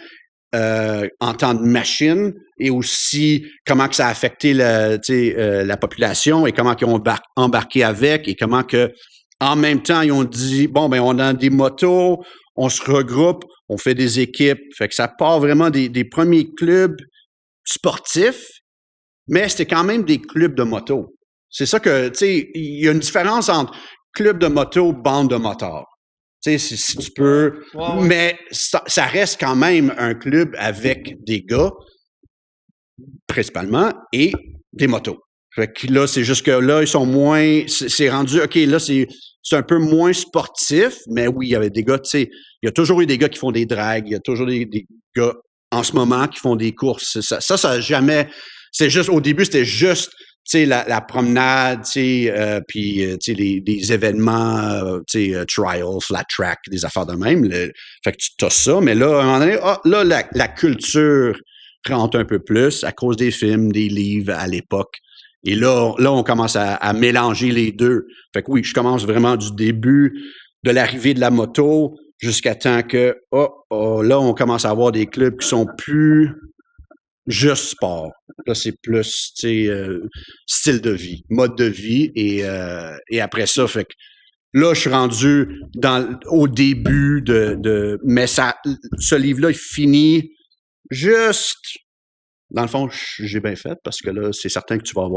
en temps de machine et aussi comment que ça a affecté la population et comment ils ont embarqué avec et comment que en même temps ils ont dit bon ben on a des motos, on se regroupe, on fait des équipes, fait que ça part vraiment des premiers clubs sportifs, mais c'était quand même des clubs de moto. C'est ça que, tu sais, il y a une différence entre club de moto, bande de motards. Tu sais, si tu peux, mais ça reste quand même un club avec des gars, principalement, et des motos. Fait que là, c'est juste que là, ils sont moins, c'est rendu, OK, là, c'est un peu moins sportif, mais oui, il y avait des gars, tu sais, il y a toujours eu des gars qui font des drags, il y a toujours des gars en ce moment qui font des courses. Ça a jamais, c'est juste, au début, c'était juste, tu sais, la promenade, tu sais, puis, tu sais, des événements, tu sais, trial, flat track, des affaires de même. Fait que tu as ça, mais là, à un moment donné, là, la culture rentre un peu plus à cause des films, des livres à l'époque. Et là, on commence à mélanger les deux. Fait que oui, je commence vraiment du début de l'arrivée de la moto jusqu'à temps que, là, on commence à avoir des clubs qui sont plus juste sport. Là, c'est plus, tu sais, style de vie, mode de vie. Et après ça, fait que là, je suis rendu au début mais ce livre-là, il finit juste. Dans le fond, j'ai bien fait parce que là, c'est certain que tu vas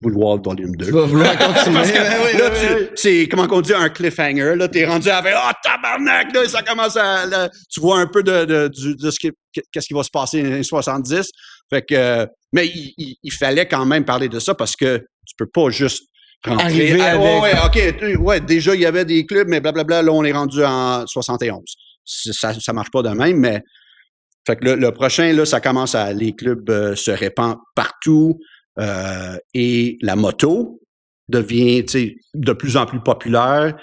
vouloir le volume 2. Tu vas vouloir continuer. Parce que là, c'est, comment qu'on dit, un cliffhanger. Là, t'es rendu avec, tabarnak, là, ça commence tu vois un peu de qu'est-ce qui va se passer dans les 70. Fait que, mais il fallait quand même parler de ça parce que tu peux pas juste rentrer. Arriver avec. Ouais, déjà, il y avait des clubs, mais blablabla, là, on est rendu en 71. Ça marche pas de même, mais fait que le prochain, là, ça commence les clubs se répandent partout et la moto devient, tu sais, de plus en plus populaire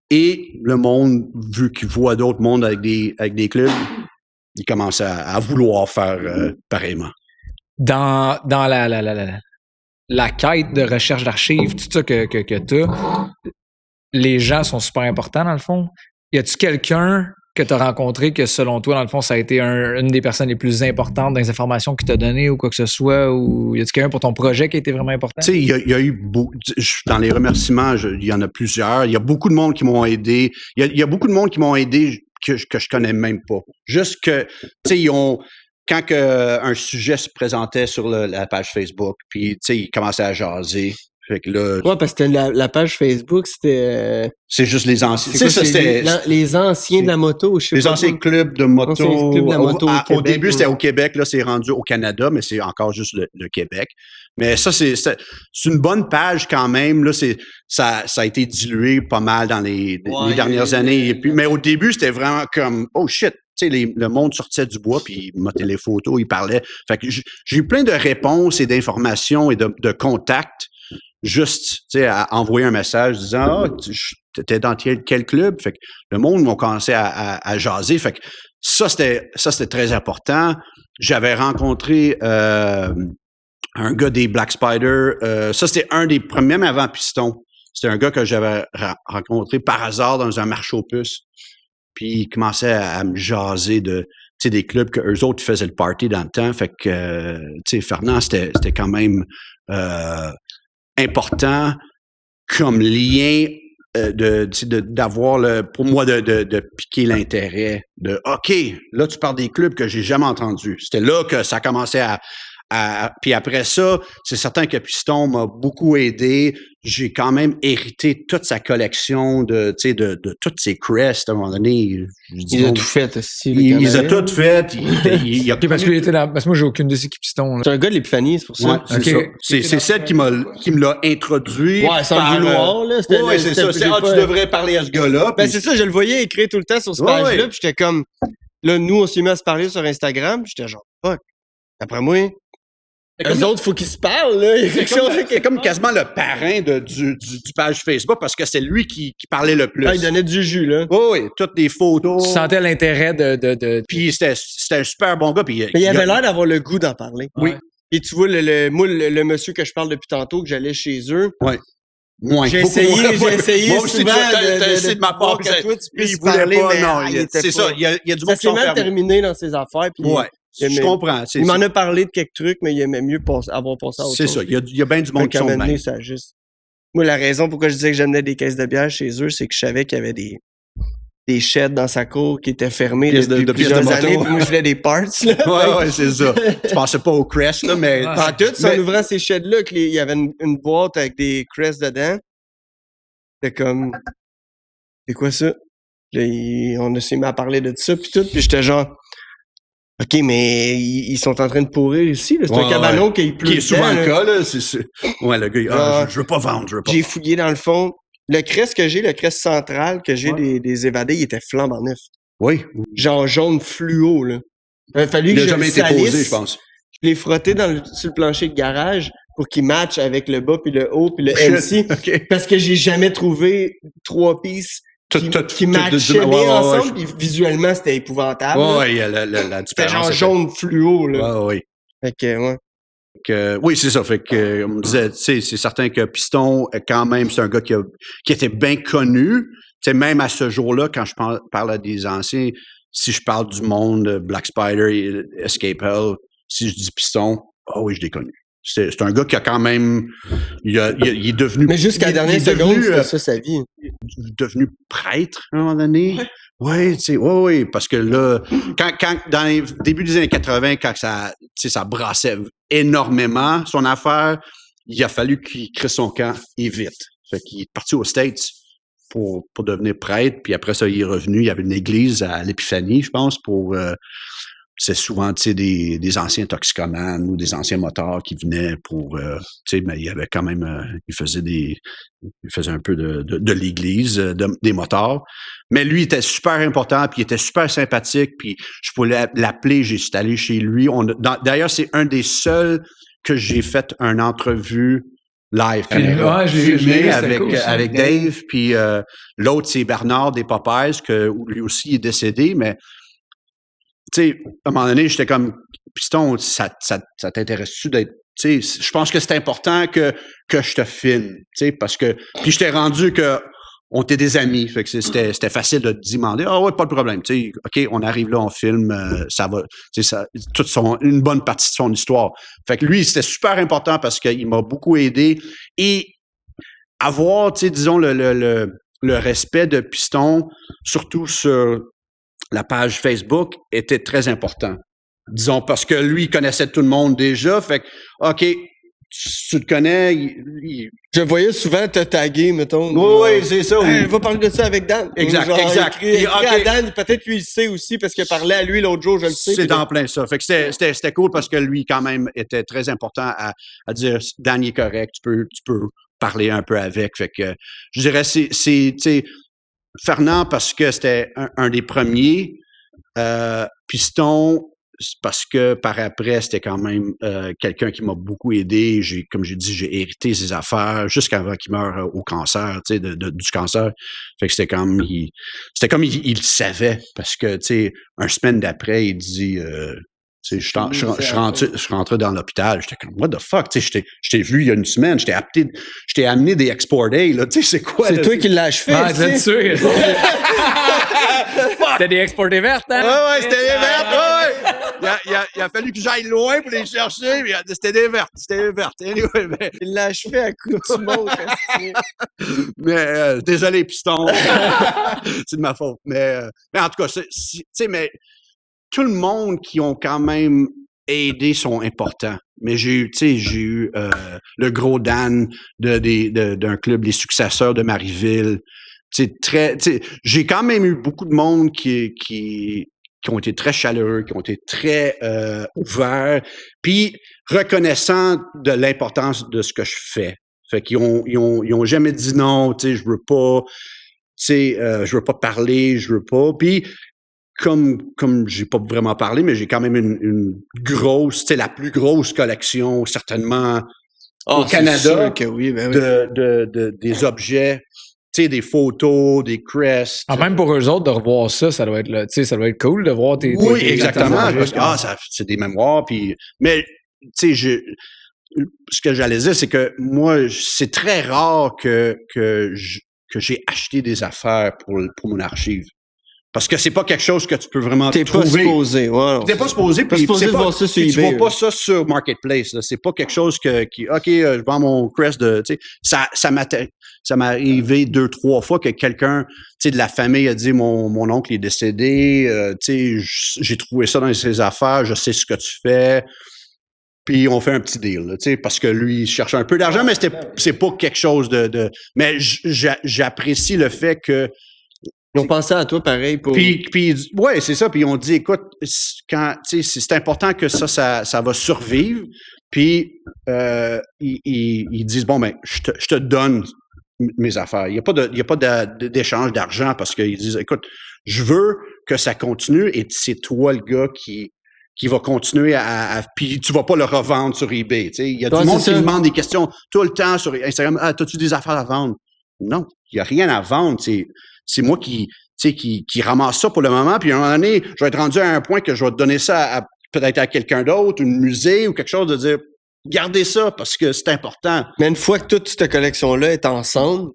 et le monde, vu qu'il voit d'autres mondes avec des clubs, il commence à vouloir faire pareillement. Dans la quête de recherche d'archives, tout ça que t'as, les gens sont super importants dans le fond. Y a-tu quelqu'un que tu as rencontré que, selon toi, dans le fond, ça a été une des personnes les plus importantes dans les informations qu'il t'a données ou quoi que ce soit? Ou y a-tu quelqu'un pour ton projet qui a été vraiment important? Tu sais, il y a eu dans les remerciements, il y en a plusieurs. Il y a beaucoup de monde qui m'ont aidé. Il y a beaucoup de monde qui m'ont aidé que je connais même pas. Juste que, tu sais, quand un sujet se présentait sur la page Facebook, puis, tu sais, ils commençaient à jaser. Fait que là, ouais, parce que la page Facebook, c'était. C'est juste les anciens. C'est ça, c'était les anciens de la moto. Les anciens clubs de moto. Anciens clubs de la moto au début, c'était au Québec. Là, c'est rendu au Canada, mais c'est encore juste le Québec. Mais ça, c'est une bonne page quand même. Là, ça a été dilué pas mal dans les dernières années. Et puis, mais au début, c'était vraiment comme, oh shit. Tu sais, le monde sortait du bois, puis il montait les photos, il parlait. Fait que j'ai eu plein de réponses et d'informations et de contacts. Juste, tu sais, à envoyer un message disant, t'étais dans quel club? Fait que le monde m'a commencé à jaser. Fait que ça, c'était très important. J'avais rencontré un gars des Black Spider. Ça, c'était un des premiers, même avant Piston. C'était un gars que j'avais rencontré par hasard dans un marché aux puces. Puis il commençait à me jaser de des clubs que eux autres faisaient le party dans le temps. Fait que, Fernand, c'était quand même important comme lien d'avoir pour moi de piquer l'intérêt de OK, là tu parles des clubs que j'ai jamais entendus. C'était là que ça commençait puis après ça, c'est certain que Piston m'a beaucoup aidé. J'ai quand même hérité toute sa collection de toutes ses crests à un moment donné. Il a tout fait aussi. Il a tout fait. Parce que moi, j'ai aucune de ces Piston. C'est un gars de l'Épiphanie, c'est pour ça. Ouais, c'est celle qui me l'a introduit. Ouais, sans le vouloir, là. Ouais, c'est ça. Tu devrais parler à ce gars-là. Ben, c'est ça, je le voyais écrire tout le temps sur ce page-là, puis j'étais comme, là, nous, on s'est mis à se parler sur Instagram, puis j'étais genre, fuck. Après moi, eux autres, faut qu'ils se parlent, là. C'est comme quasiment le parrain du page Facebook parce que c'est lui qui parlait le plus. Ah, il donnait du jus, là. Oui, toutes les photos. Tu sentais l'intérêt de... Puis c'était un super bon gars. Puis mais il avait l'air d'avoir le goût d'en parler. Oui. Et tu vois, le monsieur que je parle depuis tantôt, que j'allais chez eux. Oui. Moins. J'ai essayé moi aussi, souvent t'as essayé de ma part. que toi, tu puisses il voulait parler, pas, mais non, c'est ça. Il y a du monde qui s'est mal terminé dans ses affaires. Puis ouais. Je comprends. Il m'en a parlé de quelques trucs, mais il aimait mieux avoir passé à autre chose. C'est ça. Il y a bien du monde qui sont même. Ça juste... Moi, la raison pourquoi je disais que j'amenais des caisses de bière chez eux, c'est que je savais qu'il y avait des sheds dans sa cour qui étaient fermés depuis plusieurs années. Puis moi, je voulais des parts. Là. Ouais, c'est ça. Je pensais pas aux crests, là, mais... En tout, en ouvrant ces sheds-là, il y avait une boîte avec des crests dedans. C'était comme... C'est quoi ça? On s'est mis à parler de ça, puis tout. Puis j'étais genre... OK, mais ils sont en train de pourrir ici. C'est un cabanon qui est souvent le cas, là. Ouais, le gars, je veux pas vendre, J'ai fouillé dans le fond. Le crest que j'ai, le crest central que j'ai des évadés, il était flambant neuf. Oui. Genre jaune fluo, là. Il a fallu que je le jamais été posé, je pense. Je l'ai frotté sur le plancher de garage pour qu'il matche avec le bas, puis le haut, puis le MC. Okay. Parce que j'ai jamais trouvé 3 pistes qui matchaient bien ensemble, puis visuellement, c'était épouvantable. Ouais, il y a la différence. C'était genre jaune fluo, là. Ouais, oui. Fait que, ouais. Oui, c'est ça. Fait que, on me disait, tu sais, c'est certain que Piston, quand même, c'est un gars qui était bien connu. Tu sais, même à ce jour-là, quand je parle à des anciens, si je parle du monde, Black Spider, Escape Hell, si je dis Piston, oui, je l'ai connu. C'est un gars qui a quand même... Il est devenu... Mais jusqu'à la dernière seconde, c'était ça sa vie. Il est devenu prêtre, à un moment donné. Oui, tu sais, oui, parce que là, quand dans les débuts des années 80, quand ça brassait énormément, son affaire, il a fallu qu'il crée son camp et vite. Fait qu'il est parti aux States pour devenir prêtre, puis après ça, il est revenu. Il y avait une église à l'Épiphanie, je pense, pour... c'est souvent, tu sais, des anciens toxicomanes ou des anciens motards qui venaient pour, tu sais, mais il y avait quand même, il faisait un peu de l'église, des motards. Mais lui, il était super important, puis il était super sympathique, puis je pouvais l'appeler, j'ai allé chez lui. D'ailleurs, c'est un des seuls que j'ai fait une entrevue live. Filmé avec Dave, puis l'autre, c'est Bernard des Popeyes, que lui aussi est décédé, mais tu sais, à un moment donné, j'étais comme, Piston, ça t'intéresse-tu d'être, tu sais, je pense que c'est important que je te filme, tu sais, parce que, puis j'étais rendu que on était des amis, fait que c'était facile de te demander, ouais, pas de problème, tu sais, OK, on arrive là, on filme, ça va, tu sais, une bonne partie de son histoire. Fait que lui, c'était super important parce qu'il m'a beaucoup aidé et avoir, tu sais, disons, le respect de Piston, surtout sur la page Facebook, était très important. Disons, parce que lui, il connaissait tout le monde déjà. Fait que, OK, tu le connais. Je voyais souvent te taguer, mettons. Oui, c'est ça. Hey, va parler de ça avec Dan. Exact. Écrit à Dan, peut-être lui, il sait aussi, parce qu'il parlait à lui l'autre jour, je le sais. C'est en plein ça. Fait que c'était cool parce que lui, quand même, était très important à dire, Dan, il est correct, tu peux parler un peu avec. Fait que, je dirais, tu sais, Fernand, parce que c'était un des premiers. Piston, parce que par après, c'était quand même quelqu'un qui m'a beaucoup aidé. Comme j'ai dit, j'ai hérité ses affaires jusqu'avant qu'il meure au cancer, tu sais, du cancer. Fait que c'était comme il le savait, parce que, tu sais, une semaine d'après, il dit Je suis rentré dans l'hôpital, j'étais comme, what the fuck, tu sais, je t'ai vu il y a une semaine, je t'ai amené des Export Day, là, tu sais, c'est quoi? C'est toi qui l'as achevé, Ah, c'est sûr. C'était des exportés vertes, hein? Ouais, c'était des vertes, ouais! Il a fallu que j'aille loin pour les chercher, mais c'était des vertes. Anyway, mais... Il l'a achevé à coup de smoke. Mais désolé, piston. C'est de ma faute. Mais en tout cas, tu sais, mais tout le monde qui ont quand même aidé sont importants. Mais j'ai eu le gros Dan d'un club, les successeurs de Marieville. J'ai quand même eu beaucoup de monde qui ont été très chaleureux, qui ont été très ouverts, puis reconnaissants de l'importance de ce que je fais. Fait qu'ils ont jamais dit non, tu sais, je veux pas parler, je veux pas. Puis comme j'ai pas vraiment parlé, mais j'ai quand même une grosse, tu sais, la plus grosse collection certainement au Canada que oui, ben oui. des objets. Tu sais, des photos, des crests. Ah, même pour eux autres, de revoir ça, ça doit être, ça doit être cool de voir tes. Oui, tes exactement. Parce que, objets. c'est des mémoires. Mais, tu sais, ce que j'allais dire, c'est que moi, c'est très rare que j'ai acheté des affaires pour mon archive. Parce que c'est pas quelque chose que tu peux vraiment trouver. T'es pas supposé, ouais. T'es pas supposé, puis de voir ça sur tu eBay. vois pas ça sur Marketplace, là. C'est pas quelque chose je vends mon Crest de, tu sais, ça m'est arrivé 2-3 fois que quelqu'un, tu sais, de la famille a dit, mon oncle est décédé, tu sais, j'ai trouvé ça dans ses affaires, je sais ce que tu fais. Puis on fait un petit deal, tu sais, parce que lui, il cherche un peu d'argent, mais c'est pas quelque chose de mais j'apprécie le fait que Ils ont pensé à toi pareil pour. Puis ouais, c'est ça. Puis on dit, écoute, c'est important que ça va survivre. Puis ils disent, bon, ben, je te donne mes affaires. Il y a pas d'échange d'argent parce qu'ils disent, écoute, je veux que ça continue et c'est toi le gars qui va continuer puis tu vas pas le revendre sur eBay. Il y a du monde qui me demande des questions tout le temps sur Instagram. Ah, t'as-tu des affaires à vendre? Non, il y a rien à vendre. C'est moi qui ramasse ça pour le moment, puis à un moment donné, je vais être rendu à un point que je vais te donner ça peut-être à quelqu'un d'autre, un musée ou quelque chose, de dire, gardez ça parce que c'est important. Mais une fois que toute cette collection-là est ensemble,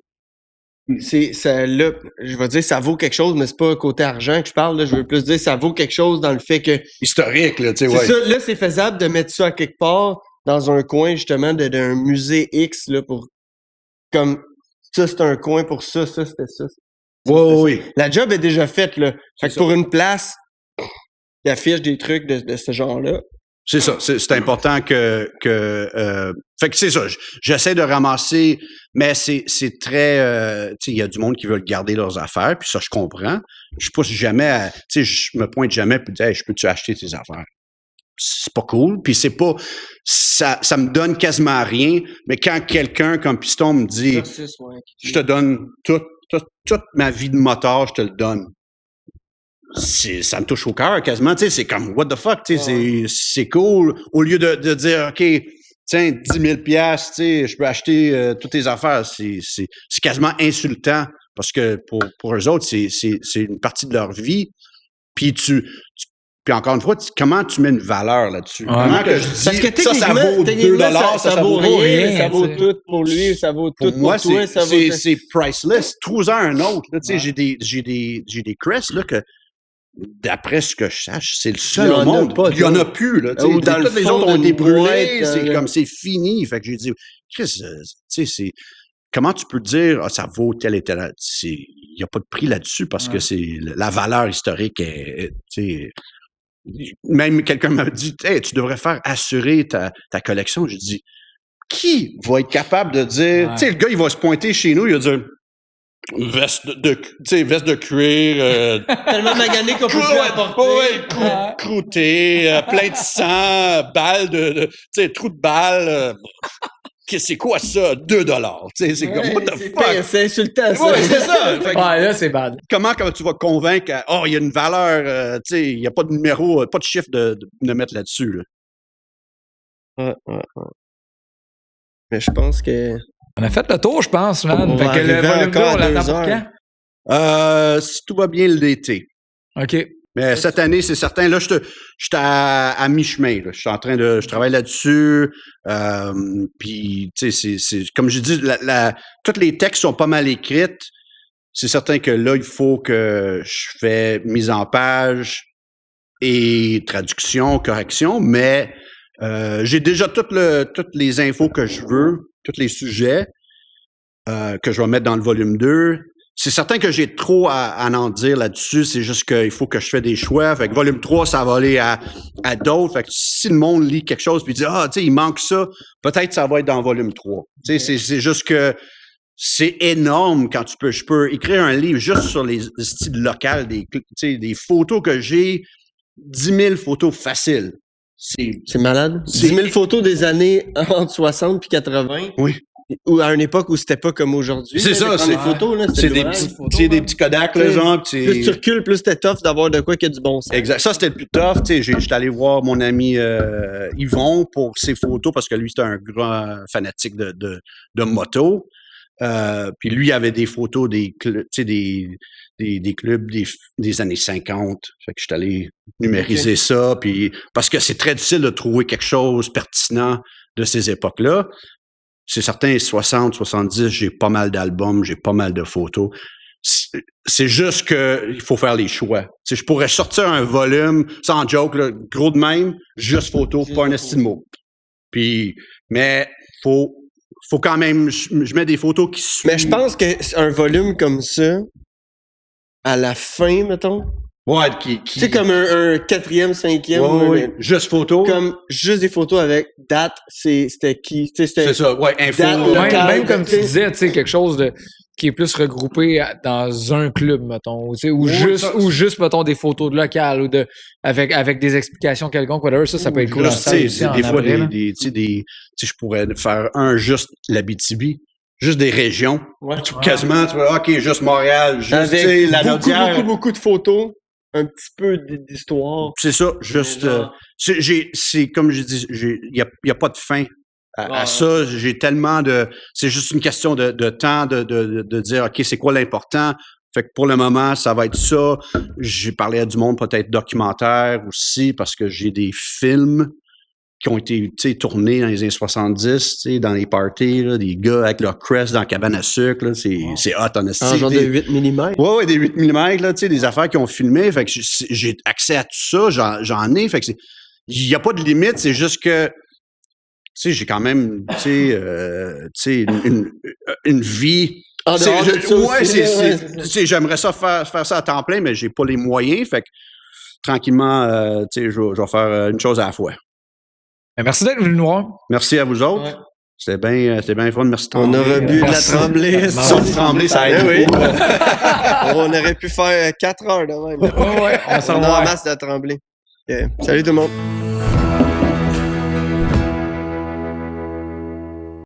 je vais dire, ça vaut quelque chose, mais c'est pas côté argent que je parle, là, je veux plus dire, ça vaut quelque chose dans le fait que... Historique, là, tu sais, ouais. Ça, là, c'est faisable de mettre ça à quelque part, dans un coin, justement, d'un musée X, là, pour... Comme, ça, c'est un coin pour ça, c'était ça. Oui. La job est déjà faite, là. Fait que pour une place, il affiche des trucs de ce genre-là. C'est ça. C'est important que fait que c'est ça. J'essaie de ramasser, mais c'est très, tu sais, il y a du monde qui veut garder leurs affaires, puis ça, je comprends. Je pousse jamais tu sais, je me pointe jamais pour dire, hey, je peux-tu acheter tes affaires? C'est pas cool, puis c'est pas, ça me donne quasiment rien, mais quand quelqu'un comme Piston me dit, je te donne toute ma vie de moteur, je te le donne. Ça me touche au cœur quasiment, tu sais, c'est comme what the fuck, tu sais, c'est cool. Au lieu de dire, OK, tiens, 10 000 piastres, tu sais, je peux acheter toutes tes affaires, c'est quasiment insultant parce que pour eux autres, c'est une partie de leur vie. Puis puis encore une fois, comment tu mets une valeur là-dessus? Ouais. Comment que je dis, parce que ça vaut 2 ça vaut rien, ça vaut t'sais. tout pour lui, ça vaut tout pour moi, pour toi, ça vaut... c'est priceless. Trouve-en un autre. Là, tu sais, j'ai des crests là que d'après ce que je sache, c'est le seul au monde. Il y en a plus. Là, ou dans toutes les fond autres ont été d'une brûlées. boîte, C'est comme c'est fini. Fait que j'ai dit, Chris, tu sais, comment tu peux dire ça vaut tel et tel. Il n'y a pas de prix là-dessus parce que c'est la valeur historique est tu sais. Même quelqu'un m'a dit, hey, tu devrais faire assurer ta collection. J'ai dit, qui va être capable de dire, tu sais, le gars, il va se pointer chez nous, il va dire, veste de cuir, tellement magané qu'on peut plus apporter. croûté, plein de sang, balle tu sais, trou de balle. C'est quoi ça? 2 $. Tu sais, c'est comme, what the fuck? C'est insultant, ça. Ouais, c'est ça. Fait que, Là, c'est bad. comment tu vas convaincre, il y a une valeur, tu sais, il n'y a pas de numéro, pas de chiffre de mettre là-dessus, là. Ouais. Mais je pense que... On a fait le tour, je pense, man. On Fait va que le arriver volume 2, encore on à l'attend 2 pour heures. quand? Si tout va bien l'été. OK. Mais cette année, c'est certain. Là, je suis à mi-chemin. Là. Je travaille là-dessus. Puis, tu sais, c'est comme je dis, tous les textes sont pas mal écrits. C'est certain que là, il faut que je fais mise en page et traduction, correction, mais j'ai déjà toutes les infos que je veux, tous les sujets que je vais mettre dans le volume 2. C'est certain que j'ai trop à en dire là-dessus. C'est juste qu'il faut que je fasse des choix. Fait que volume 3, ça va aller à d'autres. Fait que si le monde lit quelque chose puis dit « Ah, tu sais, il manque ça », peut-être ça va être dans volume 3. Tu sais, c'est juste que c'est énorme quand je peux écrire un livre juste sur les styles locaux, des photos que j'ai, 10 000 photos faciles. C'est malade. 10 000 photos des années entre 60 puis 80. Oui. Ou à une époque où c'était pas comme aujourd'hui. C'est ça, c'est photos, là, c'est des petits Kodak, là, genre. Plus tu recules, plus c'était tough d'avoir de quoi qu'il y a du bon sens. Exact. Ça, c'était le plus tough. J'étais allé voir mon ami Yvon pour ses photos parce que lui, c'était un grand fanatique de moto. Puis lui, il avait des photos des clubs des années 50. Fait que je suis allé numériser ça. Puis, parce que c'est très difficile de trouver quelque chose pertinent de ces époques-là. C'est certain, 60, 70, j'ai pas mal d'albums, j'ai pas mal de photos. C'est juste que il faut faire les choix. T'sais, je pourrais sortir un volume, sans joke, là, gros de même, juste photo, pas un estimo. Puis, mais faut quand même, je mets des photos qui suivent. Mais je pense qu'un volume comme ça, à la fin, mettons. Ouais, Tu sais, comme un 4e, 5e. Ouais, juste photo. Comme juste des photos avec date, c'était qui. C'est ça, ouais, info. Même comme tu disais, tu sais, quelque chose qui est plus regroupé dans un club, mettons. Ou juste, mettons, des photos de local ou avec des explications quelconques, whatever. Ça peut être cool. Des fois, je pourrais faire juste l'Abitibi. Juste des régions. Ouais. Quasiment, tu vois, OK, juste Montréal, juste avec la Naudière. beaucoup de photos. Un petit peu d'histoire. C'est ça, juste. C'est comme je dis, il y a pas de fin à ça. J'ai tellement de. C'est juste une question de temps de dire, OK, c'est quoi l'important? Fait que pour le moment, ça va être ça. J'ai parlé à du monde peut-être documentaire aussi parce que j'ai des films qui ont été tournés dans les années 70, dans les parties, là, des gars avec leur crest dans la cabane à sucre, là, c'est hot en esti. Un genre de 8 mm. Ouais, des 8 mm, là, des affaires qui ont filmé. Fait que j'ai accès à tout ça, j'en ai. Fait que il n'y a pas de limite, c'est juste que j'ai quand même une vie. J'aimerais ça faire ça à temps plein, mais j'ai pas les moyens. Fait que tranquillement, je vais faire une chose à la fois. Merci d'être venu nous voir. Merci à vous autres. Ouais. C'était bien fun. Merci. On aurait bu de la Tremblay. Ça, de Tremblay, ça aide. Oui. On aurait pu faire 4 heures de même. Ouais, on s'en a en masse de Tremblay. Okay. Salut tout le monde.